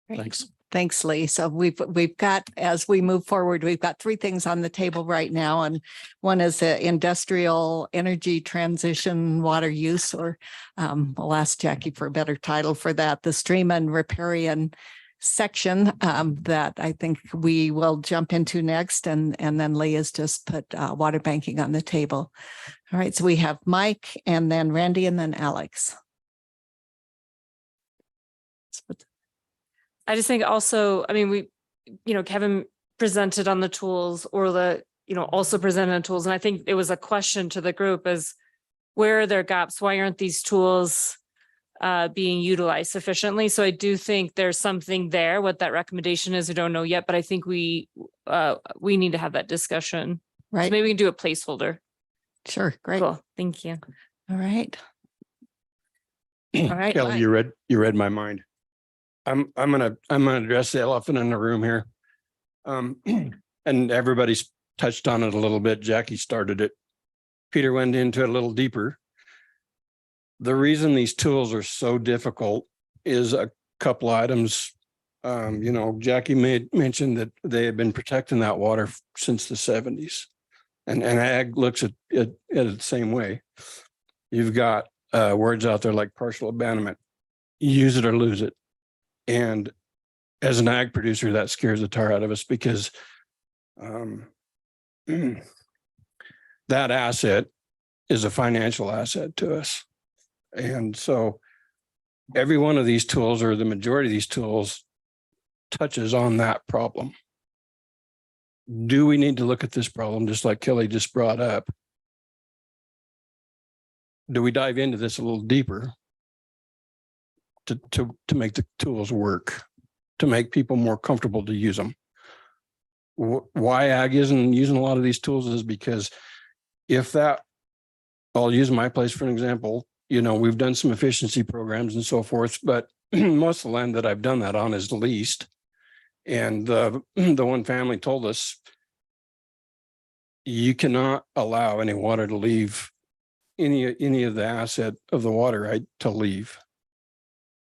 Great. Thanks. Thanks, Lee. So we've got, as we move forward, we've got three things on the table right now. And one is the industrial energy transition water use, or I'll ask Jackie for a better title for that, the stream and riparian section that I think we will jump into next. And then Lee has just put water banking on the table. All right, so we have Mike and then Randy and then Alex. I just think also, Kevin presented on the tools, Orla, also presented on tools. And I think it was a question to the group is, where are there gaps? Why aren't these tools being utilized sufficiently? So I do think there's something there. What that recommendation is, I don't know yet, but I think we need to have that discussion. Right. So maybe we can do a placeholder. Sure. Great. Cool. Thank you. All right. All right. Kelly, you read my mind. I'm gonna address the elephant in the room here. And everybody's touched on it a little bit. Jackie started it. Peter went into it a little deeper. The reason these tools are so difficult is a couple items. Jackie mentioned that they had been protecting that water since the 70s. And ag looks at it the same way. You've got words out there like partial abandonment. Use it or lose it. And as an ag producer, that scares the tar out of us because that asset is a financial asset to us. And so every one of these tools, or the majority of these tools, touches on that problem. Do we need to look at this problem just like Kelly just brought up? Do we dive into this a little deeper to make the tools work, to make people more comfortable to use them? Why ag isn't using a lot of these tools is because I'll use my place for an example. We've done some efficiency programs and so forth, but most of the land that I've done that on is leased. And the one family told us, you cannot allow any water to leave, any of the asset of the water right to leave.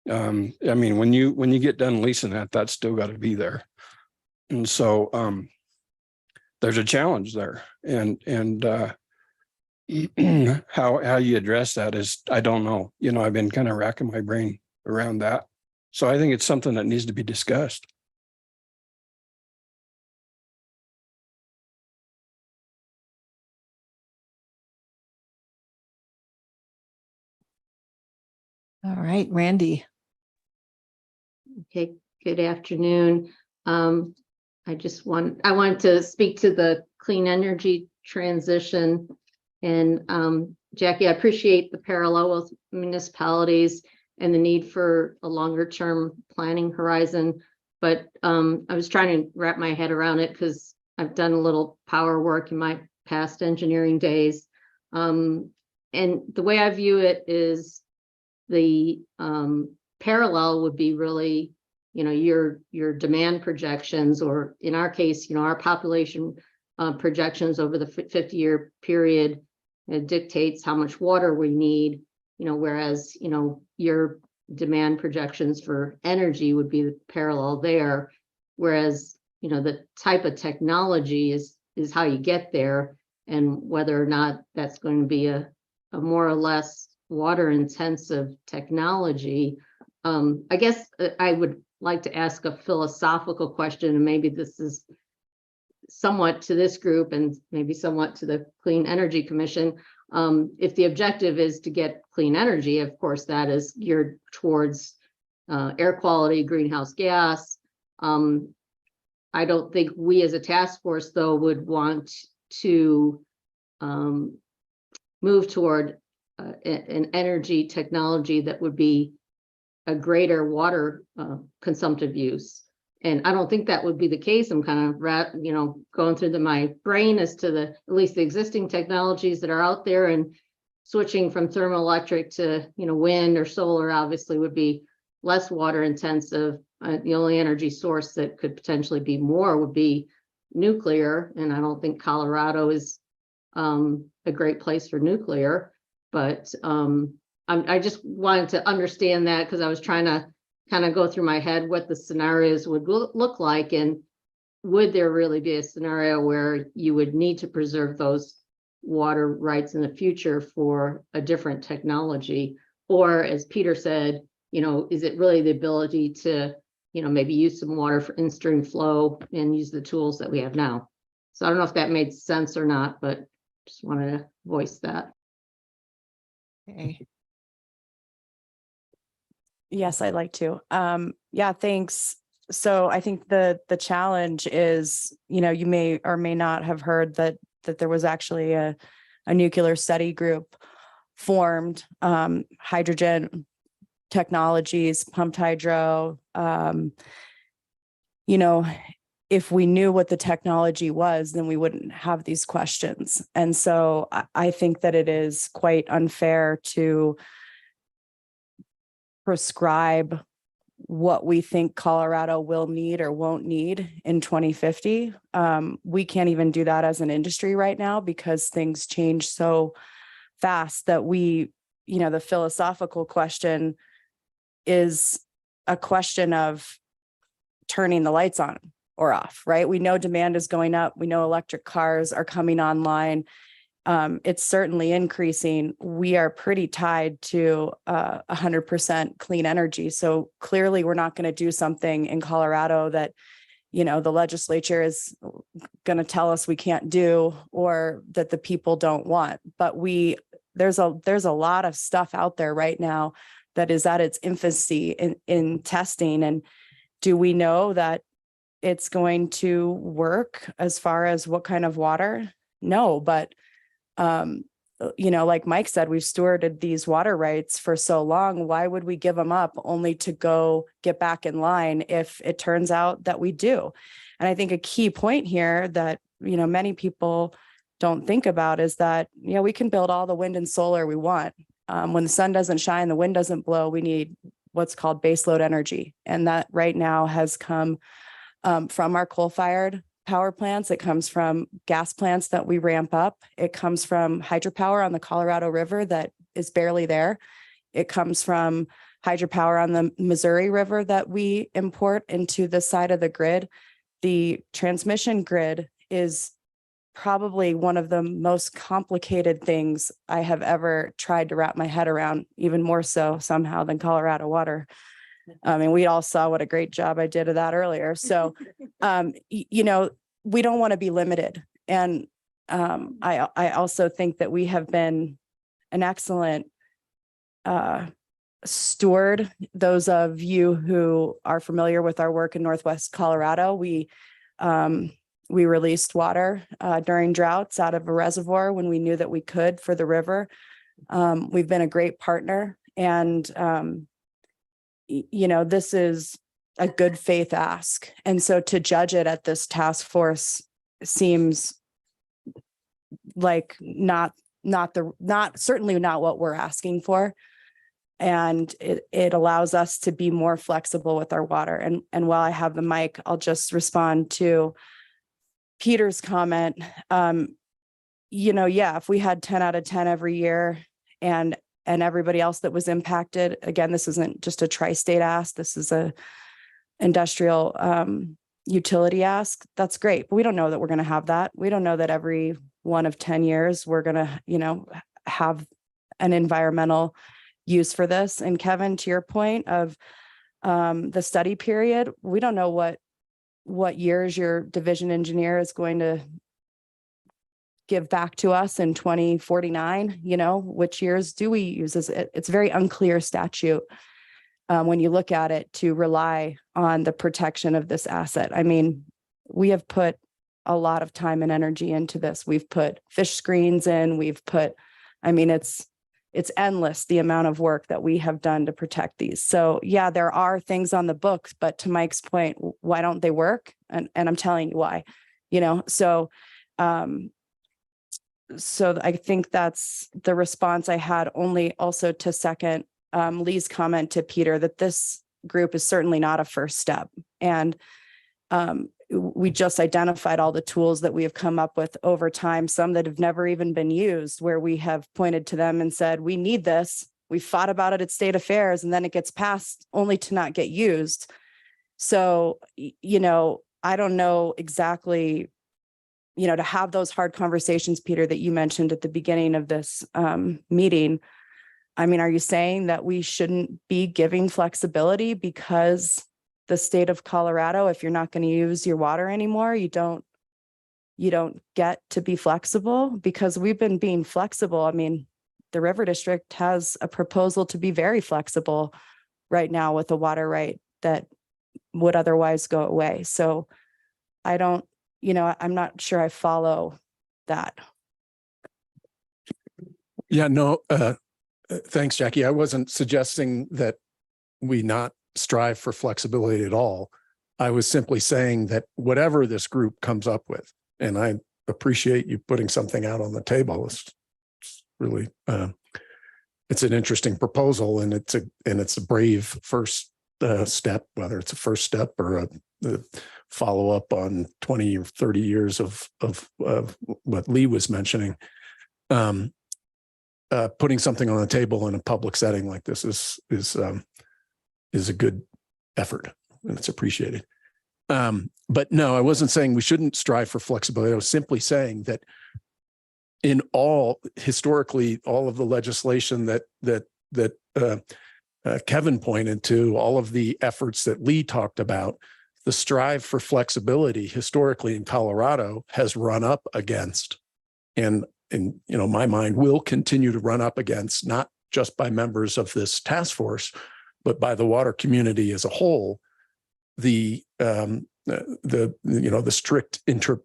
When you get done leasing that's still got to be there. And so there's a challenge there. And how you address that is, I don't know. You know, I've been kind of racking my brain around that. So I think it's something that needs to be discussed. All right, Randy. Okay, good afternoon. I want to speak to the clean energy transition. And Jackie, I appreciate the parallel with municipalities and the need for a longer term planning horizon. But I was trying to wrap my head around it because I've done a little power work in my past engineering days. And the way I view it is the parallel would be really, you know, your demand projections, or in our case, you know, our population projections over the 50-year period. It dictates how much water we need, you know, whereas, you know, your demand projections for energy would be the parallel there. Whereas, you know, the type of technology is how you get there, and whether or not that's going to be a more or less water intensive technology. I guess I would like to ask a philosophical question, and maybe this is somewhat to this group and maybe somewhat to the Clean Energy Commission. If the objective is to get clean energy, of course, that is geared towards air quality, greenhouse gas. I don't think we as a task force, though, would want to move toward an energy technology that would be a greater water consumptive use. And I don't think that would be the case. I'm kind of, you know, going through my brain as to at least the existing technologies that are out there, and switching from thermoelectric to, you know, wind or solar obviously would be less water intensive. The only energy source that could potentially be more would be nuclear. And I don't think Colorado is a great place for nuclear, but I just wanted to understand that, because I was trying to kind of go through my head what the scenarios would look like, and would there really be a scenario where you would need to preserve those water rights in the future for a different technology? Or, as Peter said, you know, is it really the ability to, you know, maybe use some water for in-stream flow and use the tools that we have now? So I don't know if that made sense or not, but just wanted to voice that. Okay. Yes, I'd like to. Yeah, thanks. So I think the challenge is, you know, you may or may not have heard that there was actually a nuclear study group formed, hydrogen technologies, pumped hydro. You know, if we knew what the technology was, then we wouldn't have these questions. And so I think that it is quite unfair to prescribe what we think Colorado will need or won't need in 2050. We can't even do that as an industry right now, because things change so fast that we, you know, the philosophical question is a question of turning the lights on or off, right? We know demand is going up. We know electric cars are coming online. It's certainly increasing. We are pretty tied to 100% clean energy. So clearly we're not going to do something in Colorado that, you know, the legislature is going to tell us we can't do, or that the people don't want. But there's a lot of stuff out there right now that is at its infancy in testing. And do we know that it's going to work as far as what kind of water? No, but you know, like Mike said, we've stewarded these water rights for so long. Why would we give them up only to go get back in line if it turns out that we do? And I think a key point here that, you know, many people don't think about is that, you know, we can build all the wind and solar we want. When the sun doesn't shine, the wind doesn't blow, we need what's called baseload energy. And that right now has come from our coal-fired power plants. It comes from gas plants that we ramp up. It comes from hydropower on the Colorado River that is barely there. It comes from hydropower on the Missouri River that we import into the side of the grid. The transmission grid is probably one of the most complicated things I have ever tried to wrap my head around, even more so somehow than Colorado water. I mean, we all saw what a great job I did of that earlier. So, you know, we don't want to be limited. And I also think that we have been an excellent steward. Those of you who are familiar with our work in Northwest Colorado, we released water during droughts out of a reservoir when we knew that we could for the river. We've been a great partner, and you know, this is a good faith ask. And so to judge it at this task force seems like certainly not what we're asking for. And it allows us to be more flexible with our water. And while I have the mic, I'll just respond to Peter's comment. You know, yeah, if we had 10 out of 10 every year and everybody else that was impacted, again, this isn't just a tri-state ask, this is a industrial utility ask, that's great. But we don't know that we're going to have that. We don't know that every one of 10 years we're going to, you know, have an environmental use for this. And Kevin, to your point of the study period, we don't know what years your division engineer is going to give back to us in 2049, you know, which years do we use? It's very unclear statute when you look at it to rely on the protection of this asset. I mean, we have put a lot of time and energy into this. We've put fish screens in, I mean, it's endless, the amount of work that we have done to protect these. So yeah, there are things on the books, but to Mike's point, why don't they work? And I'm telling you why, you know, so I think that's the response I had. Only also to second Lee's comment to Peter that this group is certainly not a first step. And we just identified all the tools that we have come up with over time, some that have never even been used, where we have pointed to them and said, we need this. We fought about it at state affairs, and then it gets passed only to not get used. So, you know, I don't know exactly, you know, to have those hard conversations, Peter, that you mentioned at the beginning of this meeting. I mean, are you saying that we shouldn't be giving flexibility because the state of Colorado, if you're not going to use your water anymore, you don't get to be flexible? Because we've been being flexible. I mean, the River District has a proposal to be very flexible right now with the water right that would otherwise go away. So I don't, you know, I'm not sure I follow that. Yeah, no, thanks, Jackie. I wasn't suggesting that we not strive for flexibility at all. I was simply saying that whatever this group comes up with, and I appreciate you putting something out on the table. It's really, it's an interesting proposal, and it's a brave first step, whether it's a first step or a follow up on 20 or 30 years of what Lee was mentioning. Putting something on the table in a public setting like this is a good effort, and it's appreciated. But no, I wasn't saying we shouldn't strive for flexibility. I was simply saying that historically, all of the legislation that Kevin pointed to, all of the efforts that Lee talked about, the strive for flexibility historically in Colorado has run up against, and you know, my mind will continue to run up against, not just by members of this task force, but by the water community as a whole, the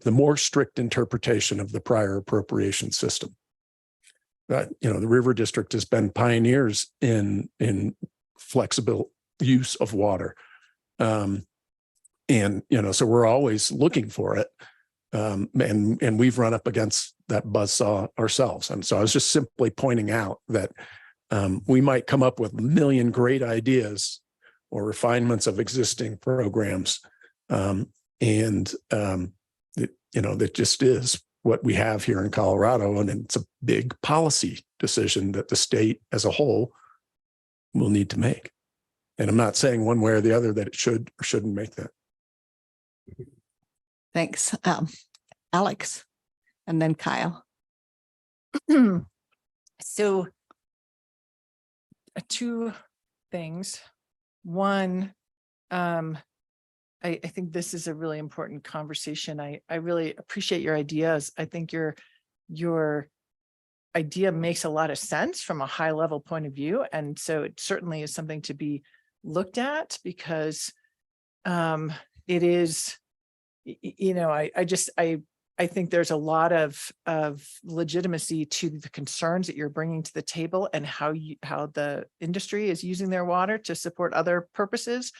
more strict interpretation of the prior appropriation system. You know, the River District has been pioneers in flexible use of water, and you know, so we're always looking for it, and we've run up against that buzzsaw ourselves. And so I was just simply pointing out that we might come up with a million great ideas or refinements of existing programs, that just is what we have here in Colorado, and it's a big policy decision that the state as a whole will need to make. And I'm not saying one way or the other that it should or shouldn't make that. Thanks. Alex. and then Kyle. So two things. One, I think this is a really important conversation. I really appreciate your ideas. I think your idea makes a lot of sense from a high level point of view. And so it certainly is something to be looked at because it is, I think there's a lot of legitimacy to the concerns that you're bringing to the table and how the industry is using their water to support other purposes.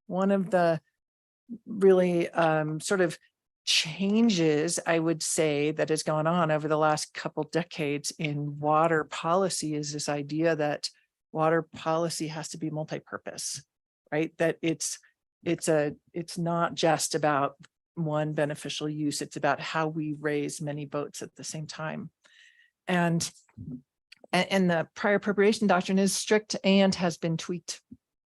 One of the really sort of changes, I would say, that has gone on over the last couple decades in water policy is this idea that water policy has to be multi-purpose, right? That it's not just about one beneficial use, it's about how we raise many boats at the same time. And the prior appropriation doctrine is strict and has been tweaked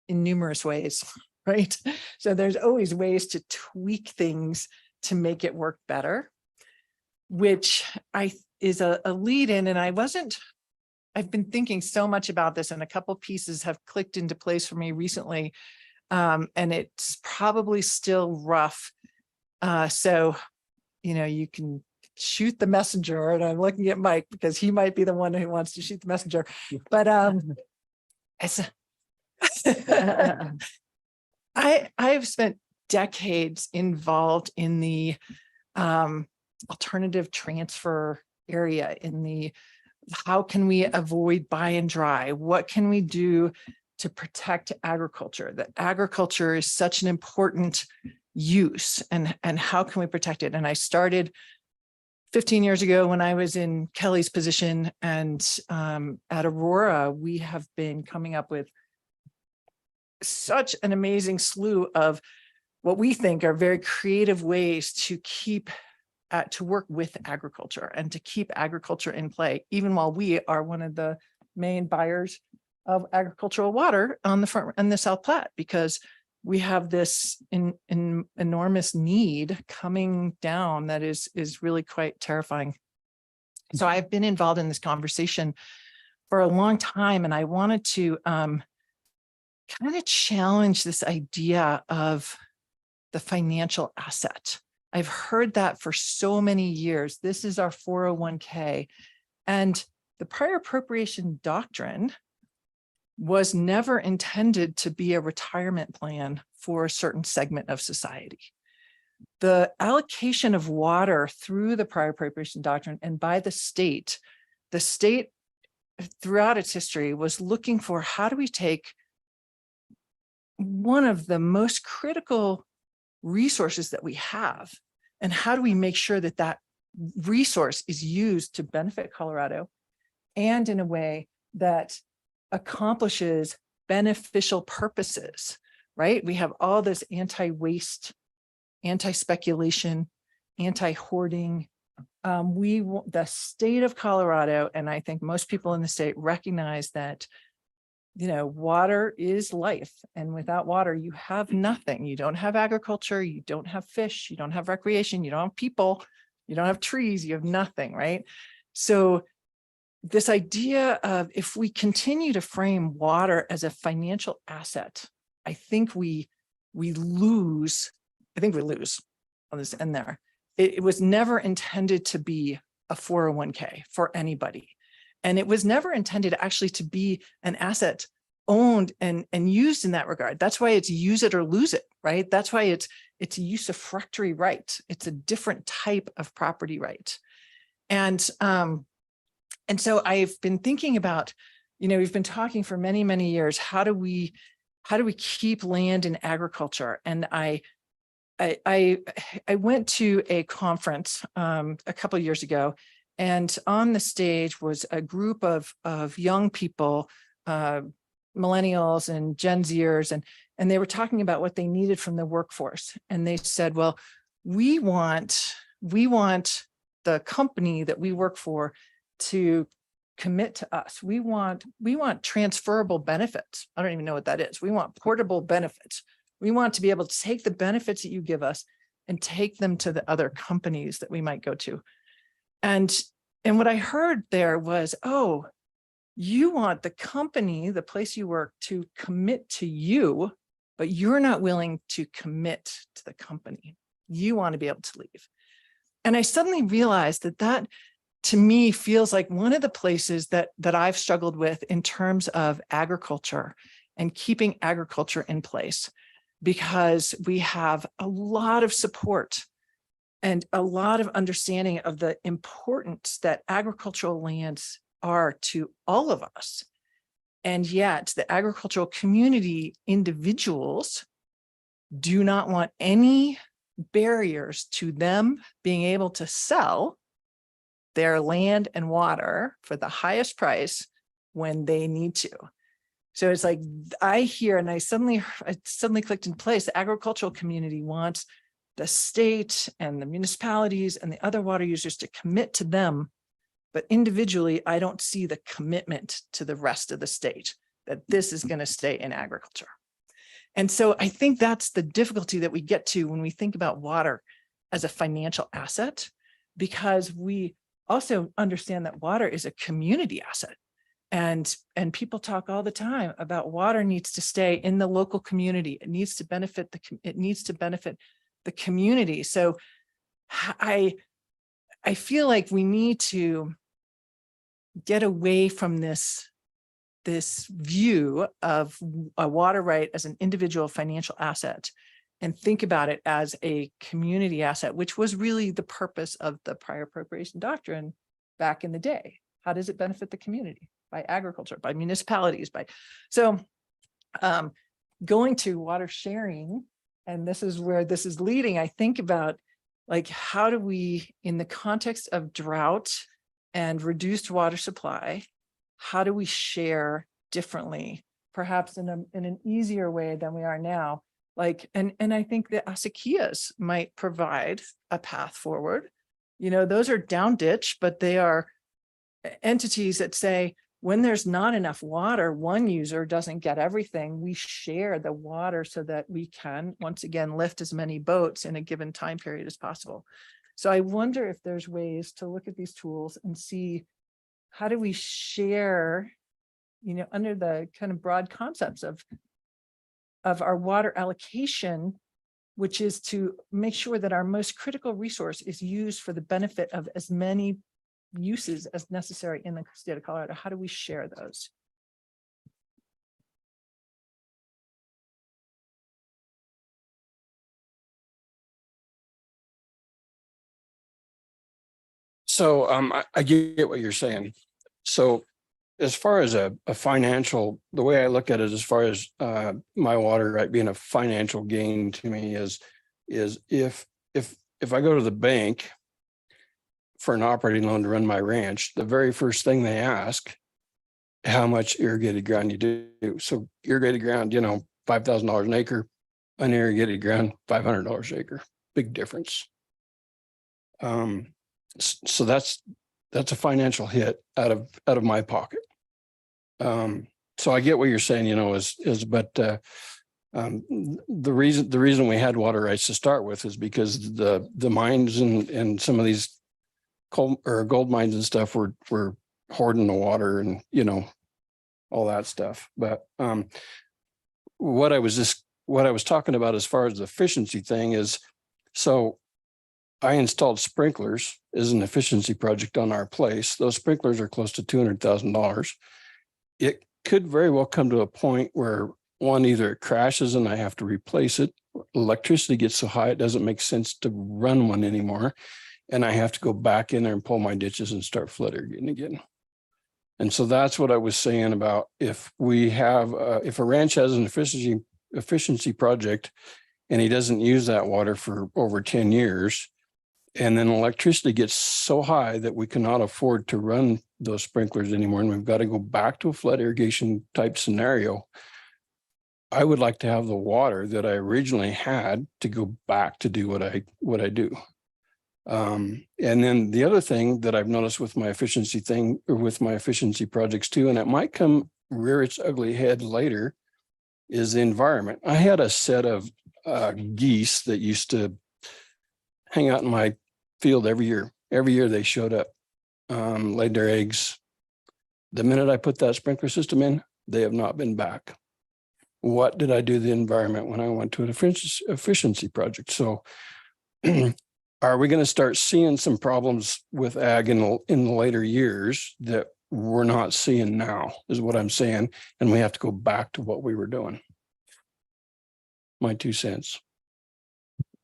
in numerous ways, right? So there's always ways to tweak things to make it work better, which is a lead in. And I've been thinking so much about this, and a couple pieces have clicked into place for me recently. And it's probably still rough. So, you can shoot the messenger, and I'm looking at Mike because he might be the one who wants to shoot the messenger. But I've spent decades involved in the alternative transfer area, in the how can we avoid buy and dry? What can we do to protect agriculture? That agriculture is such an important use, and how can we protect it? And I started 15 years ago when I was in Kelly's position, and at Aurora, we have been coming up with such an amazing slew of what we think are very creative ways to to work with agriculture and to keep agriculture in play, even while we are one of the main buyers of agricultural water on the South Platte, because we have this enormous need coming down that is really quite terrifying. So I've been involved in this conversation for a long time, and I wanted to kind of challenge this idea of the financial asset. I've heard that for so many years. This is our 401k. And the prior appropriation doctrine was never intended to be a retirement plan for a certain segment of society. The allocation of water through the prior appropriation doctrine and by the state throughout its history was looking for, how do we take one of the most critical resources that we have, and how do we make sure that that resource is used to benefit Colorado and in a way that accomplishes beneficial purposes, right? We have all this anti-waste, anti-speculation, anti-hoarding. The state of Colorado, and I think most people in the state recognize that, water is life. And without water, you have nothing. You don't have agriculture, you don't have fish, you don't have recreation, you don't have people, you don't have trees, you have nothing, right? So this idea of, if we continue to frame water as a financial asset, I think we lose on this end there. It was never intended to be a 401k for anybody. And it was never intended actually to be an asset owned and used in that regard. That's why it's use it or lose it, right? That's why it's a usufructory right. It's a different type of property right. And so I've been thinking about, we've been talking for many, many years, how do we keep land in agriculture? And I went to a conference a couple of years ago, and on the stage was a group of young people, millennials and Gen Zers, and they were talking about what they needed from the workforce. And they said, well, we want the company that we work for to commit to us. We want transferable benefits. I don't even know what that is. We want portable benefits. We want to be able to take the benefits that you give us and take them to the other companies that we might go to. And what I heard there was, oh, you want the company, the place you work, to commit to you, but you're not willing to commit to the company. You want to be able to leave. And I suddenly realized that to me feels like one of the places that I've struggled with in terms of agriculture and keeping agriculture in place, because we have a lot of support and a lot of understanding of the importance that agricultural lands are to all of us. And yet the agricultural community individuals do not want any barriers to them being able to sell their land and water for the highest price when they need to. So it's like I hear, and it suddenly clicked in place. The agricultural community wants the state and the municipalities and the other water users to commit to them. But individually, I don't see the commitment to the rest of the state that this is going to stay in agriculture. And so I think that's the difficulty that we get to when we think about water as a financial asset, because we also understand that water is a community asset. And people talk all the time about water needs to stay in the local community. It needs to benefit the community. So I feel like we need to get away from this view of a water right as an individual financial asset and think about it as a community asset, which was really the purpose of the prior appropriation doctrine back in the day. How does it benefit the community? By agriculture, by municipalities, going to water sharing, and this is where this is leading, I think about like, how do we, in the context of drought and reduced water supply, how do we share differently, perhaps in an easier way than we are now? Like, and I think the acequias might provide a path forward. You know, those are down ditch, but they are entities that say, when there's not enough water, one user doesn't get everything. We share the water so that we can, once again, lift as many boats in a given time period as possible. So I wonder if there's ways to look at these tools and see, how do we share, you know, under the kind of broad concepts of our water allocation, which is to make sure that our most critical resource is used for the benefit of as many uses as necessary in the state of Colorado. How do we share those? So I get what you're saying. So as far as a financial, the way I look at it, as far as my water right being a financial gain to me is if I go to the bank for an operating loan to run my ranch, the very first thing they ask, how much irrigated ground you do. So irrigated ground, you know, $5,000 an acre, unirrigated ground, $500 an acre, big difference. So that's a financial hit out of my pocket. So I get what you're saying, you know, but the reason we had water rights to start with is because the mines and some of these gold mines and stuff were hoarding the water and, you know, all that stuff. But what I was talking about as far as the efficiency thing is, so I installed sprinklers as an efficiency project on our place. Those sprinklers are close to $200,000. It could very well come to a point where one, either it crashes and I have to replace it. Electricity gets so high, it doesn't make sense to run one anymore. And I have to go back in there and pull my ditches and start flood irrigating again. And so that's what I was saying about if we have, if a ranch has an efficiency project and he doesn't use that water for over 10 years, and then electricity gets so high that we cannot afford to run those sprinklers anymore, and we've got to go back to a flood irrigation type scenario, I would like to have the water that I originally had to go back to do what I do. And then the other thing that I've noticed with my efficiency thing, or with my efficiency projects too, and it might come rear its ugly head later, is the environment. I had a set of geese that used to hang out in my field every year. Every year they showed up, laid their eggs. The minute I put that sprinkler system in, they have not been back. What did I do to the environment when I went to an efficiency project? So are we going to start seeing some problems with ag in the later years that we're not seeing now, is what I'm saying. And we have to go back to what we were doing. My 2 cents.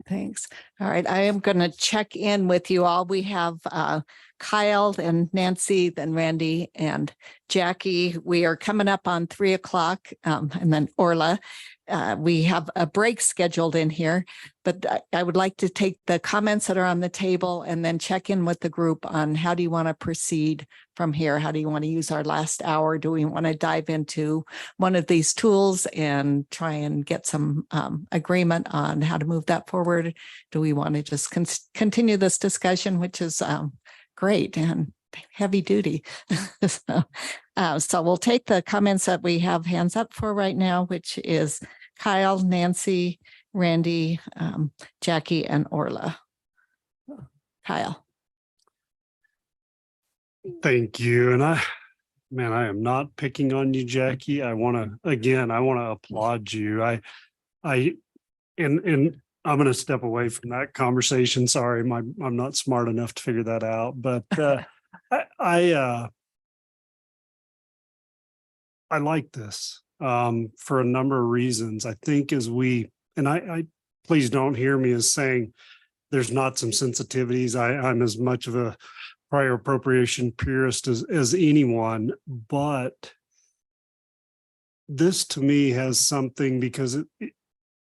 Thanks. All right, I am going to check in with you all. We have Kyle and Nancy, then Randy and Jackie. We are coming up on 3:00, and then Orla. We have a break scheduled in here, but I would like to take the comments that are on the table and then check in with the group on how do you want to proceed from here? How do you want to use our last hour? Do we want to dive into one of these tools and try and get some agreement on how to move that forward? Do we want to just continue this discussion, which is great and heavy duty? So we'll take the comments that we have hands up for right now, which is Kyle, Nancy, Randy, Jackie, and Orla. Kyle. Thank you. And I am not picking on you, Jackie. I want to applaud you. And I'm going to step away from that conversation. Sorry, I'm not smart enough to figure that out. But I like this for a number of reasons. I think I please don't hear me as saying there's not some sensitivities. I'm as much of a prior appropriation purist as anyone, but this to me has something because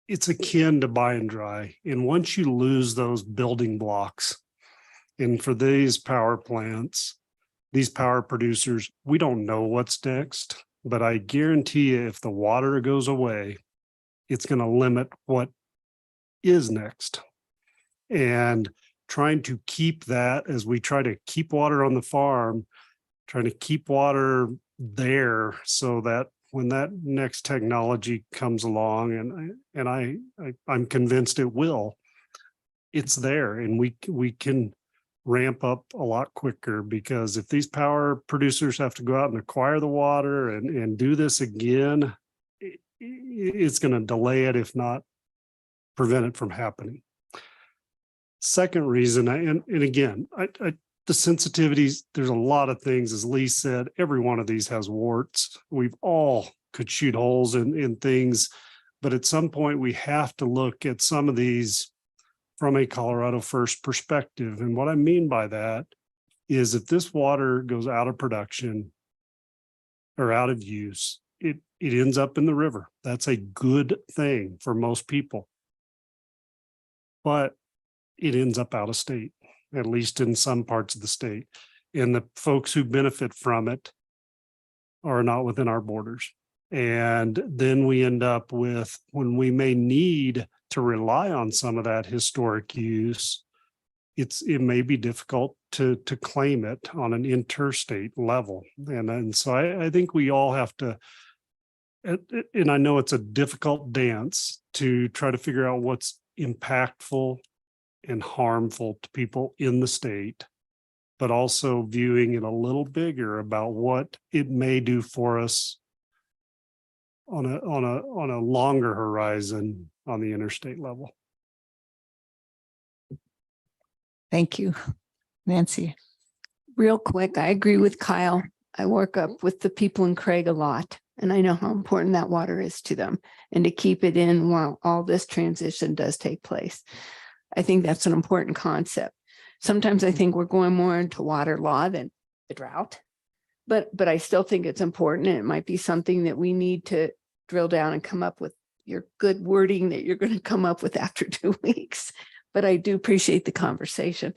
it's akin to buy and dry. And once you lose those building blocks, and for these power plants, these power producers, we don't know what's next, but I guarantee you if the water goes away, it's going to limit what is next. And trying to keep that as we try to keep water on the farm, trying to keep water there so that when that next technology comes along, and I'm convinced it will, it's there and we can ramp up a lot quicker, because if these power producers have to go out and acquire the water and do this again, it's going to delay it, if not prevent it from happening. Second reason, and again, the sensitivities, there's a lot of things, as Lee said, every one of these has warts. We've all could shoot holes in things, but at some point we have to look at some of these from a Colorado First perspective. And what I mean by that is if this water goes out of production or out of use, it ends up in the river. That's a good thing for most people. But it ends up out of state, at least in some parts of the state. And the folks who benefit from it are not within our borders. And then we end up with, when we may need to rely on some of that historic use, it may be difficult to claim it on an interstate level. And so I think we all have to, and I know it's a difficult dance to try to figure out what's impactful and harmful to people in the state, but also viewing it a little bigger about what it may do for us on a longer horizon on the interstate level. Thank you. Nancy. Real quick, I agree with Kyle. I work up with the people in Craig a lot, and I know how important that water is to them, and to keep it in while all this transition does take place. I think that's an important concept. Sometimes I think we're going more into water law than the drought, but I still think it's important, and it might be something that we need to drill down and come up with your good wording that you're going to come up with after 2 weeks. But I do appreciate the conversation.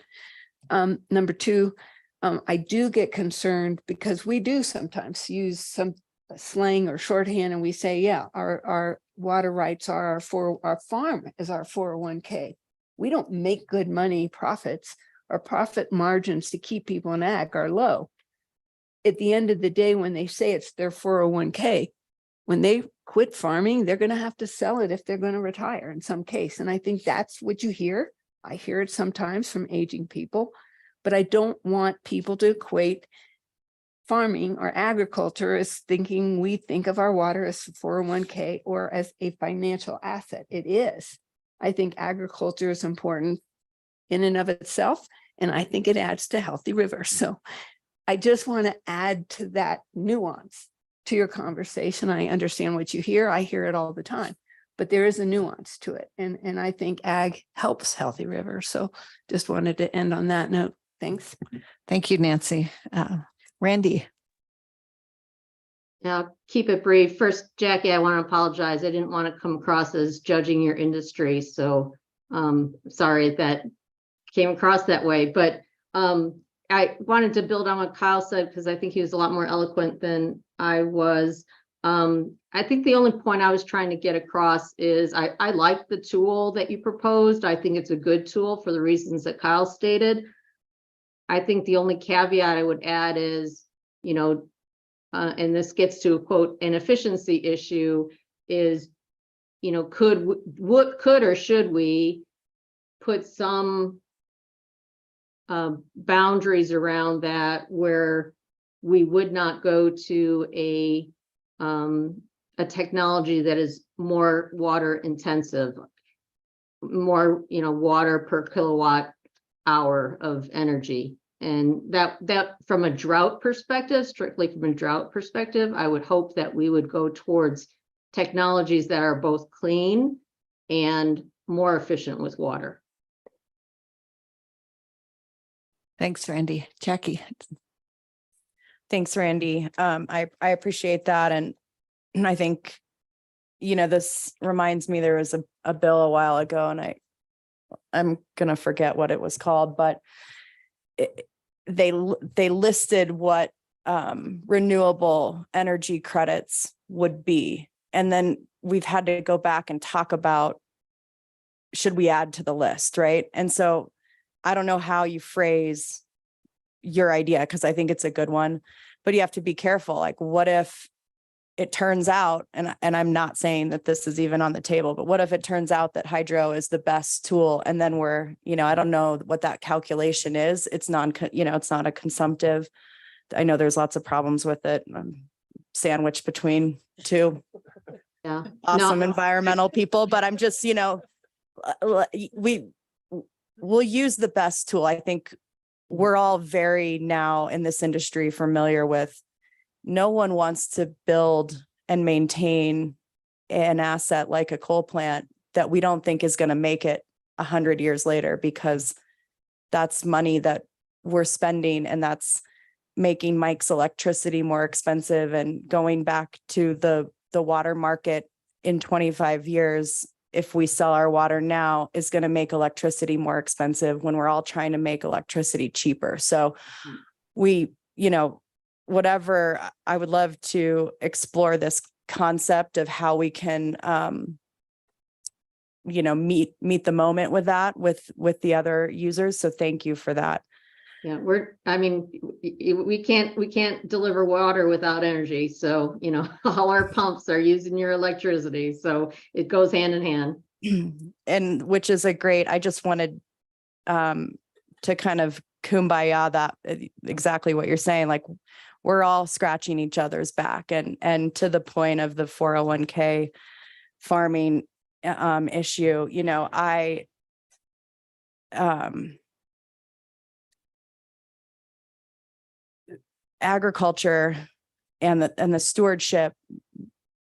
Number two, I do get concerned because we do sometimes use some slang or shorthand, and we say, yeah, our water rights are our farm is our 401k. We don't make good money profits. Our profit margins to keep people in ag are low. At the end of the day, when they say it's their 401k, when they quit farming, they're going to have to sell it if they're going to retire in some case. And I think that's what you hear. I hear it sometimes from aging people, but I don't want people to equate farming or agriculture as thinking we think of our water as 401k or as a financial asset. It is. I think agriculture is important in and of itself, and I think it adds to healthy rivers. So I just want to add to that nuance to your conversation. I understand what you hear. I hear it all the time, but there is a nuance to it. And I think ag helps healthy rivers. So just wanted to end on that note. Thanks. Thank you, Nancy. Randy. Yeah, keep it brief. First, Jackie, I want to apologize. I didn't want to come across as judging your industry. So sorry if that came across that way. But I wanted to build on what Kyle said, because I think he was a lot more eloquent than I was. I think the only point I was trying to get across is I like the tool that you proposed. I think it's a good tool for the reasons that Kyle stated. I think the only caveat I would add is, you know, and this gets to a quote, an efficiency issue is, you know, could or should we put some boundaries around that where we would not go to a technology that is more water intensive, more, you know, water per kilowatt hour of energy. And that from a drought perspective, strictly from a drought perspective, I would hope that we would go towards technologies that are both clean and more efficient with water. Thanks, Randy. Jackie. Thanks, Randy. I appreciate that. And I think, you know, this reminds me, there was a bill a while ago, and I'm going to forget what it was called, but they listed what renewable energy credits would be. And then we've had to go back and talk about, should we add to the list, right? And so I don't know how you phrase your idea, because I think it's a good one, but you have to be careful. Like, what if it turns out, and I'm not saying that this is even on the table, but what if it turns out that hydro is the best tool? And then we're, you know, I don't know what that calculation is. It's it's not a consumptive. I know there's lots of problems with it. Sandwiched between two awesome environmental people, but I'm just, you know, we'll use the best tool. I think we're all very now in this industry familiar with, no one wants to build and maintain an asset like a coal plant that we don't think is going to make it 100 years later, because that's money that we're spending, and that's making Mike's electricity more expensive, and going back to the water market in 25 years. If we sell our water now, is going to make electricity more expensive when we're all trying to make electricity cheaper. So we, you know, whatever, I would love to explore this concept of how we can, you know, meet the moment with that, with the other users. So thank you for that. Yeah, we can't deliver water without energy. So, you know, all our pumps are using your electricity. So it goes hand in hand. And which is I just wanted to kind of kumbaya that, exactly what you're saying. Like, we're all scratching each other's back, and to the point of the 401k farming issue, you know, agriculture and the stewardship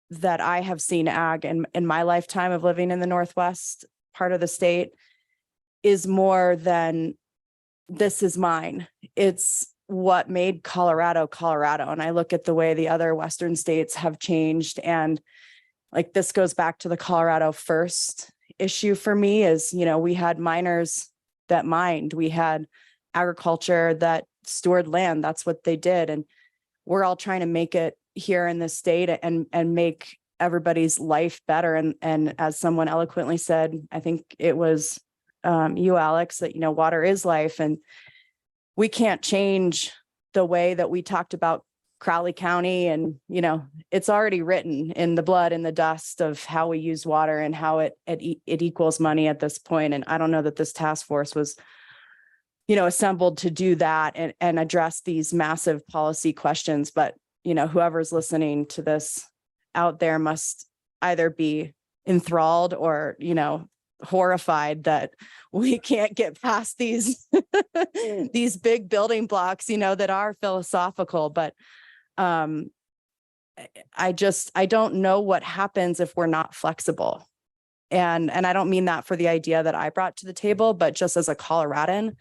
that I have seen ag in my lifetime of living in the Northwest part of the state is more than this is mine. It's what made Colorado, Colorado. And I look at the way the other Western states have changed. And like, this goes back to the Colorado first issue for me is, you know, we had miners that mined, we had agriculture that stored land. That's what they did. And we're all trying to make it here in this state and make everybody's life better. And as someone eloquently said, I think it was you, Alex, that, you know, water is life, and we can't change the way that we talked about Crowley County. And, you know, it's already written in the blood and the dust of how we use water and how it equals money at this point. And I don't know that this task force was assembled to do that and address these massive policy questions. But, whoever's listening to this out there must either be enthralled or, horrified that we can't get past these these big building blocks, that are philosophical. But I don't know what happens if we're not flexible. And I don't mean that for the idea that I brought to the table, but just as a Coloradan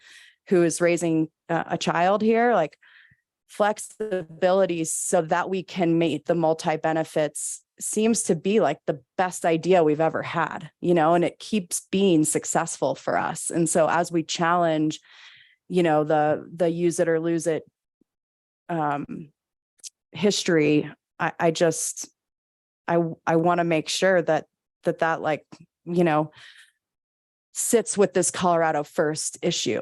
who is raising a child here, like flexibility so that we can meet the multi-benefits seems to be like the best idea we've ever had, and it keeps being successful for us. And so as we challenge, the use it or lose it history, I want to make sure that like, sits with this Colorado first issue.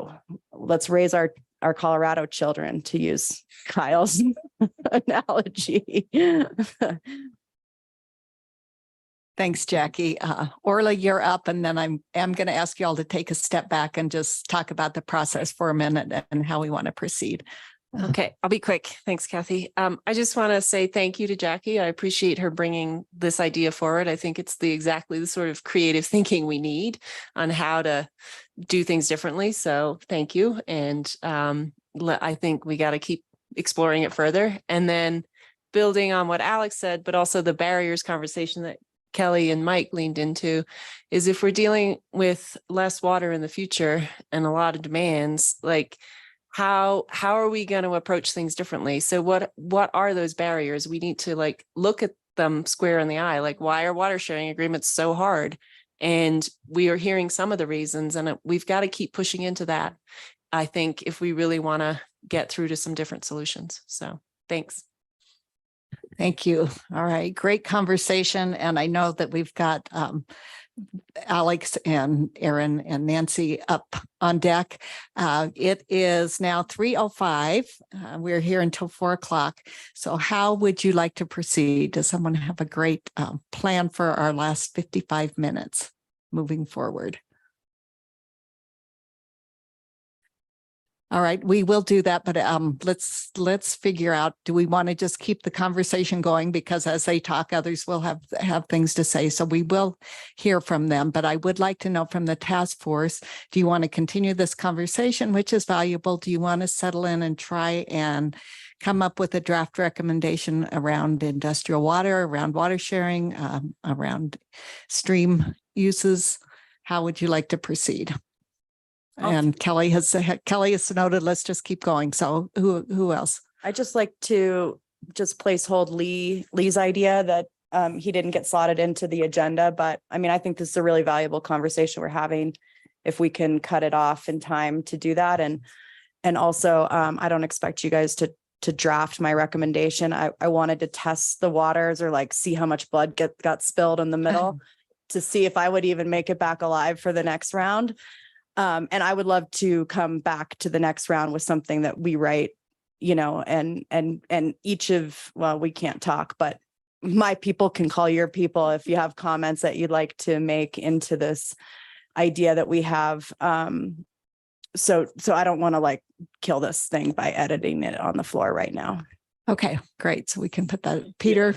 Let's raise our Colorado children, to use Kyle's analogy. Thanks, Jackie. Orla, you're up, and then I'm going to ask you all to take a step back and just talk about the process for a minute and how we want to proceed. Okay, I'll be quick. Thanks, Kathy. I just want to say thank you to Jackie. I appreciate her bringing this idea forward. I think it's exactly the sort of creative thinking we need on how to do things differently. So thank you. And I think we got to keep exploring it further. And then building on what Alex said, but also the barriers conversation that Kelly and Mike leaned into, is if we're dealing with less water in the future and a lot of demands, like how are we going to approach things differently? So what are those barriers? We need to like look at them square in the eye. Like, why are water sharing agreements so hard? And we are hearing some of the reasons, and we've got to keep pushing into that, I think, if we really want to get through to some different solutions. So thanks. Thank you. All right. Great conversation. And I know that we've got Alex and Aaron and Nancy up on deck. It is now 3:05. We're here until 4:00. So how would you like to proceed? Does someone have a great plan for our last 55 minutes moving forward? All right, we will do that, but let's figure out, do we want to just keep the conversation going? Because as they talk, others will have things to say. So we will hear from them, but I would like to know from the task force, do you want to continue this conversation, which is valuable? Do you want to settle in and try and come up with a draft recommendation around industrial water, around water sharing, around stream uses? How would you like to proceed? And Kelly has noted, let's just keep going. So who else? I just like to just placehold Lee's idea that he didn't get slotted into the agenda, but I mean, I think this is a really valuable conversation we're having if we can cut it off in time to do that. And also, I don't expect you guys to draft my recommendation. I wanted to test the waters, or like see how much blood got spilled in the middle to see if I would even make it back alive for the next round. And I would love to come back to the next round with something that we write, and each of, well, we can't talk, but my people can call your people if you have comments that you'd like to make into this idea that we have. So I don't want to like kill this thing by editing it on the floor right now. Okay, great. So we can put that. Peter,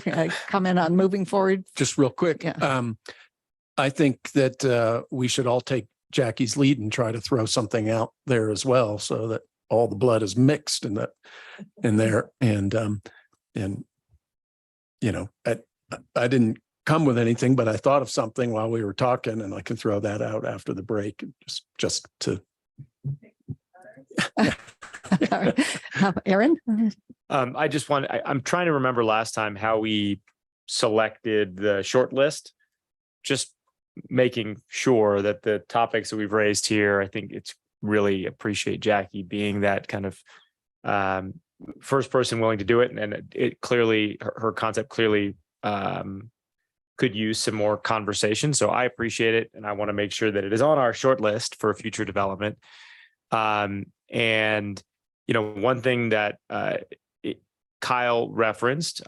comment on moving forward. Just real quick. Yeah. I think that we should all take Jackie's lead and try to throw something out there as well, so that all the blood is mixed in there. And I didn't come with anything, but I thought of something while we were talking, and I can throw that out after the break, just to. Aaron? I'm trying to remember last time how we selected the short list, just making sure that the topics that we've raised here, I think it's really appreciate Jackie being that kind of first person willing to do it. And it clearly, her concept clearly could use some more conversation. So I appreciate it. And I want to make sure that it is on our short list for future development. And, one thing that Kyle referenced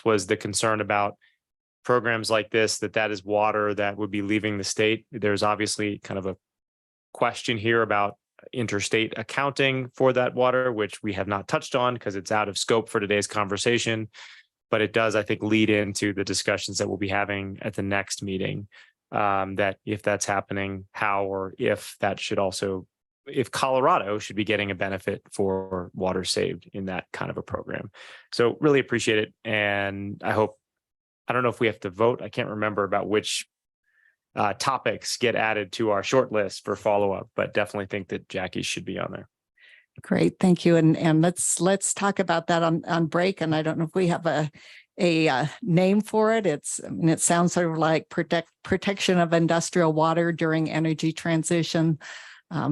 was the concern about programs like this, that is water that would be leaving the state. There's obviously kind of a question here about interstate accounting for that water, which we have not touched on because it's out of scope for today's conversation. But it does, I think, lead into the discussions that we'll be having at the next meeting. That if that's happening, how or if that should also, if Colorado should be getting a benefit for water saved in that kind of a program. So really appreciate it. And I don't know if we have to vote. I can't remember about which topics get added to our short list for follow-up, but definitely think that Jackie should be on there. Great, thank you. And let's talk about that on break. And I don't know if we have a name for it. It sounds sort of like protection of industrial water during energy transition,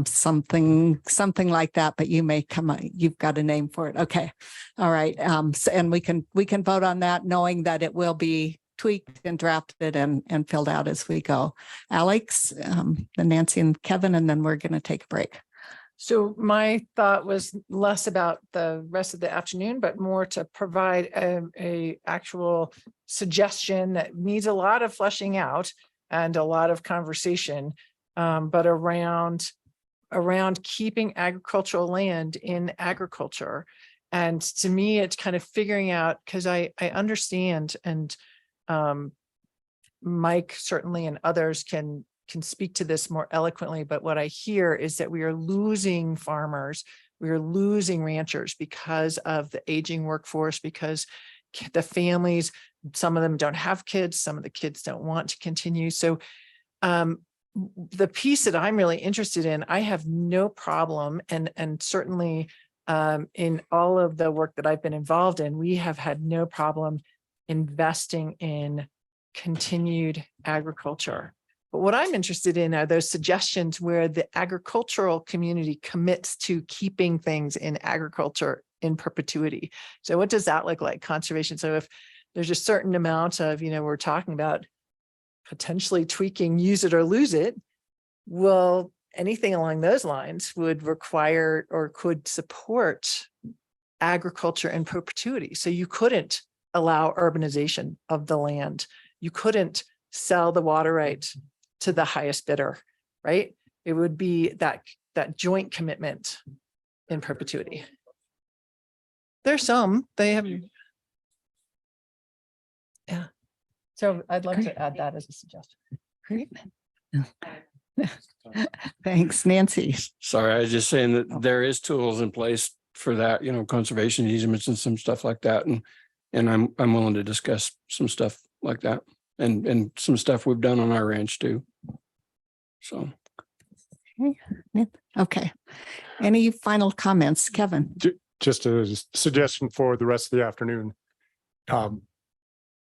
something like that. But you've got a name for it. Okay, all right. And we can vote on that, knowing that it will be tweaked and drafted and filled out as we go. Alex, then Nancy and Kevin, and then we're going to take a break. So my thought was less about the rest of the afternoon, but more to provide a actual suggestion that needs a lot of fleshing out and a lot of conversation, but around keeping agricultural land in agriculture. And to me, it's kind of figuring out, because I understand, and Mike certainly and others can speak to this more eloquently, but what I hear is that we are losing farmers, we are losing ranchers because of the aging workforce, because the families, some of them don't have kids, some of the kids don't want to continue. So the piece that I'm really interested in, I have no problem, and certainly in all of the work that I've been involved in, we have had no problem investing in continued agriculture. But what I'm interested in are those suggestions where the agricultural community commits to keeping things in agriculture in perpetuity. So what does that look like? Conservation. So if there's a certain amount of, we're talking about potentially tweaking, use it or lose it, well, anything along those lines would require or could support agriculture in perpetuity. So you couldn't allow urbanization of the land. You couldn't sell the water right to the highest bidder, right? It would be that joint commitment in perpetuity. There's some, they have. Yeah. So I'd love to add that as a suggestion. Great. Thanks, Nancy. Sorry, I was just saying that there is tools in place for that, conservation easements and some stuff like that. And I'm willing to discuss some stuff like that. And some stuff we've done on our ranch too. So. Okay. Any final comments, Kevin? Just a suggestion for the rest of the afternoon.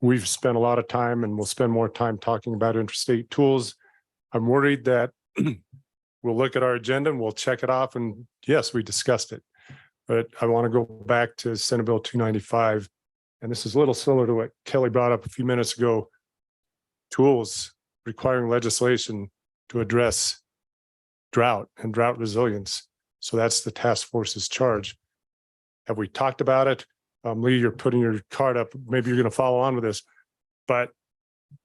We've spent a lot of time and we'll spend more time talking about interstate tools. I'm worried that we'll look at our agenda and we'll check it off. And yes, we discussed it, but I want to go back to Senate Bill 295. And this is a little similar to what Kelly brought up a few minutes ago. Tools requiring legislation to address drought and drought resilience. So that's the task force's charge. Have we talked about it? Lee, you're putting your card up. Maybe you're going to follow on with this, but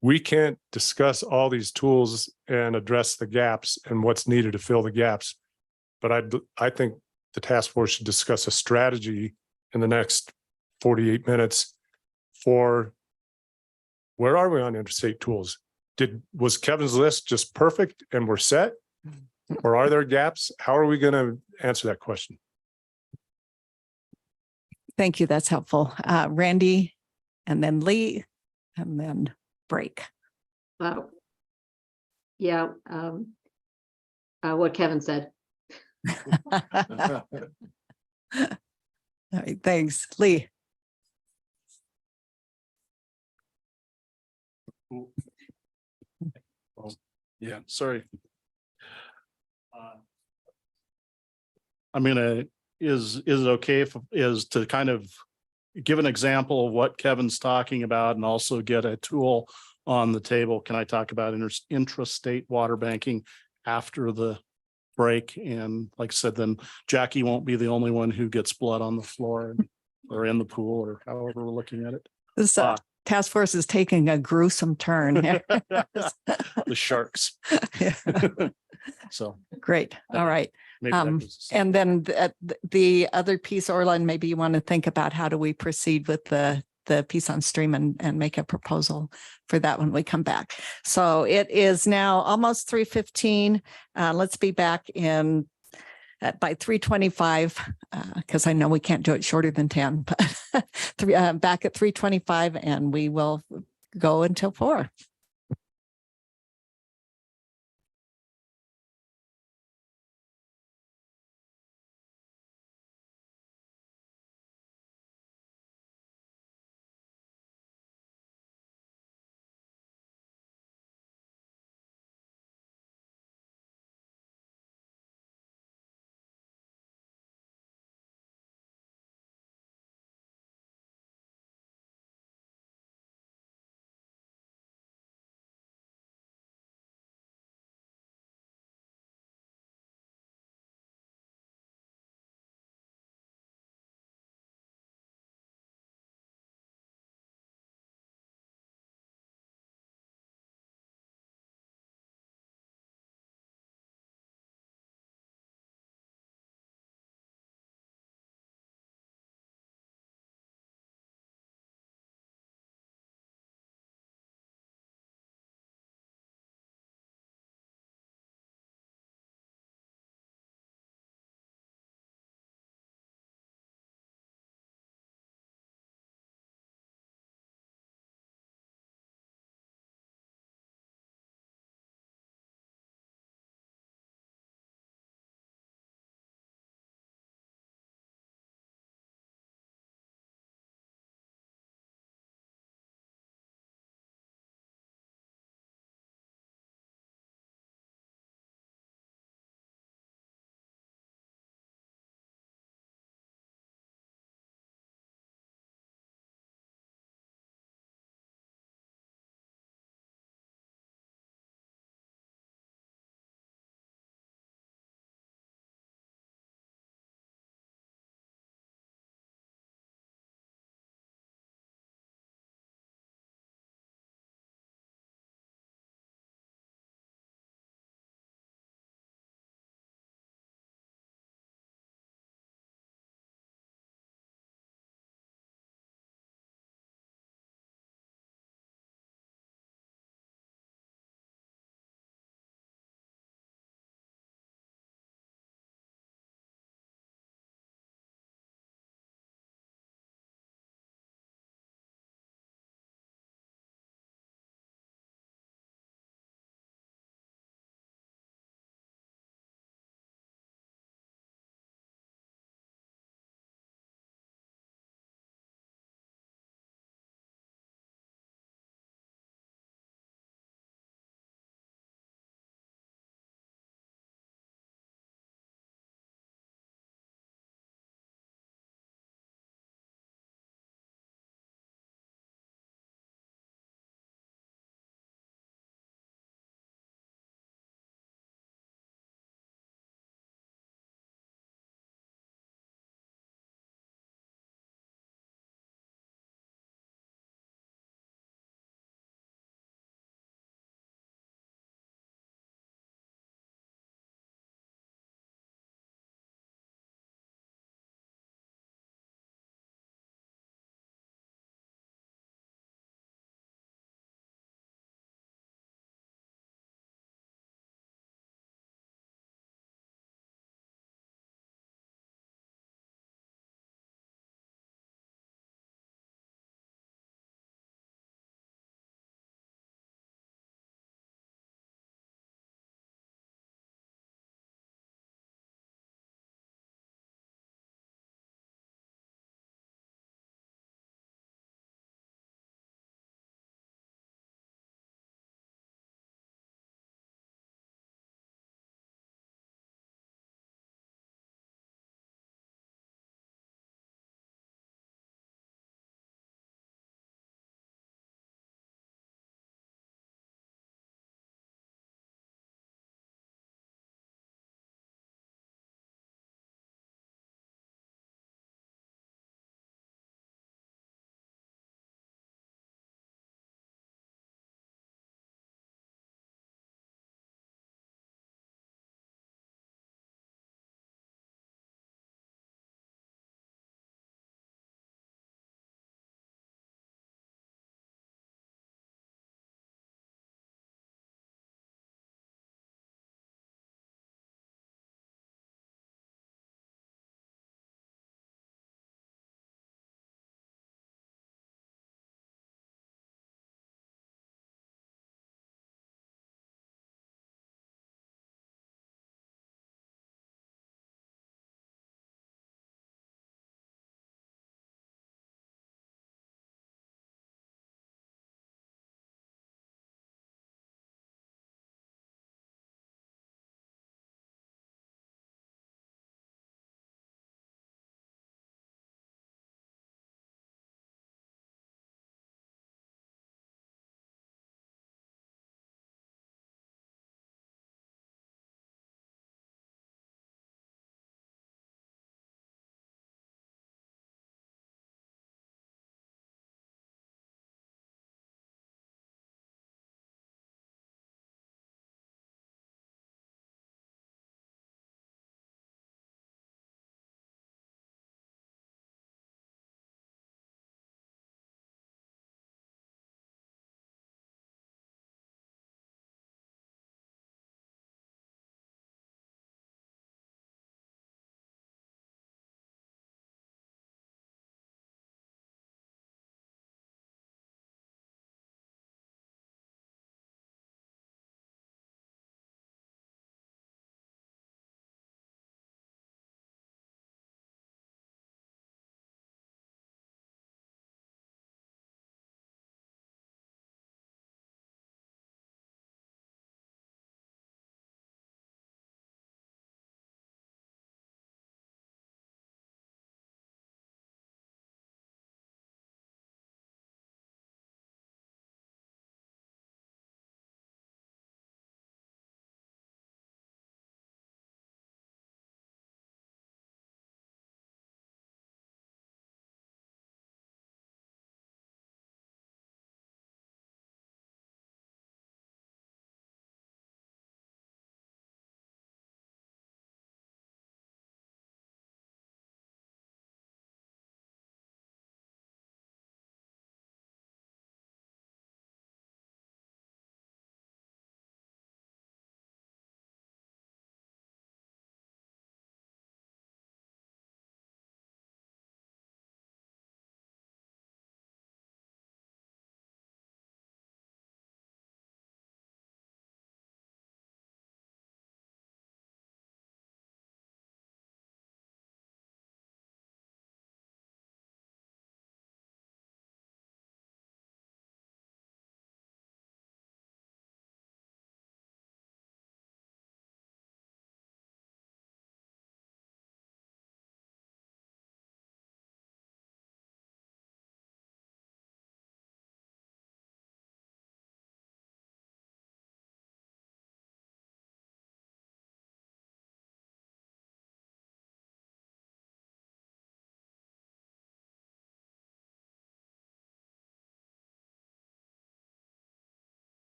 we can't discuss all these tools and address the gaps and what's needed to fill the gaps. But I think the task force should discuss a strategy in the next 48 minutes for where are we on interstate tools? Was Kevin's list just perfect and we're set? Or are there gaps? How are we going to answer that question? Thank you. That's helpful. Randy, and then Lee, and then break. Yeah. What Kevin said. All right, thanks. Lee. Yeah, sorry. I'm gonna, is it okay is to kind of give an example of what Kevin's talking about and also get a tool on the table? Can I talk about intrastate water banking after the break? And like I said, then Jackie won't be the only one who gets blood on the floor or in the pool or however we're looking at it. This task force is taking a gruesome turn. The sharks. Yeah. So great. All right. Maybe that was the And then the other piece, Orland, maybe you want to think about how do we proceed with the piece on stream and make a proposal for that when we come back. So it is now almost 3:15. Let's be back in by 3:25, because I know we can't do it shorter than 10, but back at 3:25, and we will go until 4.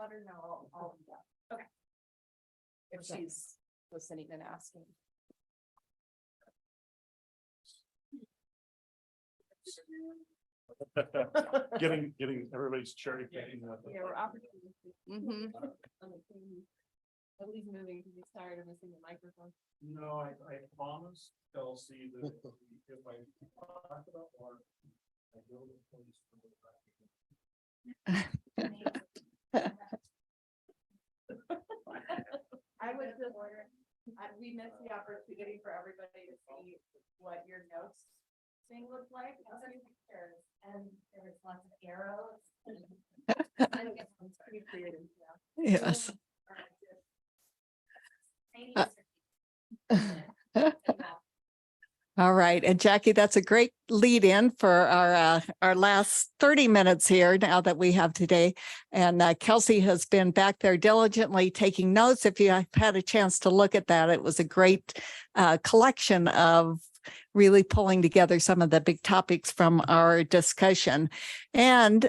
Let her know all of that. Okay. If she's listening and asking. Getting everybody's cherry picking. Yeah, we're opportunistic. Nobody's moving because he's tired of missing the microphone. No, I promised Kelsey that if I talk about water, I go to the place for I would just order, we missed the opportunity for everybody to see what your notes thing looked like. Pictures, and there was lots of arrows. Pretty creative, yeah. Yes. All right. And Jackie, that's a great lead in for our last 30 minutes here now that we have today. And Kelsey has been back there diligently taking notes. If you have had a chance to look at that, it was a great collection of really pulling together some of the big topics from our discussion. And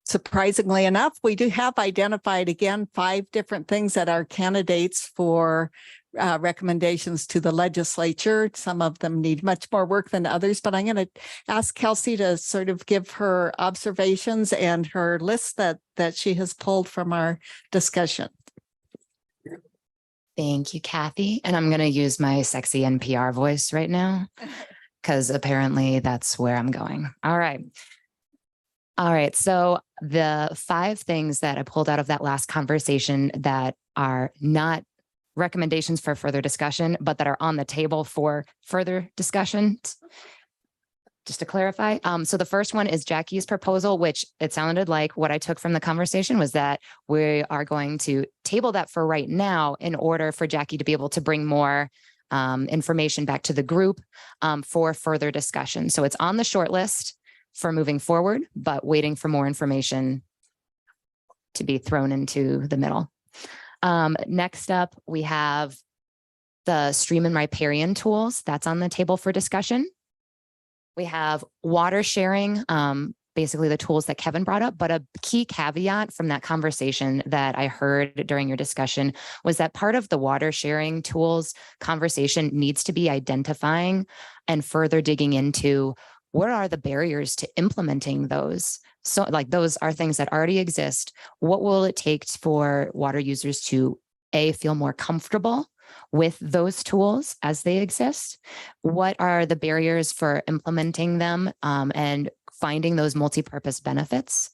surprisingly enough, we do have identified again 5 different things that are candidates for recommendations to the legislature. Some of them need much more work than others, but I'm going to ask Kelsey to sort of give her observations and her list that she has pulled from our discussion. Thank you, Kathy. And I'm going to use my sexy NPR voice right now, because apparently that's where I'm going. All right. All right. So the 5 things that I pulled out of that last conversation that are not recommendations for further discussion, but that are on the table for further discussion. Just to clarify. So the first one is Jackie's proposal, which it sounded like what I took from the conversation was that we are going to table that for right now in order for Jackie to be able to bring more information back to the group for further discussion. So it's on the short list for moving forward, but waiting for more information to be thrown into the middle. Next up, we have the stream and riparian tools. That's on the table for discussion. We have water sharing, basically the tools that Kevin brought up, but a key caveat from that conversation that I heard during your discussion was that part of the water sharing tools conversation needs to be identifying and further digging into what are the barriers to implementing those. So like those are things that already exist. What will it take for water users to feel more comfortable with those tools as they exist? What are the barriers for implementing them and finding those multi-purpose benefits?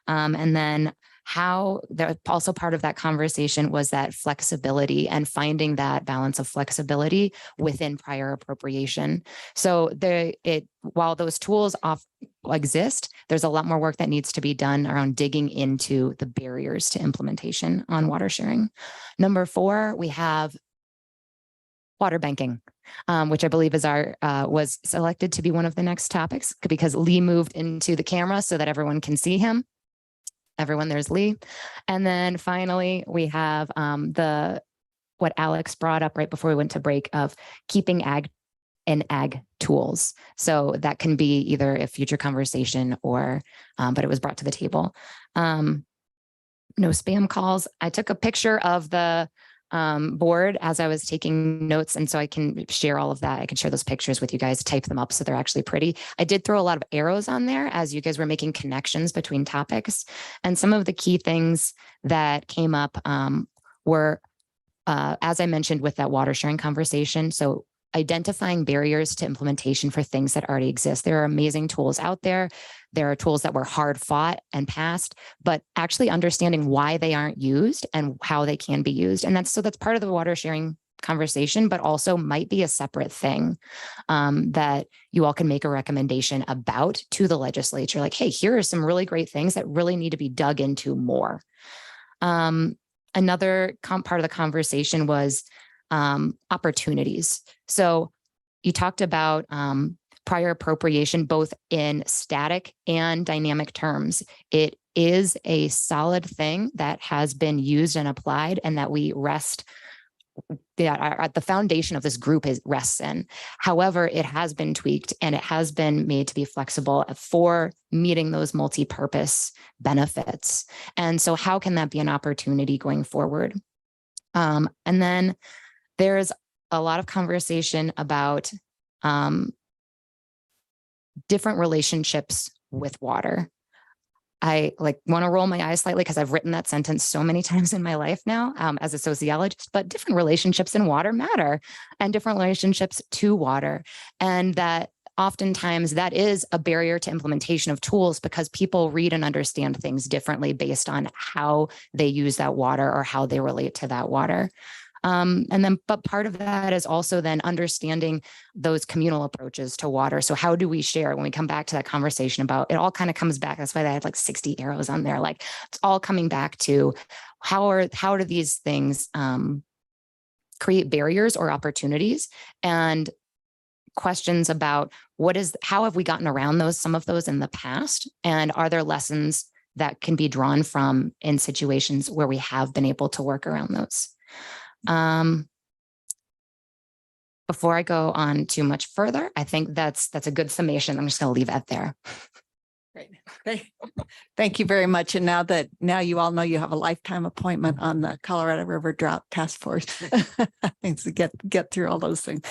And then how also part of that conversation was that flexibility and finding that balance of flexibility within prior appropriation. So while those tools exist, there's a lot more work that needs to be done around digging into the barriers to implementation on water sharing. Number 4, we have water banking, which I believe is was selected to be one of the next topics because Lee moved into the camera so that everyone can see him. Everyone, there's Lee. And then finally, we have what Alex brought up right before we went to break of keeping ag tools. So that can be either a future conversation or, but it was brought to the table. No spam calls. I took a picture of the board as I was taking notes. And so I can share all of that. I can share those pictures with you guys, type them up so they're actually pretty. I did throw a lot of arrows on there as you guys were making connections between topics. And some of the key things that came up were, as I mentioned with that water sharing conversation. So identifying barriers to implementation for things that already exist. There are amazing tools out there. There are tools that were hard fought and passed, but actually understanding why they aren't used and how they can be used. And that's part of the water sharing conversation, but also might be a separate thing that you all can make a recommendation about to the legislature. Like, hey, here are some really great things that really need to be dug into more. Another part of the conversation was opportunities. So you talked about prior appropriation, both in static and dynamic terms. It is a solid thing that has been used and applied and that we rest at the foundation of this group rests in. However, it has been tweaked and it has been made to be flexible for meeting those multi-purpose benefits. And so how can that be an opportunity going forward? And then there's a lot of conversation about different relationships with water. I want to roll my eyes slightly because I've written that sentence so many times in my life now as a sociologist, but different relationships in water matter and different relationships to water. And that oftentimes that is a barrier to implementation of tools because people read and understand things differently based on how they use that water or how they relate to that water. But part of that is also then understanding those communal approaches to water. So how do we share when we come back to that conversation about it all kind of comes back. That's why they had like 60 arrows on there. Like it's all coming back to how do these things create barriers or opportunities, and questions about how have we gotten around some of those in the past? And are there lessons that can be drawn from in situations where we have been able to work around those? Before I go on too much further, I think that's a good summation. I'm just going to leave it there. Great. Thank you very much. And now you all know you have a lifetime appointment on the Colorado River Drought Task Force. Thanks to get through all those things.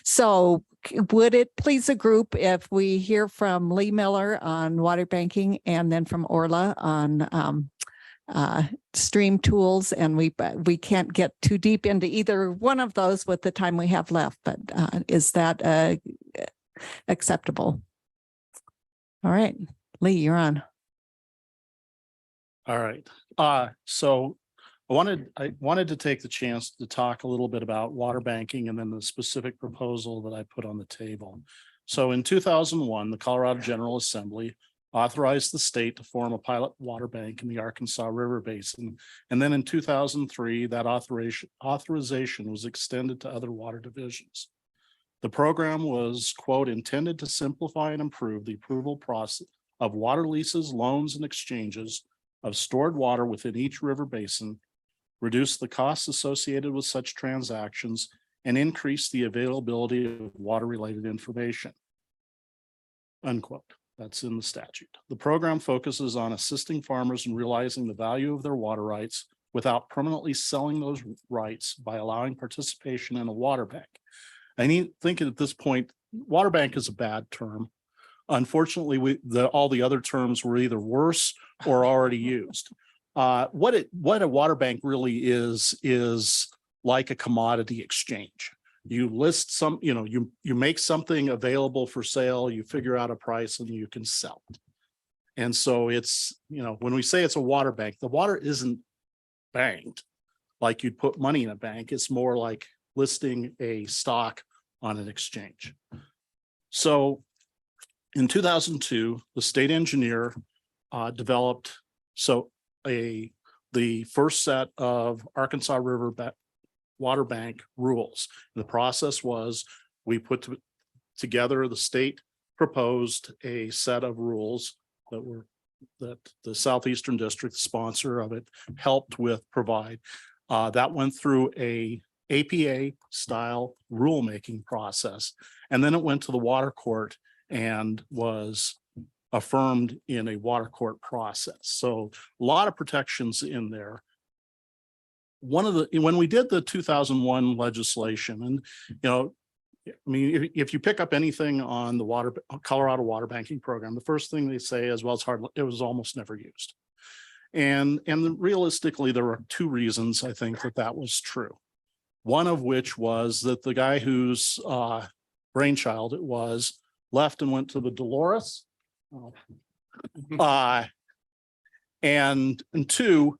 So would it please the group if we hear from Lee Miller on water banking and then from Orla on stream tools, and we can't get too deep into either one of those with the time we have left, but is that acceptable? All right, Lee, you're on. All right. So I wanted to take the chance to talk a little bit about water banking and then the specific proposal that I put on the table. So in 2001, the Colorado General Assembly authorized the state to form a pilot water bank in the Arkansas River Basin. And then in 2003, that authorization was extended to other water divisions. The program was, quote, intended to simplify and improve the approval process of water leases, loans, and exchanges of stored water within each river basin, reduce the costs associated with such transactions, and increase the availability of water-related information, unquote. That's in the statute. The program focuses on assisting farmers in realizing the value of their water rights without permanently selling those rights by allowing participation in a water bank. I think at this point, water bank is a bad term. Unfortunately, all the other terms were either worse or already used. What a water bank really is like a commodity exchange. You list you make something available for sale, you figure out a price, and you can sell it. And so it's, when we say it's a water bank, the water isn't banked like you'd put money in a bank. It's more like listing a stock on an exchange. So in 2002, the state engineer developed the first set of Arkansas River water bank rules. And the process was we put together, the state proposed a set of rules that the Southeastern District, sponsor of it, helped with provide. That went through a APA style rulemaking process. And then it went to the water court and was affirmed in a water court process. So a lot of protections in there. When we did the 2001 legislation, and if you pick up anything on the Colorado water banking program, the first thing they say is, well, it was almost never used. And realistically, there were two reasons I think that was true. One of which was that the guy whose brainchild it was left and went to the Dolores. And two,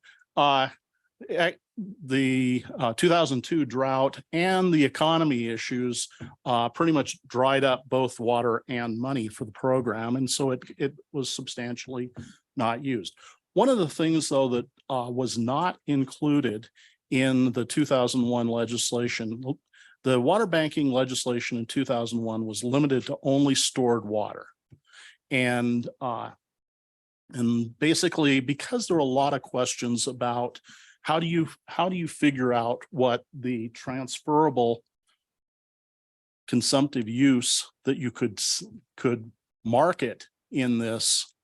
the 2002 drought and the economy issues pretty much dried up both water and money for the program. And so it was substantially not used. One of the things, though, that was not included in the 2001 legislation, the water banking legislation in 2001 was limited to only stored water. And basically, because there were a lot of questions about how do you figure out what the transferable consumptive use that you could market in this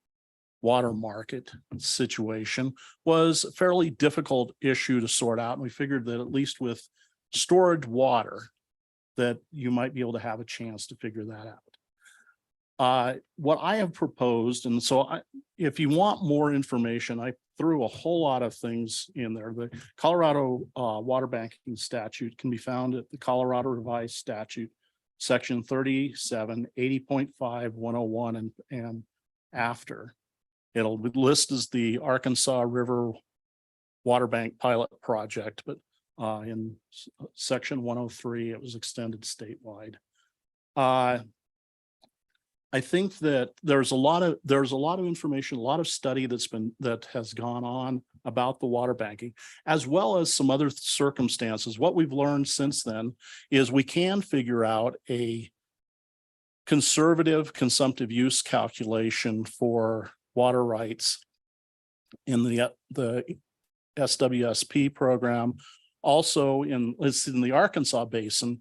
water market situation was a fairly difficult issue to sort out. And we figured that at least with storage water, that you might be able to have a chance to figure that out. What I have proposed, and so if you want more information, I threw a whole lot of things in there. The Colorado water banking statute can be found at the Colorado Revised Statute, section 37, 80.5, 101, and after. It'll be listed as the Arkansas River Water Bank Pilot Project, but in section 103, it was extended statewide. I think that there's a lot of information, a lot of study that has gone on about the water banking, as well as some other circumstances. What we've learned since then is we can figure out a conservative consumptive use calculation for water rights in the SWSP program. Also in the Arkansas Basin,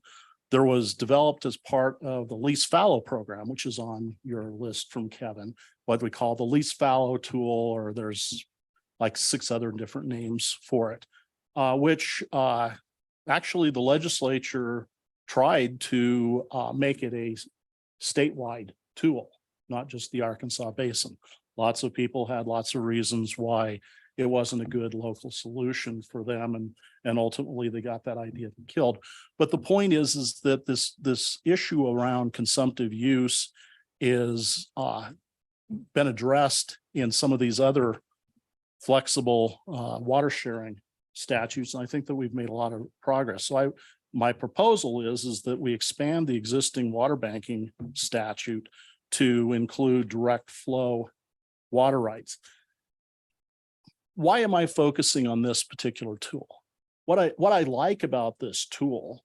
there was developed as part of the lease fallow program, which is on your list from Kevin, what we call the lease fallow tool, or there's like 6 other different names for it, which actually the legislature tried to make it a statewide tool, not just the Arkansas Basin. Lots of people had lots of reasons why it wasn't a good local solution for them, and ultimately they got that idea killed. But the point is that this issue around consumptive use is been addressed in some of these other flexible water sharing statutes, and I think that we've made a lot of progress. So my proposal is that we expand the existing water banking statute to include direct flow water rights. Why am I focusing on this particular tool? What I like about this tool,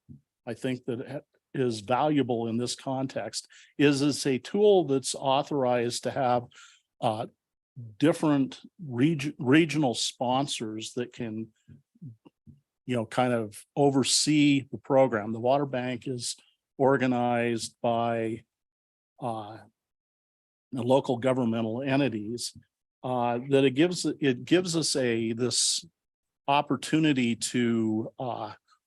I think that is valuable in this context, is it's a tool that's authorized to have different regional sponsors that can, kind of oversee the program. The water bank is organized by local governmental entities. That it gives us this opportunity to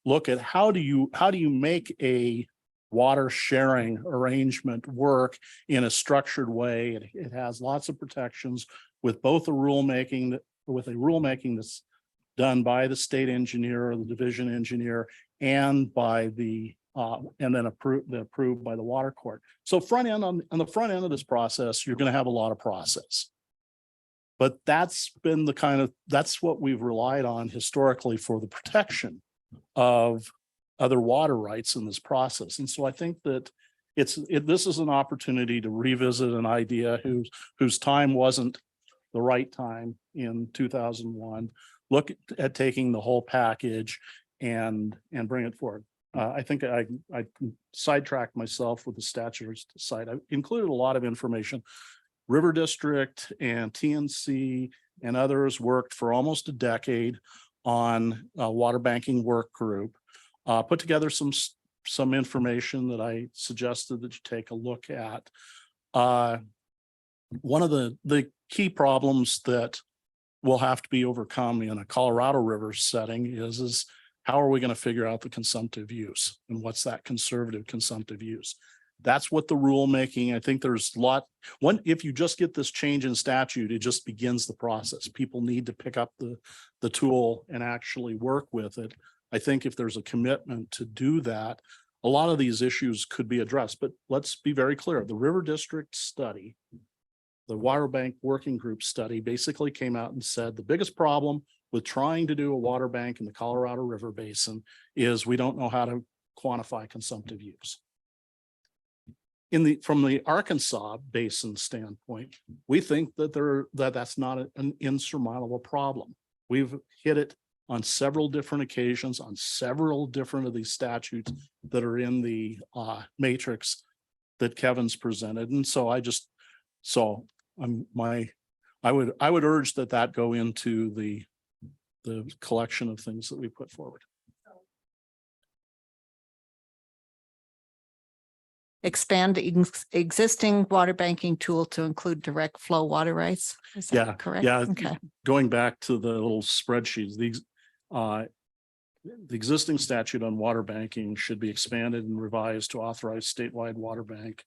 look at how do you make a water sharing arrangement work in a structured way. It has lots of protections with both a rulemaking that's done by the state engineer or the division engineer, and by and then approved by the water court. So on the front end of this process, you're going to have a lot of process. But that's been that's what we've relied on historically for the protection of other water rights in this process. And so I think that this is an opportunity to revisit an idea whose time wasn't the right time in 2001. Look at taking the whole package and bring it forward. I think I sidetracked myself with the statutes side. I included a lot of information. River District and TNC and others worked for almost a decade on a water banking work group, put together some information that I suggested that you take a look at. One of the key problems that will have to be overcome in a Colorado River setting is how are we going to figure out the consumptive use, and what's that conservative consumptive use? That's what the rulemaking, I think there's if you just get this change in statute, it just begins the process. People need to pick up the tool and actually work with it. I think if there's a commitment to do that, a lot of these issues could be addressed. But let's be very clear, the River District study, the Water Bank Working Group study, basically came out and said the biggest problem with trying to do a water bank in the Colorado River Basin is we don't know how to quantify consumptive use. From the Arkansas Basin standpoint, we think that that's not an insurmountable problem. We've hit it on several different occasions on several different of these statutes that are in the matrix that Kevin's presented. And so I would urge that go into the the collection of things that we put forward. Expand existing water banking tool to include direct flow water rights. Is Yeah, that correct? yeah. Okay. Going back to the little spreadsheets, the existing statute on water banking should be expanded and revised to authorize statewide water bank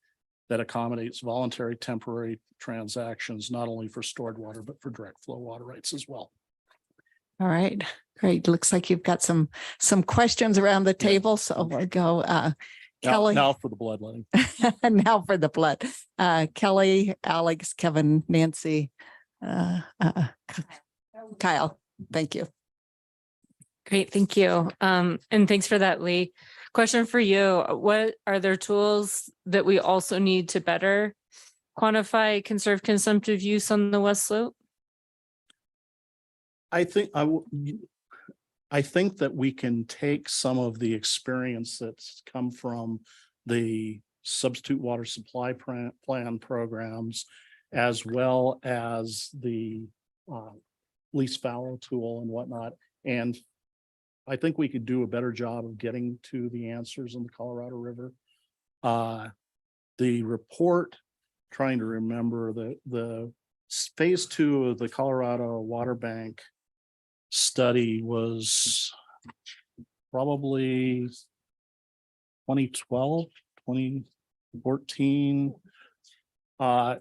that accommodates voluntary temporary transactions, not only for stored water, but for direct flow water rights as well. All right, great. Looks like you've got some questions around the table. So we'll go, Kelly. Now for the bloodletting. Now for the blood. Kelly, Alex, Kevin, Nancy, Kyle. Thank you. Great, thank you. And thanks for that, Lee. Question for you. What are there tools that we also need to better quantify conserved consumptive use on the West Slope? I think that we can take some of the experience that's come from the substitute water supply plan programs, as well as the lease fallow tool and whatnot. And I think we could do a better job of getting to the answers in the Colorado River. The report, trying to remember the phase 2 of the Colorado Water Bank study was probably 2012, 2014, a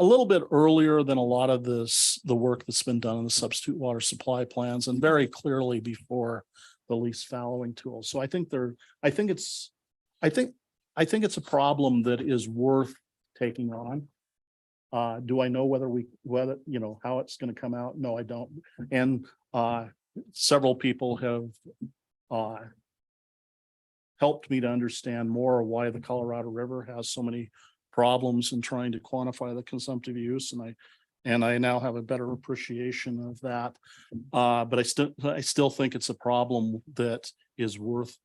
little bit earlier than a lot of the work that's been done on the substitute water supply plans, and very clearly before the lease fallowing tool. So I think it's a problem that is worth taking on. Do I know whether how it's going to come out? No, I don't. And several people have helped me to understand more why the Colorado River has so many problems in trying to quantify the consumptive use. And I now have a better appreciation of that. But I still think it's a problem that is worth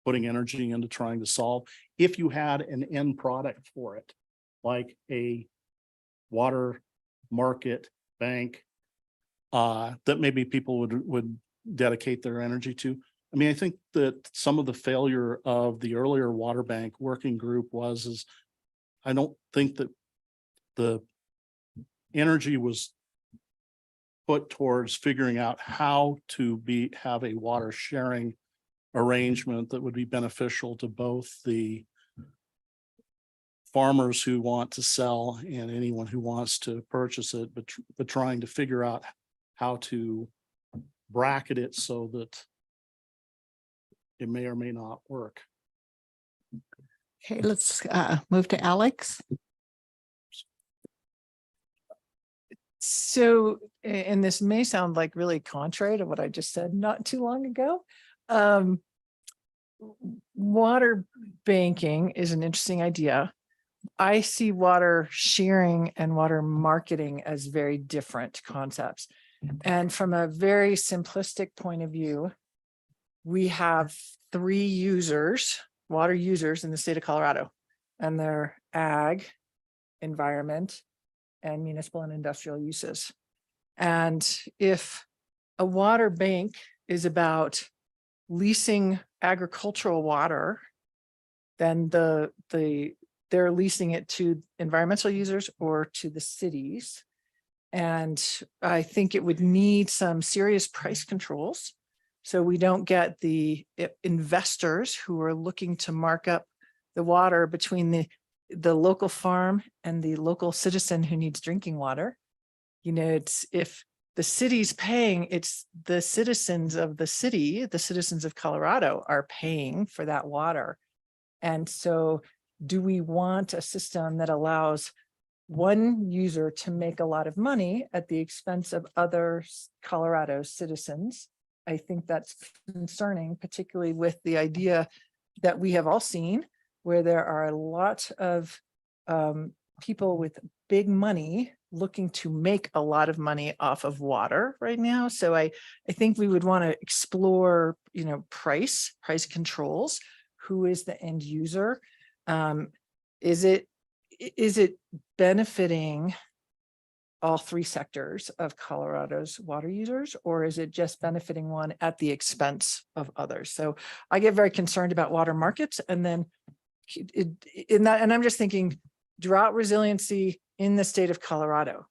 putting energy into trying to solve. If you had an end product for it, like a water market bank that maybe people would dedicate their energy to. I mean, I think that some of the failure of the earlier water bank working group is I don't think that the energy was put towards figuring out how to have a water sharing arrangement that would be beneficial to both the farmers who want to sell and anyone who wants to purchase it, but trying to figure out how to bracket it so that it may or may not work. Okay, let's move to Alex. So, and this may sound like really contrary to what I just said not too long ago. Water banking is an interesting idea. I see water sharing and water marketing as very different concepts. And from a very simplistic point of view, we have 3 users, water users in the state of Colorado, and they're ag, environment, and municipal and industrial uses. And if a water bank is about leasing agricultural water, then they're leasing it to environmental users or to the cities. And I think it would need some serious price controls, so we don't get the investors who are looking to mark up the water between the local farm and the local citizen who needs drinking water. You know, it's if the city's paying, it's the citizens of the city, the citizens of Colorado are paying for that water. And so do we want a system that allows one user to make a lot of money at the expense of other Colorado citizens? I think that's concerning, particularly with the idea that we have all seen, where there are a lot of people with big money looking to make a lot of money off of water right now. So I think we would want to explore, price controls. Who is the end user? Is it benefiting all three sectors of Colorado's water users, or is it just benefiting one at the expense of others? So I get very concerned about water markets, and then in that, and I'm just thinking drought resiliency in the state of Colorado.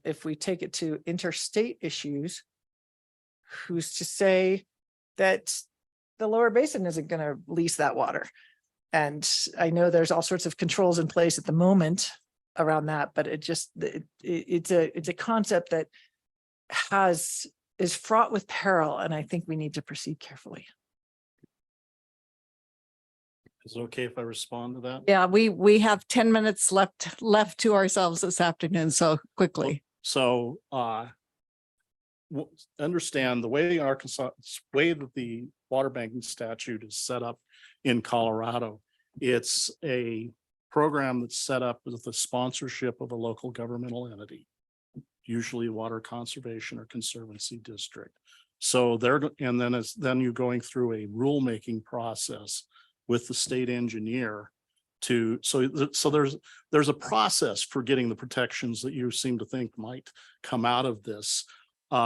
If we take it to interstate issues, who's to say that the lower basin isn't going to lease that water? And I know there's all sorts of controls in place at the moment around that, but it's a concept that is fraught with peril, and I think we need to proceed carefully. Is it okay if I respond to that? Yeah, we have 10 minutes left to ourselves this afternoon, so quickly. So understand the way that the water banking statute is set up in Colorado. It's a program that's set up with the sponsorship of a local governmental entity, usually a water conservation or conservancy district. So then you're going through a rulemaking process with the state engineer so there's a process for getting the protections that you seem to think might come out of this. We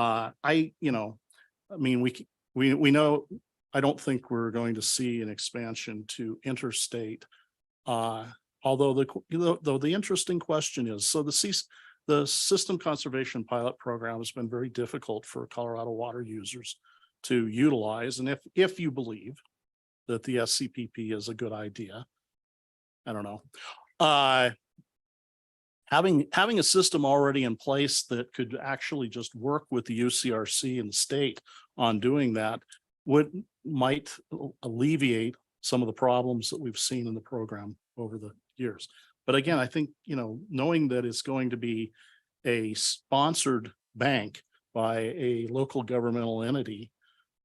know, I don't think we're going to see an expansion to interstate. Although the interesting question is, so the system conservation pilot program has been very difficult for Colorado water users to utilize. And if you believe that the SCPP is a good idea, I don't know. Having a system already in place that could actually just work with the UCRC and the state on doing that might alleviate some of the problems that we've seen in the program over the years. But again, I think, knowing that it's going to be a sponsored bank by a local governmental entity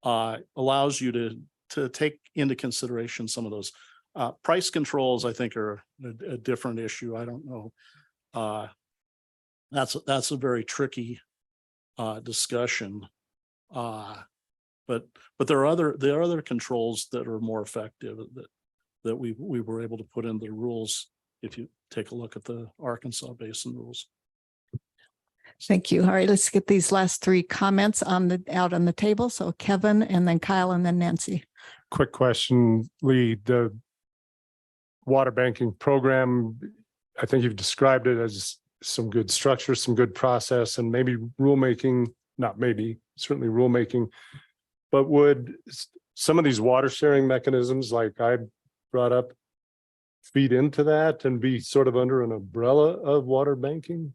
allows you to take into consideration some of those price controls. I think are a different issue. I don't know. That's a very tricky discussion. But there are other controls that are more effective that we were able to put in the rules. If you take a look at the Arkansas Basin rules. Thank you. All right, let's get these last three comments out on the table. So Kevin, and then Kyle, and then Nancy. Quick question, Lee. The water banking program, I think you've described it as some good structure, some good process, and maybe rulemaking, certainly rulemaking. But would some of these water sharing mechanisms, like I brought up, feed into that and be sort of under an umbrella of water banking?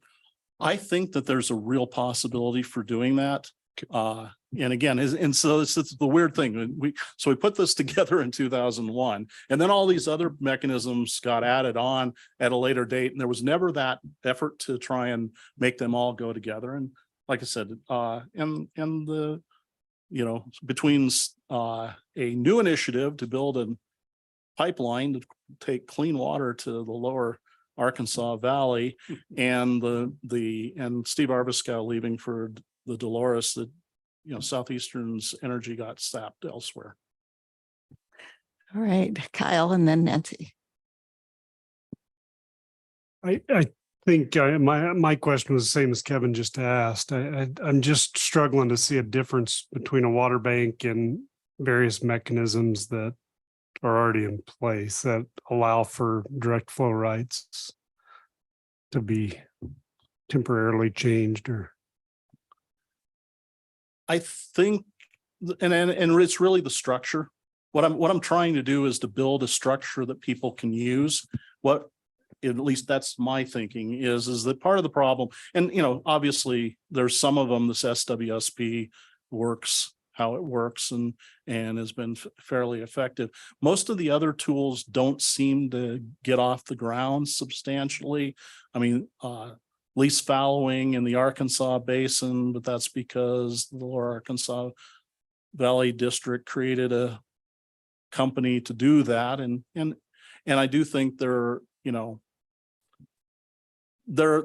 I think that there's a real possibility for doing that. And again, so it's the weird thing. We put this together in 2001, and then all these other mechanisms got added on at a later date, and there was never that effort to try and make them all go together. And like I said, between a new initiative to build a pipeline to take clean water to the lower Arkansas Valley, and Steve Arbuskau leaving for the Dolores, that Southeastern's energy got sapped elsewhere. All right, Kyle, and then Nancy. I think my question was the same as Kevin just asked. I'm just struggling to see a difference between a water bank and various mechanisms that are already in place that allow for direct flow rights to be temporarily changed. Or I think, and it's really the structure. What I'm trying to do is to build a structure that people can use. At least that's my thinking is that part of the problem, and obviously there's some of them, this SWSP works how it works and has been fairly effective. Most of the other tools don't seem to get off the ground substantially. I mean, lease fallowing in the Arkansas Basin, but that's because the Lower Arkansas Valley District created a company to do that. And I do think there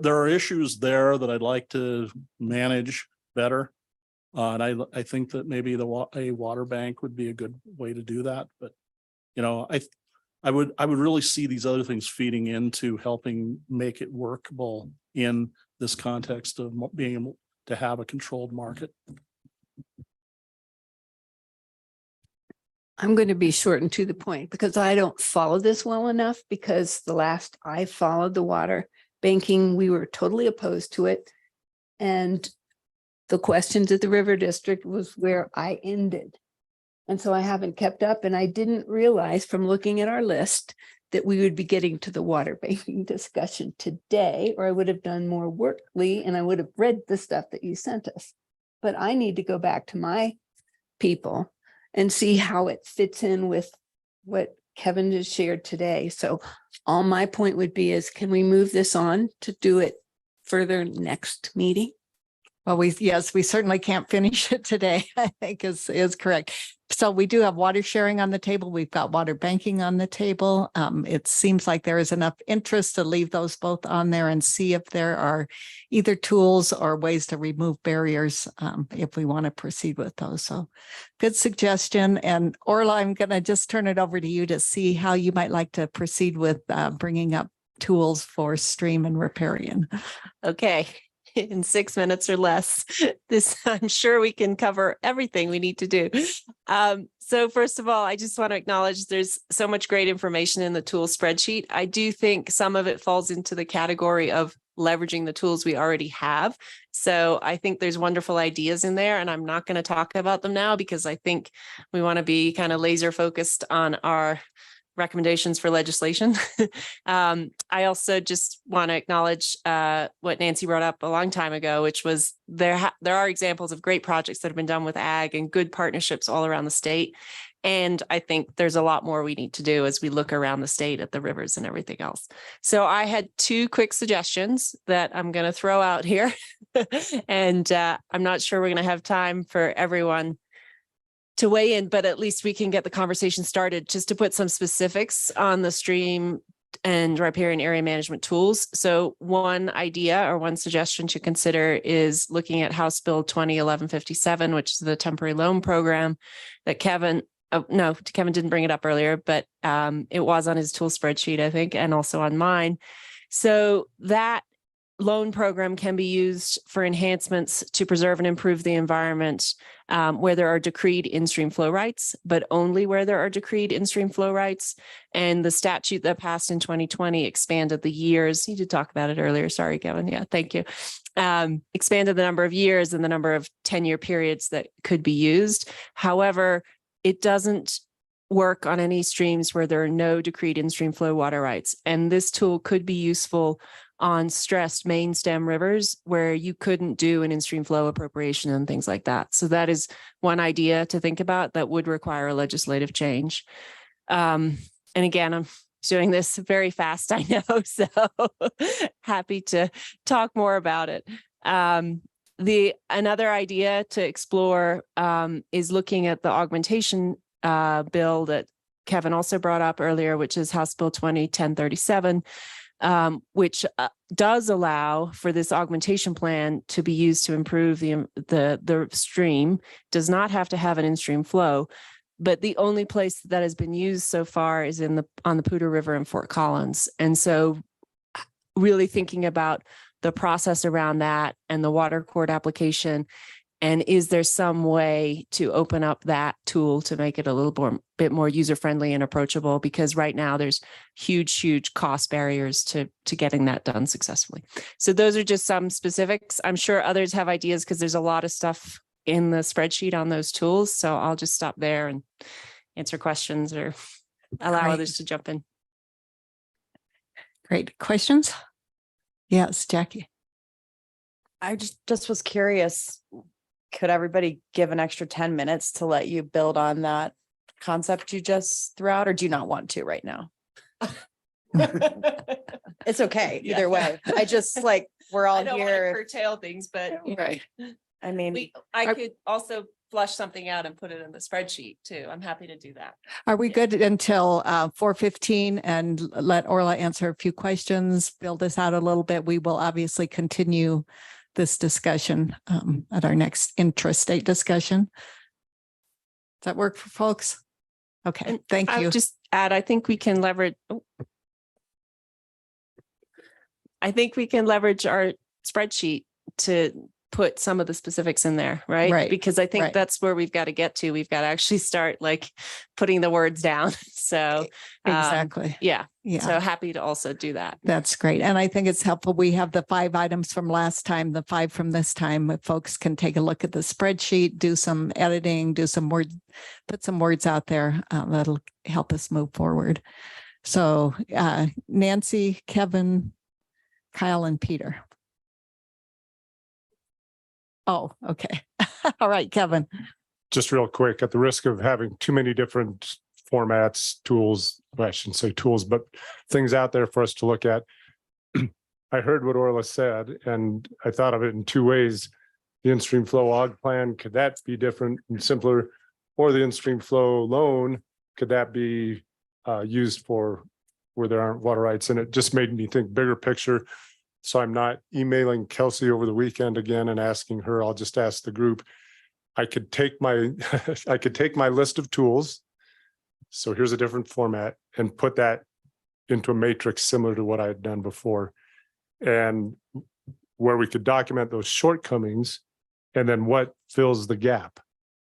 are issues there that I'd like to manage better. And I think that maybe a water bank would be a good way to do that. But I would really see these other things feeding into helping make it workable in this context of being able to have a controlled market. I'm going to be short and to the point because I don't follow this well enough, because the last I followed the water banking, we were totally opposed to it. And the questions at the River District was where I ended. And so I haven't kept up, and I didn't realize from looking at our list that we would be getting to the water banking discussion today, or I would have done more work, Lee, and I would have read the stuff that you sent us. But I need to go back to my people and see how it fits in with what Kevin just shared today. So all my point would be is, can we move this on to do it further next meeting? Well, yes, we certainly can't finish it today, I think is correct. So we do have water sharing on the table. We've got water banking on the table. It seems like there is enough interest to leave those both on there and see if there are either tools or ways to remove barriers if we want to proceed with those. So good suggestion. And Orla, I'm going to just turn it over to you to see how you might like to proceed with bringing up tools for stream and riparian. Okay. In 6 minutes or less, I'm sure we can cover everything we need to do. So first of all, I just want to acknowledge there's so much great information in the tool spreadsheet. I do think some of it falls into the category of leveraging the tools we already have. So I think there's wonderful ideas in there, and I'm not going to talk about them now because I think we want to be kind of laser focused on our recommendations for legislation. I also just want to acknowledge what Nancy brought up a long time ago, which was there are examples of great projects that have been done with ag and good partnerships all around the state. And I think there's a lot more we need to do as we look around the state at the rivers and everything else. So I had 2 quick suggestions that I'm going to throw out here. And I'm not sure we're going to have time for everyone to weigh in, but at least we can get the conversation started. Just to put some specifics on the stream and riparian area management tools. So one idea or one suggestion to consider is looking at House Bill 2011-57, which is the temporary loan program that Kevin didn't bring it up earlier, but it was on his tool spreadsheet, I think, and also on mine. So that loan program can be used for enhancements to preserve and improve the environment where there are decreed in-stream flow rights, but only where there are decreed in-stream flow rights. And the statute that passed in 2020 expanded the years. You did talk about it earlier. Sorry, Kevin. Yeah, thank you. Expanded the number of years and the number of 10-year periods that could be used. However, it doesn't work on any streams where there are no decreed in-stream flow water rights. And this tool could be useful on stressed main stem rivers where you couldn't do an in-stream flow appropriation and things like that. So that is one idea to think about that would require a legislative change. And again, I'm doing this very fast, I know, so happy to talk more about it. Another idea to explore is looking at the augmentation bill that Kevin also brought up earlier, which is House Bill 2010-37. Which does allow for this augmentation plan to be used to improve the stream. Does not have to have an in-stream flow, but the only place that has been used so far is on the Poudre River in Fort Collins. And so really thinking about the process around that and the water court application, and is there some way to open up that tool to make it a little bit more user-friendly and approachable? Because right now there's huge cost barriers to getting that done successfully. So those are just some specifics. I'm sure others have ideas because there's a lot of stuff in the spreadsheet on those tools. So I'll just stop there and answer questions or allow others to jump in. Great. Questions? Yes, Jackie. I just was curious. Could everybody give an extra 10 minutes to let you build on that concept you just threw out, or do you not want to right now? It's okay either way. I just we're all I don't want here. to curtail things, but Right. I mean, I could also flush something out and put it in the spreadsheet too. I'm happy to do that. Are we good until 4:15 and let Orla answer a few questions, build this out a little bit? We will obviously continue this discussion at our next intrastate discussion. Does that work for folks? Okay, thank you. I'll just add, I think we can leverage. I think we can leverage our spreadsheet to put some of the specifics in there, right? Right, Because I think right. that's where we've got to get to. We've got to actually start like putting the words down. So Exactly. yeah. Yeah. So happy to also do that. That's great. And I think it's helpful. We have the 5 items from last time, the 5 from this time. If folks can take a look at the spreadsheet, do some editing, do some word, put some words out there, that'll help us move forward. So Nancy, Kevin, Kyle, and Peter. Oh, okay. All right, Kevin. Just real quick, at the risk of having too many different formats, tools, well, I shouldn't say tools, but things out there for us to look at. I heard what Orla said, and I thought of it in 2 ways. The in-stream flow OG plan, could that be different and simpler? Or the in-stream flow loan, could that be used for where there aren't water rights? And it just made me think bigger picture. So I'm not emailing Kelsey over the weekend again and asking her. I'll just ask the group. I could take my I could take my list of tools. So here's a different format and put that into a matrix similar to what I had done before. And where we could document those shortcomings and then what fills the gap.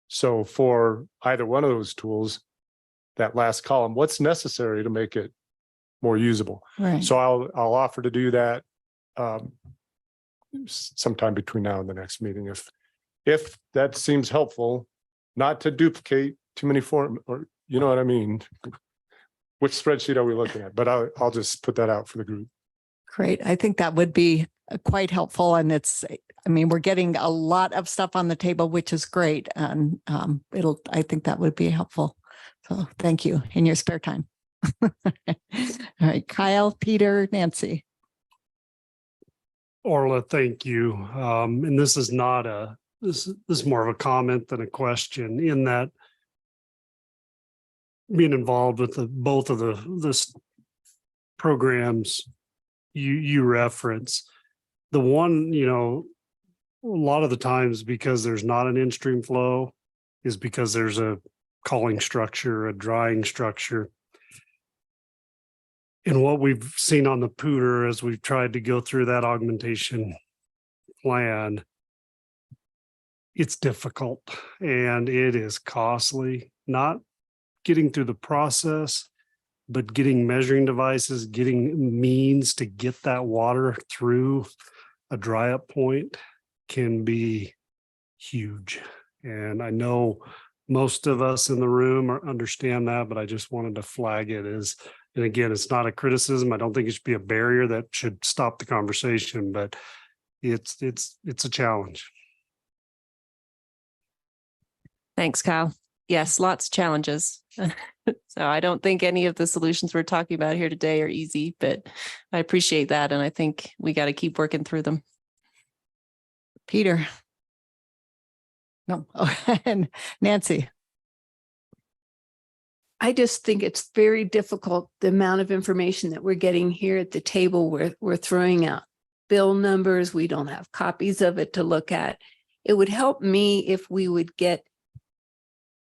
So for either one of those tools, that last column, what's necessary to make it more usable? Right. So I'll offer to do that sometime between now and the next meeting, if that seems helpful, not to duplicate too many form, or you know what I mean. Which spreadsheet are we looking at? But I'll just put that out for the group. Great. I think that would be quite helpful. And I mean, we're getting a lot of stuff on the table, which is great. And I think that would be helpful. So thank you in your spare time. All right, Kyle, Peter, Nancy. Orla, thank you. And this is not this is more of a comment than a question, in that being involved with both of the programs you reference, the one, a lot of the times because there's not an in-stream flow is because there's a calling structure, a drying structure. And what we've seen on the Pooter as we've tried to go through that augmentation plan, it's difficult and it is costly, not getting through the process, but getting measuring devices, getting means to get that water through a dry up point can be huge. And I know most of us in the room understand that, but I just wanted to flag it as, and again, it's not a criticism. I don't think it should be a barrier that should stop the conversation, but it's a challenge. Thanks, Kyle. Yes, lots of challenges. So I don't think any of the solutions we're talking about here today are easy, but I appreciate that. And I think we got to keep working through them. Peter. No, and Nancy. I just think it's very difficult, the amount of information that we're getting here at the table. We're throwing out bill numbers. We don't have copies of it to look at. It would help me if we would get,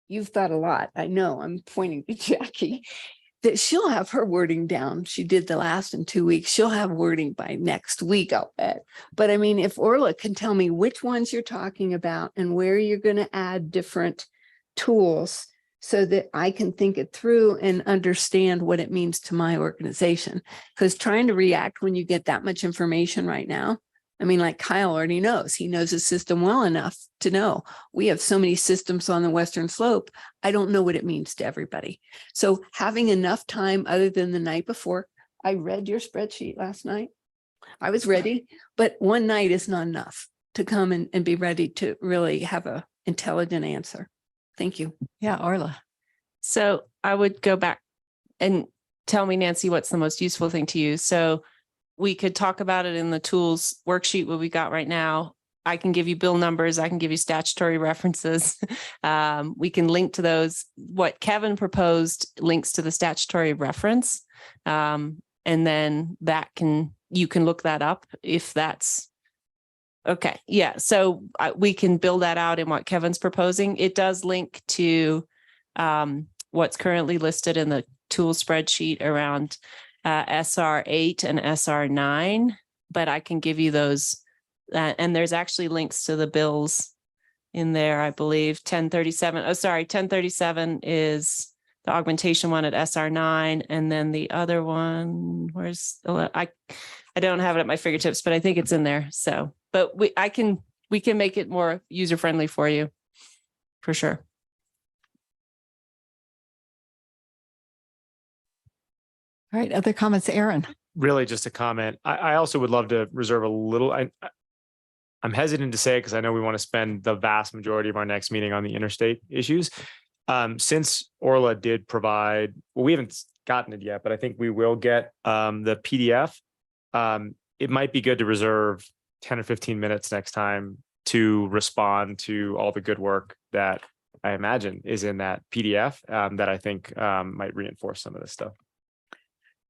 you've thought a lot. I know, I'm pointing to Jackie, that she'll have her wording down. She did the last in 2 weeks. She'll have wording by next week, I'll bet. But I mean, if Orla can tell me which ones you're talking about and where you're going to add different tools so that I can think it through and understand what it means to my organization. Because trying to react when you get that much information right now, I mean, like Kyle already knows, he knows his system well enough to know we have so many systems on the Western Slope. I don't know what it means to everybody. So having enough time other than the night before, I read your spreadsheet last night. I was ready, but one night is not enough to come and be ready to really have a intelligent answer. Thank you. Yeah, Orla. So I would go back and tell me, Nancy, what's the most useful thing to use. So we could talk about it in the tools worksheet, what we got right now. I can give you bill numbers. I can give you statutory references. We can link to those. What Kevin proposed links to the statutory reference. And then you can look that up if that's okay. Yeah. So we can build that out in what Kevin's proposing. It does link to what's currently listed in the tool spreadsheet around SR 8 and SR 9, but I can give you those And there's actually links to the bills in there, I believe. 1037 is the augmentation one at SR9. And then the other one, I don't have it at my fingertips, but I think it's in there. So, but we can make it more user friendly for you, for sure. All right, other comments, Aaron? Really just a comment. I also would love to reserve a little, I'm hesitant to say it because I know we want to spend the vast majority of our next meeting on the interstate issues. Since Orla did provide, well, we haven't gotten it yet, but I think we will get the PDF. It might be good to reserve 10 or 15 minutes next time to respond to all the good work that I imagine is in that PDF that I think might reinforce some of this stuff.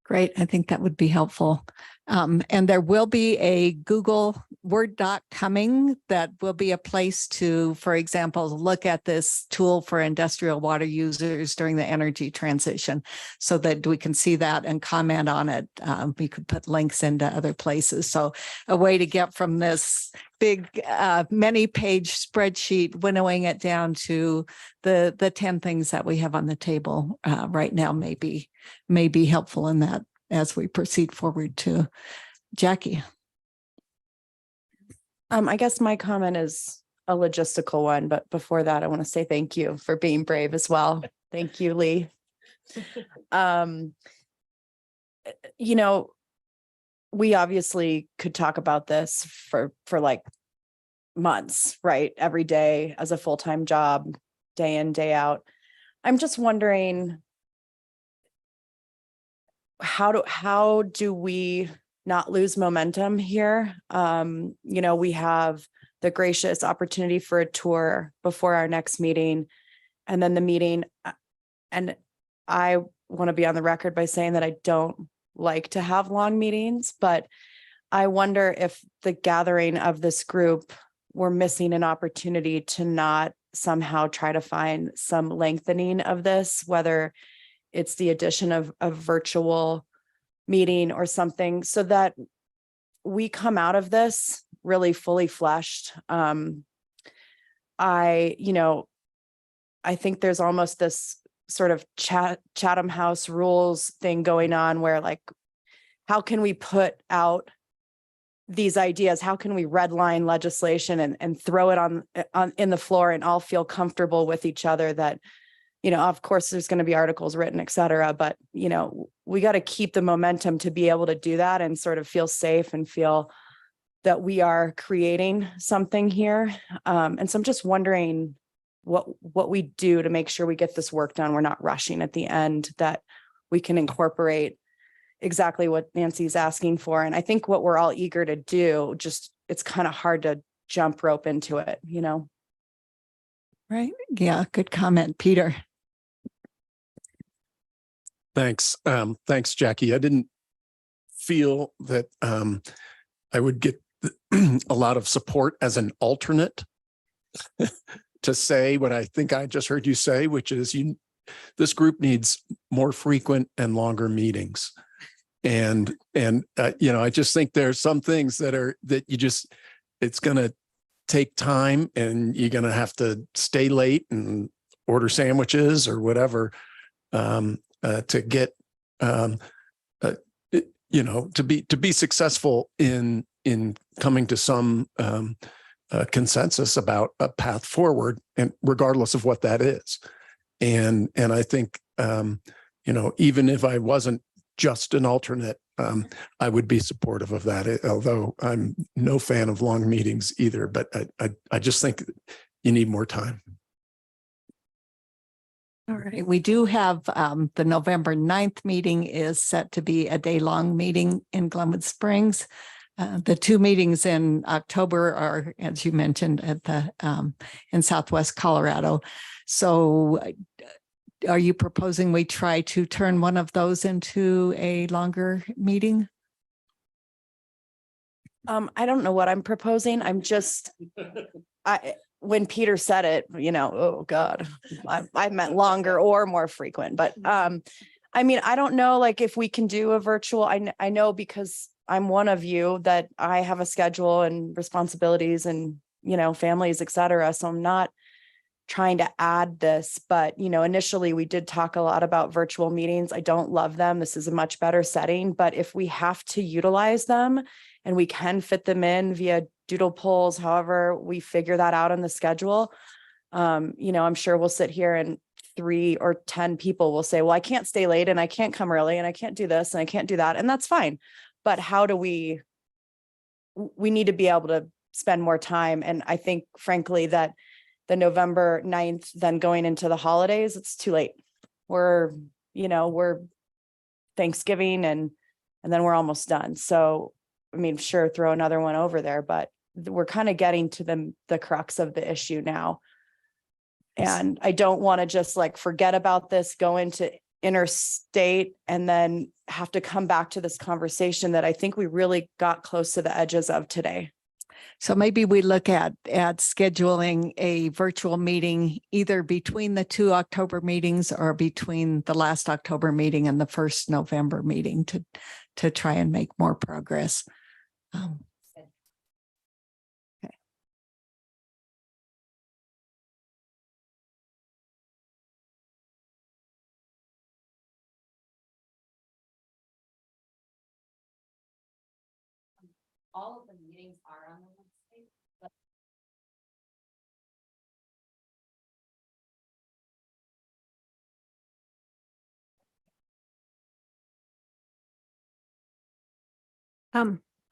Great. I think that would be helpful. And there will be a Google Word doc coming that will be a place to, for example, look at this tool for industrial water users during the energy transition so that we can see that and comment on it. We could put links into other places. So a way to get from this big many page spreadsheet, winnowing it down to the 10 things that we have on the table right now may be helpful in that as we proceed forward to Jackie. I guess my comment is a logistical one, but before that, I want to say thank you for being brave as well. Thank you, Lee. You know, we obviously could talk about this for like months, right? Every day as a full-time job, day in, day out. I'm just wondering, how do we not lose momentum here? You know, we have the gracious opportunity for a tour before our next meeting, and then the meeting. And I want to be on the record by saying that I don't like to have long meetings, but I wonder if the gathering of this group, we're missing an opportunity to not somehow try to find some lengthening of this, whether it's the addition of a virtual meeting or something, so that we come out of this really fully fleshed. I think there's almost this sort of Chatham House rules thing going on where, like, how can we put out these ideas? How can we redline legislation and throw it on in the floor and all feel comfortable with each other that, you know, of course there's going to be articles written, et cetera, but, you know, we got to keep the momentum to be able to do that and sort of feel safe and feel that we are creating something here. And so I'm just wondering what we do to make sure we get this work done. We're not rushing at the end, that we can incorporate exactly what Nancy's asking for. And I think what we're all eager to do, just, it's kind of hard to jump rope into it, you know? Right. Yeah. Good comment, Peter. Thanks. Thanks, Jackie. I didn't feel that I would get a lot of support as an alternate to say what I think I just heard you say, which is this group needs more frequent and longer meetings. And you know, I just think there's some things that it's going to take time, and you're going to have to stay late and order sandwiches or whatever to get you know, to be successful in coming to some consensus about a path forward, and regardless of what that is. And I think you know, even if I wasn't just an alternate, I would be supportive of that, although I'm no fan of long meetings either, but I just think you need more time. All right. We do have the November 9th meeting is set to be a day-long meeting in Glenwood Springs. The two meetings in October are, as you mentioned, at the in Southwest Colorado. So are you proposing we try to turn one of those into a longer meeting? I don't know what I'm proposing. I'm just, when Peter said it, you know, oh God, I meant longer or more frequent, but I mean, I don't know, like, if we can do a virtual, I know because I'm one of you, that I have a schedule and responsibilities and, you know, families, et cetera. So I'm not trying to add this, but, you know, initially we did talk a lot about virtual meetings. I don't love them. This is a much better setting, but if we have to utilize them and we can fit them in via doodle polls, however we figure that out in the schedule, you know, I'm sure we'll sit here and 3 or 10 people will say, well, I can't stay late and I can't come early and I can't do this and I can't do that. And that's fine. But how do we need to be able to spend more time. And I think frankly that the November 9th, then going into the holidays, it's too late. We're Thanksgiving and then we're almost done. So, I mean, sure, throw another one over there, but we're kind of getting to the crux of the issue now. And I don't want to just like forget about this, go into interstate and then have to come back to this conversation that I think we really got close to the edges of today. So maybe we look at scheduling a virtual meeting either between the 2 October meetings or between the last October meeting and the first November meeting to try and make more progress. Okay. All of the meetings are on the website, but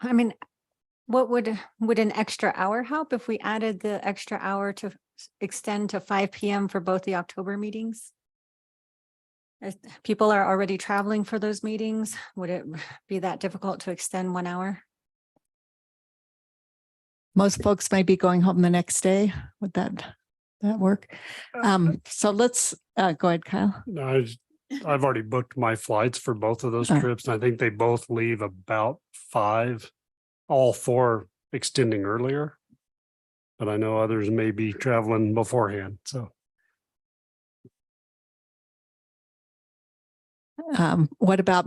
I mean, what would an extra hour help if we added the extra hour to extend to 5 p.m. for both the October meetings? If people are already traveling for those meetings, would it be that difficult to extend 1 hour? Most folks might be going home the next day. Would that work? So let's go ahead, Kyle. No, I've already booked my flights for both of those Oh. trips, and I think they both leave about 5, all 4 extending earlier. But I know others may be traveling beforehand, so. What about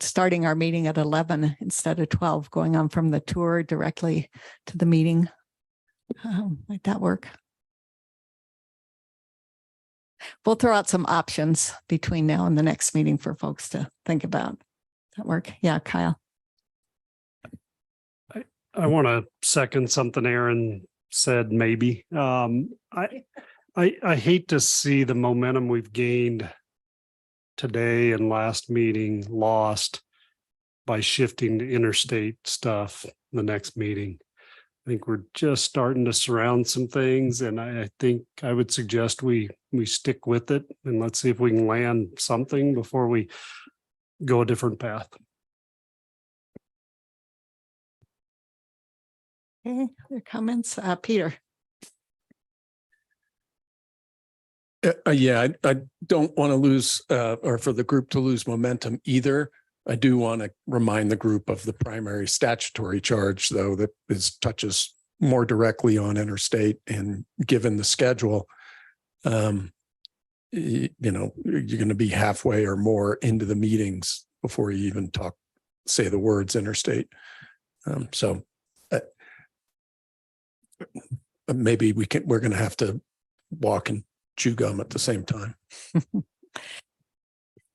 starting our meeting at 11 instead of 12, going on from the tour directly to the meeting? Might that work? We'll throw out some options between now and the next meeting for folks to think about. Does that work? Yeah, Kyle. I want to second something Aaron said, maybe. I hate to see the momentum we've gained today and last meeting lost by shifting to interstate stuff the next meeting. I think we're just starting to surround some things, and I think I would suggest we stick with it and let's see if we can land something before we go a different path. Okay, other comments? Peter. Yeah, I don't want to lose or for the group to lose momentum either. I do want to remind the group of the primary statutory charge, though, that touches more directly on interstate, and given the schedule, you know, you're going to be halfway or more into the meetings before you even say the words interstate. So maybe we're going to have to walk and chew gum at the same time.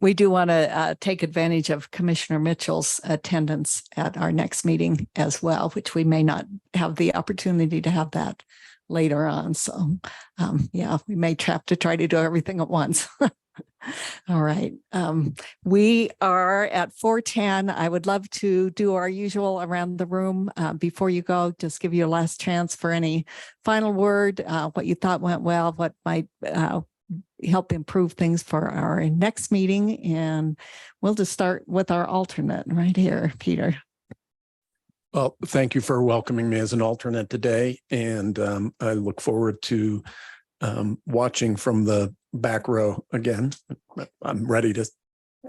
We do want to take advantage of Commissioner Mitchell's attendance at our next meeting as well, which we may not have the opportunity to have that later on. So yeah, we may have to try to do everything at once. All right. We are at 4:10. I would love to do our usual around the room. Before you go, just give you a last chance for any final word, what you thought went well, what might help improve things for our next meeting. And we'll just start with our alternate right here, Peter. Well, thank you for welcoming me as an alternate today. And I look forward to watching from the back row again. I'm ready to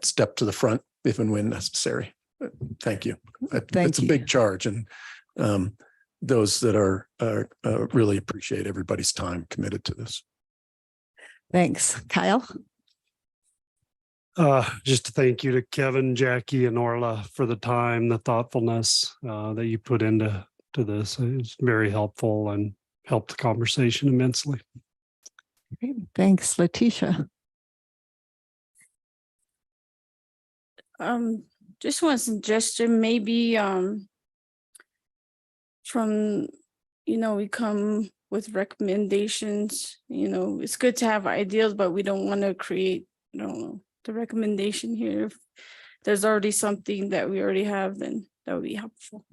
step to the front if and when necessary. Thank you. It's a big charge, and those that are really appreciate everybody's time committed to this. Thanks. Kyle? Just to thank you to Kevin, Jackie, and Orla for the time, the thoughtfulness that you put into this. It's very helpful and helped the conversation immensely. Great. Thanks, Letitia. Just one suggestion, maybe from, we come with recommendations, it's good to have ideas, but we don't want to create, the recommendation here. If there's already something that we already have, then that would be helpful.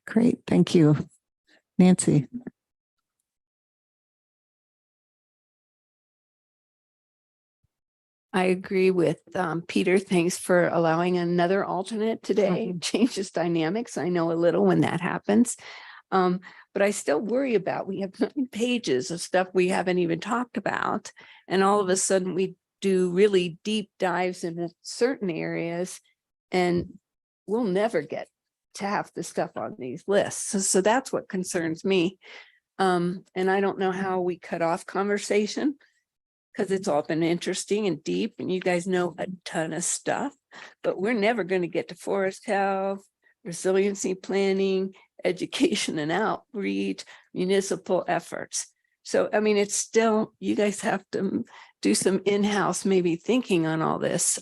Great. Thank you. Nancy. I agree with Peter. Thanks for allowing another alternate today. It changes dynamics. I know a little when that happens. But I still worry about, we have 9 pages of stuff we haven't even talked about. And all of a sudden we do really deep dives in certain areas and we'll never get to half the stuff on these lists. So that's what concerns me. And I don't know how we cut off conversation, because it's all been interesting and deep and you guys know a ton of stuff, but we're never going to get to forest health, resiliency planning, education and outreach, municipal efforts. So, I mean, it's still, you guys have to do some in-house maybe thinking on all this,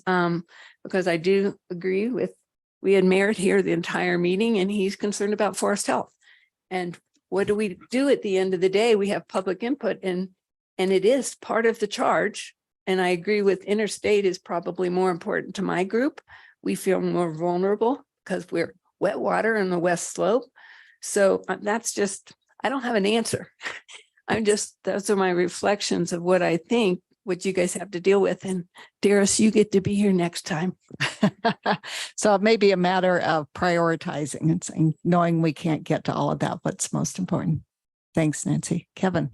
because I do agree with, we had Merritt here the entire meeting and he's concerned about forest health. And what do we do at the end of the day? We have public input and it is part of the charge. And I agree with interstate is probably more important to my group. We feel more vulnerable because we're wet water in the West Slope. So that's just, I don't have an answer. Those are my reflections of what I think, what you guys have to deal with. And Darius, you get to be here next time. So it may be a matter of prioritizing and saying, knowing we can't get to all of that, what's most important. Thanks, Nancy. Kevin.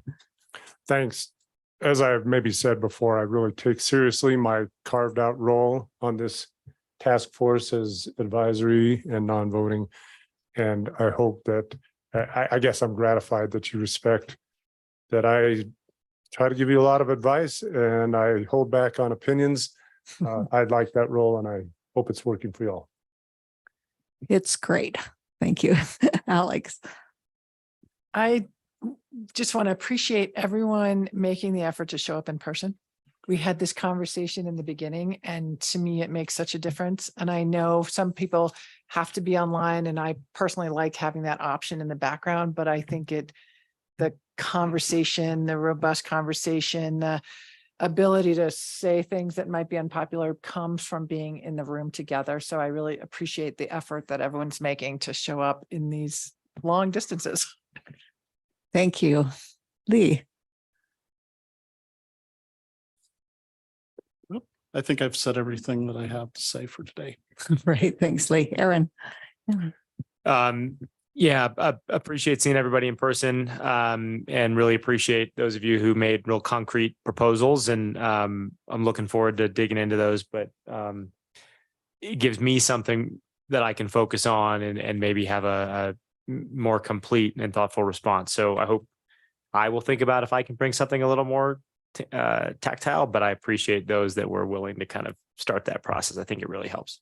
Thanks. As I've maybe said before, I really take seriously my carved out role on this task force as advisory and non-voting. And I hope that, I guess I'm gratified that you respect that I try to give you a lot of advice and I hold back on opinions. I'd like that role and I hope it's working for y'all. It's great. Thank you, Alex. I just want to appreciate everyone making the effort to show up in person. We had this conversation in the beginning, and to me, it makes such a difference. And I know some people have to be online, and I personally like having that option in the background, but I think the conversation, the robust conversation, the ability to say things that might be unpopular comes from being in the room together. So I really appreciate the effort that everyone's making to show up in these long distances. Thank you. Lee. I think I've said everything that I have to say for today. Right. Thanks, Lee. Aaron. Yeah, I appreciate seeing everybody in person, and really appreciate those of you who made real concrete proposals. And I'm looking forward to digging into those, but it gives me something that I can focus on and maybe have a more complete and thoughtful response. So I hope I will think about if I can bring something a little more tactile, but I appreciate those that were willing to kind of start that process. I think it really helps.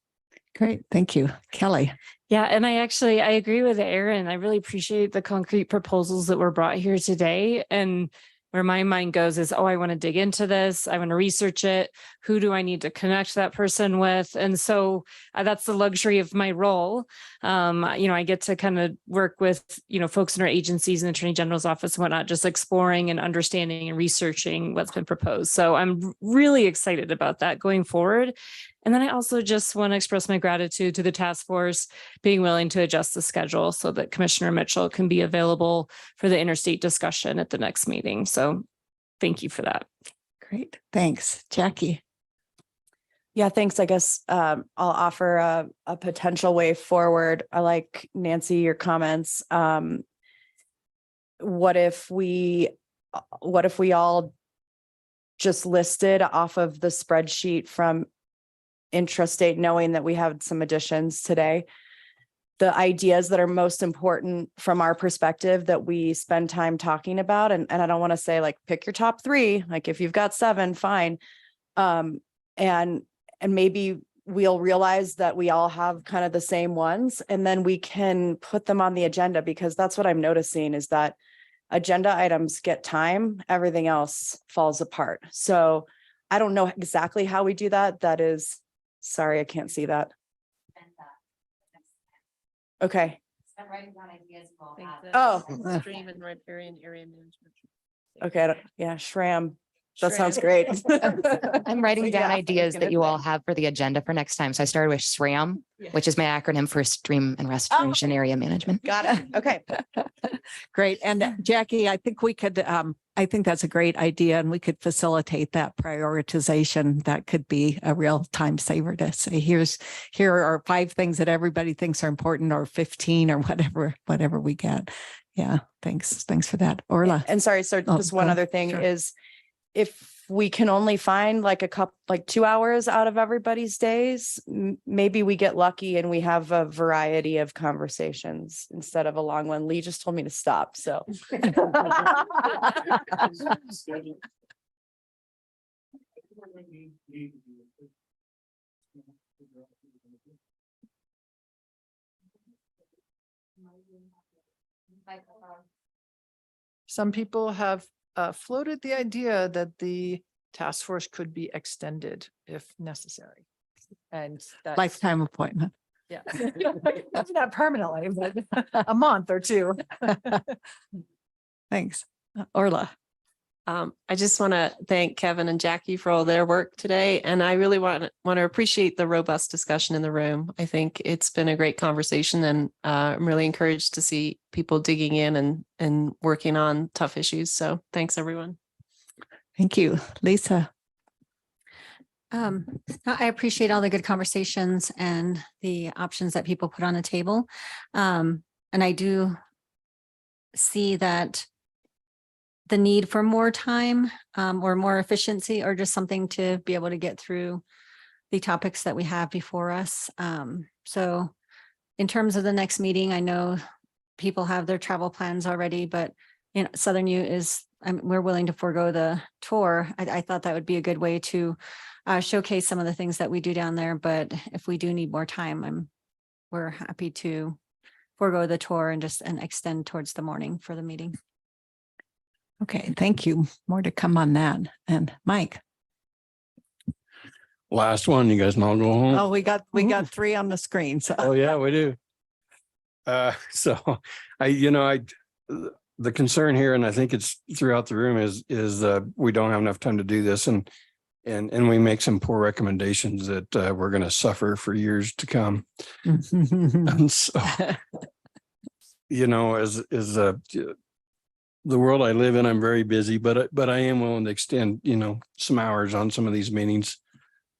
Great. Thank you. Kelly. Yeah, and I agree with Aaron. I really appreciate the concrete proposals that were brought here today. And where my mind goes is, oh, I want to dig into this. I want to research it. Who do I need to connect that person with? And so that's the luxury of my role. I get to kind of work with, folks in our agencies and the Attorney General's office and whatnot, just exploring and understanding and researching what's been proposed. So I'm really excited about that going forward. And then I also just want to express my gratitude to the task force being willing to adjust the schedule so that Commissioner Mitchell can be available for the interstate discussion at the next meeting. So thank you for that. Great. Thanks. Jackie. Yeah, thanks. I guess I'll offer a potential way forward. I like, Nancy, your comments. What if we all just listed off of the spreadsheet from intrastate, knowing that we have some additions today, the ideas that are most important from our perspective that we spend time talking about. And I don't want to say like, pick your top 3, like if you've got 7, fine. And and maybe we'll realize that we all have kind of the same ones, and then we can put them on the agenda, because that's what I'm noticing is that agenda items get time, everything else falls apart. So I don't know exactly how we do that. That is, sorry, I can't see that. Okay. Oh. Stream and riparian area management. Okay, yeah, SRAM. That sounds great. I'm writing down Yeah, ideas that you all have for the agenda for next time. So I started with SRAM, which is my acronym for Stream and Restoration Area Management. Got it. Okay. Great. And Jackie, I think we could, I think that's a great idea, and we could facilitate that prioritization. That could be a real time saver to say, here are 5 things that everybody thinks are important, or 15, or whatever we get. Yeah. Thanks for that. Orla. And sorry, so Oh, just one go. other thing Sure. is, if we can only find like 2 hours out of everybody's days, maybe we get lucky and we have a variety of conversations instead of a long one. Lee just told me to stop, so. Some people have floated the idea that the task force could be extended if necessary. And that's, Lifetime appointment. yeah, not permanently, but a month or 2. Thanks. Orla. I just want to thank Kevin and Jackie for all their work today. And I really want to appreciate the robust discussion in the room. I think it's been a great conversation, and I'm really encouraged to see people digging in and working on tough issues. So thanks, everyone. Thank you. Lisa. I appreciate all the good conversations and the options that people put on the table. And I do see that the need for more time or more efficiency, or just something to be able to get through the topics that we have before us. So in terms of the next meeting, I know people have their travel plans already, but Southern U is, we're willing to forego the tour. I thought that would be a good way to showcase some of the things that we do down there. But if we do need more time, we're happy to forego the tour and extend towards the morning for the meeting. Okay, thank you. More to come on that. And Mike. Last one, you guys can all go home. Oh, we got 3 on the screen. So Oh, yeah, we do. So the concern here, and I think it's throughout the room, is we don't have enough time to do this, and we make some poor recommendations that we're going to suffer for years to come. And so, as the world I live in, I'm very busy, but I am willing to extend, some hours on some of these meetings.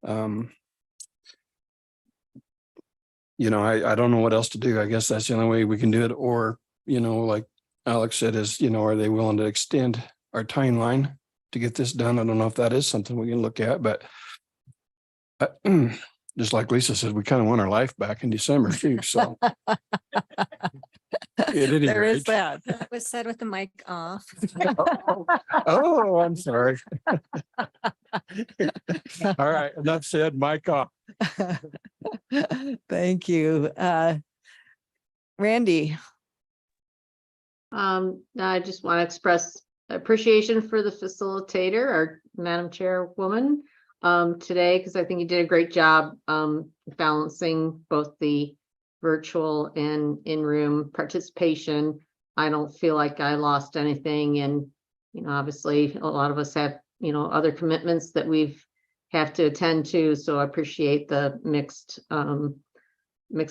I don't know what else to do. I guess that's the only way we can do it. Or, like Alex said, are they willing to extend our timeline to get this done? I don't know if that is something we can look at, but just like Lisa said, we kind of want our life back in December too. So there is that. That was said with the mic off. Oh, I'm sorry. All right, enough said. Mic off. Thank you. Randy. I just want to express appreciation for the facilitator, our Madam Chairwoman, today, because I think you did a great job balancing both the virtual and in-room participation. I don't feel like I lost anything, and obviously a lot of us have other commitments that we've have to attend to, so I appreciate the mixed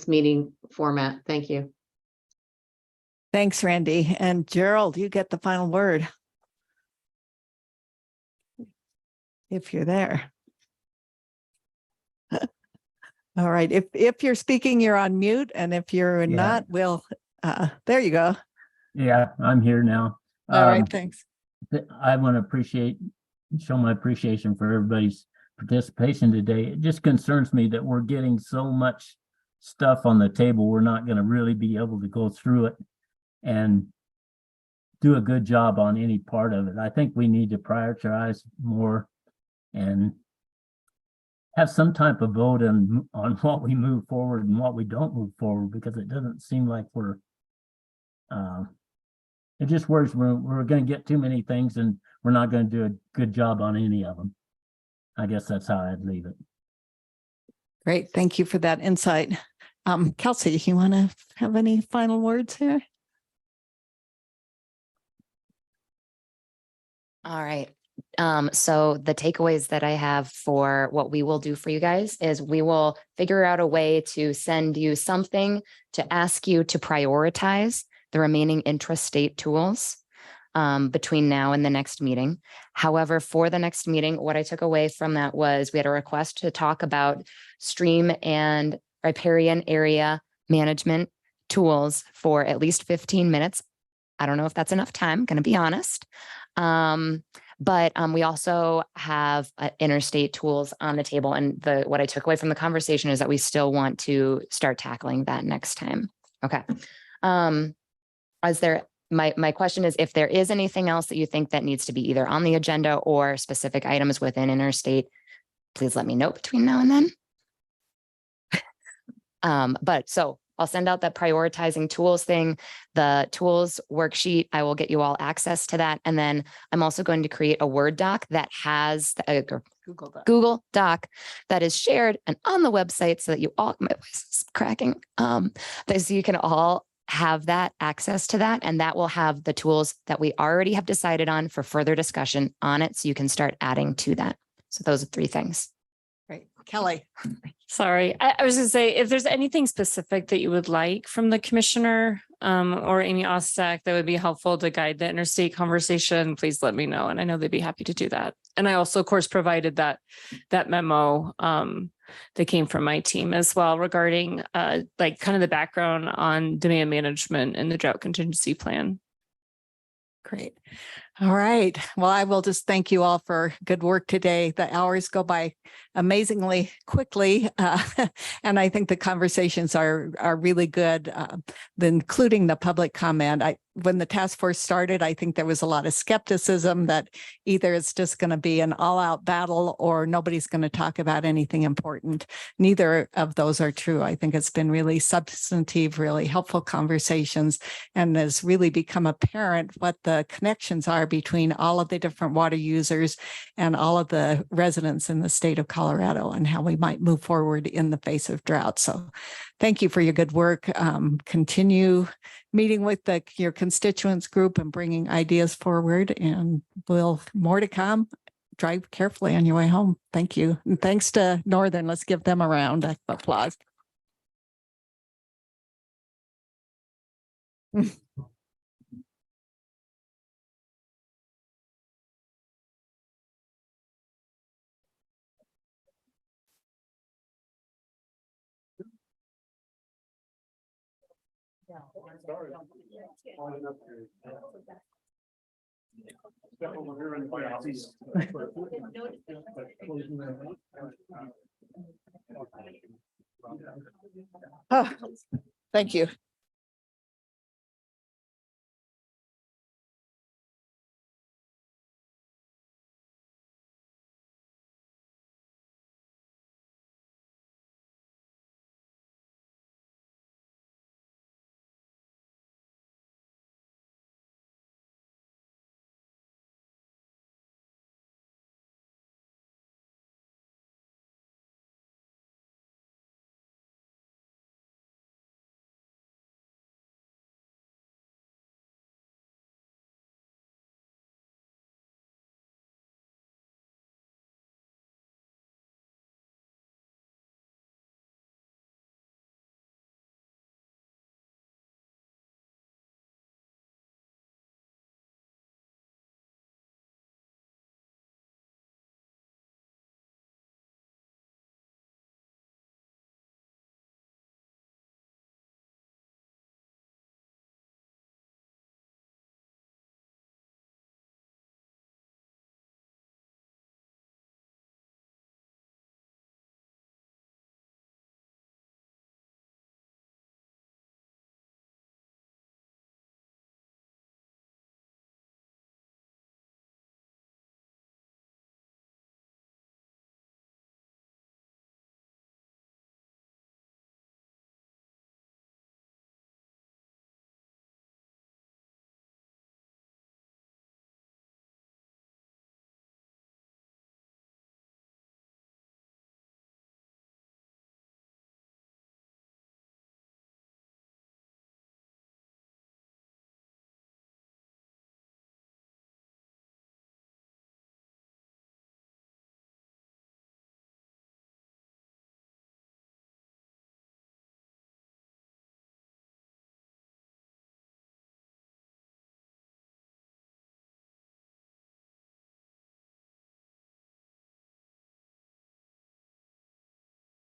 meeting format. Thank you. Thanks, Randy. And Gerald, you get the final word, if you're there. All right. If you're speaking, you're on mute. And if you're not, we'll, there you go. Yeah, I'm here now. All right. Thanks. I want to show my appreciation for everybody's participation today. It just concerns me that we're getting so much stuff on the table. We're not going to really be able to go through it and do a good job on any part of it. I think we need to prioritize more and have some type of vote on what we move forward and what we don't move forward, because it doesn't seem like we're, it just worries we're going to get too many things and we're not going to do a good job on any of them. I guess that's how I'd leave it. Great. Thank you for that insight. Kelsey, you want to have any final words here? All right. So the takeaways that I have for what we will do for you guys is we will figure out a way to send you something to ask you to prioritize the remaining intrastate tools between now and the next meeting. However, for the next meeting, what I took away from that was we had a request to talk about stream and riparian area management tools for at least 15 minutes. I don't know if that's enough time, going to be honest. But we also have interstate tools on the table. And what I took away from the conversation is that we still want to start tackling that next time. Okay. My question is, if there is anything else that you think that needs to be either on the agenda or specific items within interstate, please let me know between now and then. But so I'll send out that prioritizing tools thing, the tools worksheet. I will get you all access to that. And then I'm also going to create a Word doc that has a Google Doc that is shared and on the website so that you all, my voice is cracking, so you can all have that access to that. And that will have the tools that we already have decided on for further discussion on it. So you can start adding to that. So those are 3 things. Great. Kelly. Sorry, I was going to say, if there's anything specific that you would like from the commissioner or Amy Ostak that would be helpful to guide the interstate conversation, please let me know. And I know they'd be happy to do that. And I also, of course, provided that memo that came from my team as well regarding like kind of the background on demand management and the drought contingency plan. Great. All right. Well, I will just thank you all for good work today. The hours go by amazingly quickly. And I think the conversations are really good, including the public comment. When the task force started, I think there was a lot of skepticism that either it's just going to be an all-out battle or nobody's going to talk about anything important. Neither of those are true. I think it's been really substantive, really helpful conversations, and has really become apparent what the connections are between all of the different water users and all of the residents in the state of Colorado and how we might move forward in the face of drought. So thank you for your good work. Continue meeting with your constituents group and bringing ideas forward, and more to come. Drive carefully on your way home. Thank you. And thanks to Northern. Let's give them a round of applause. Oh, thank you.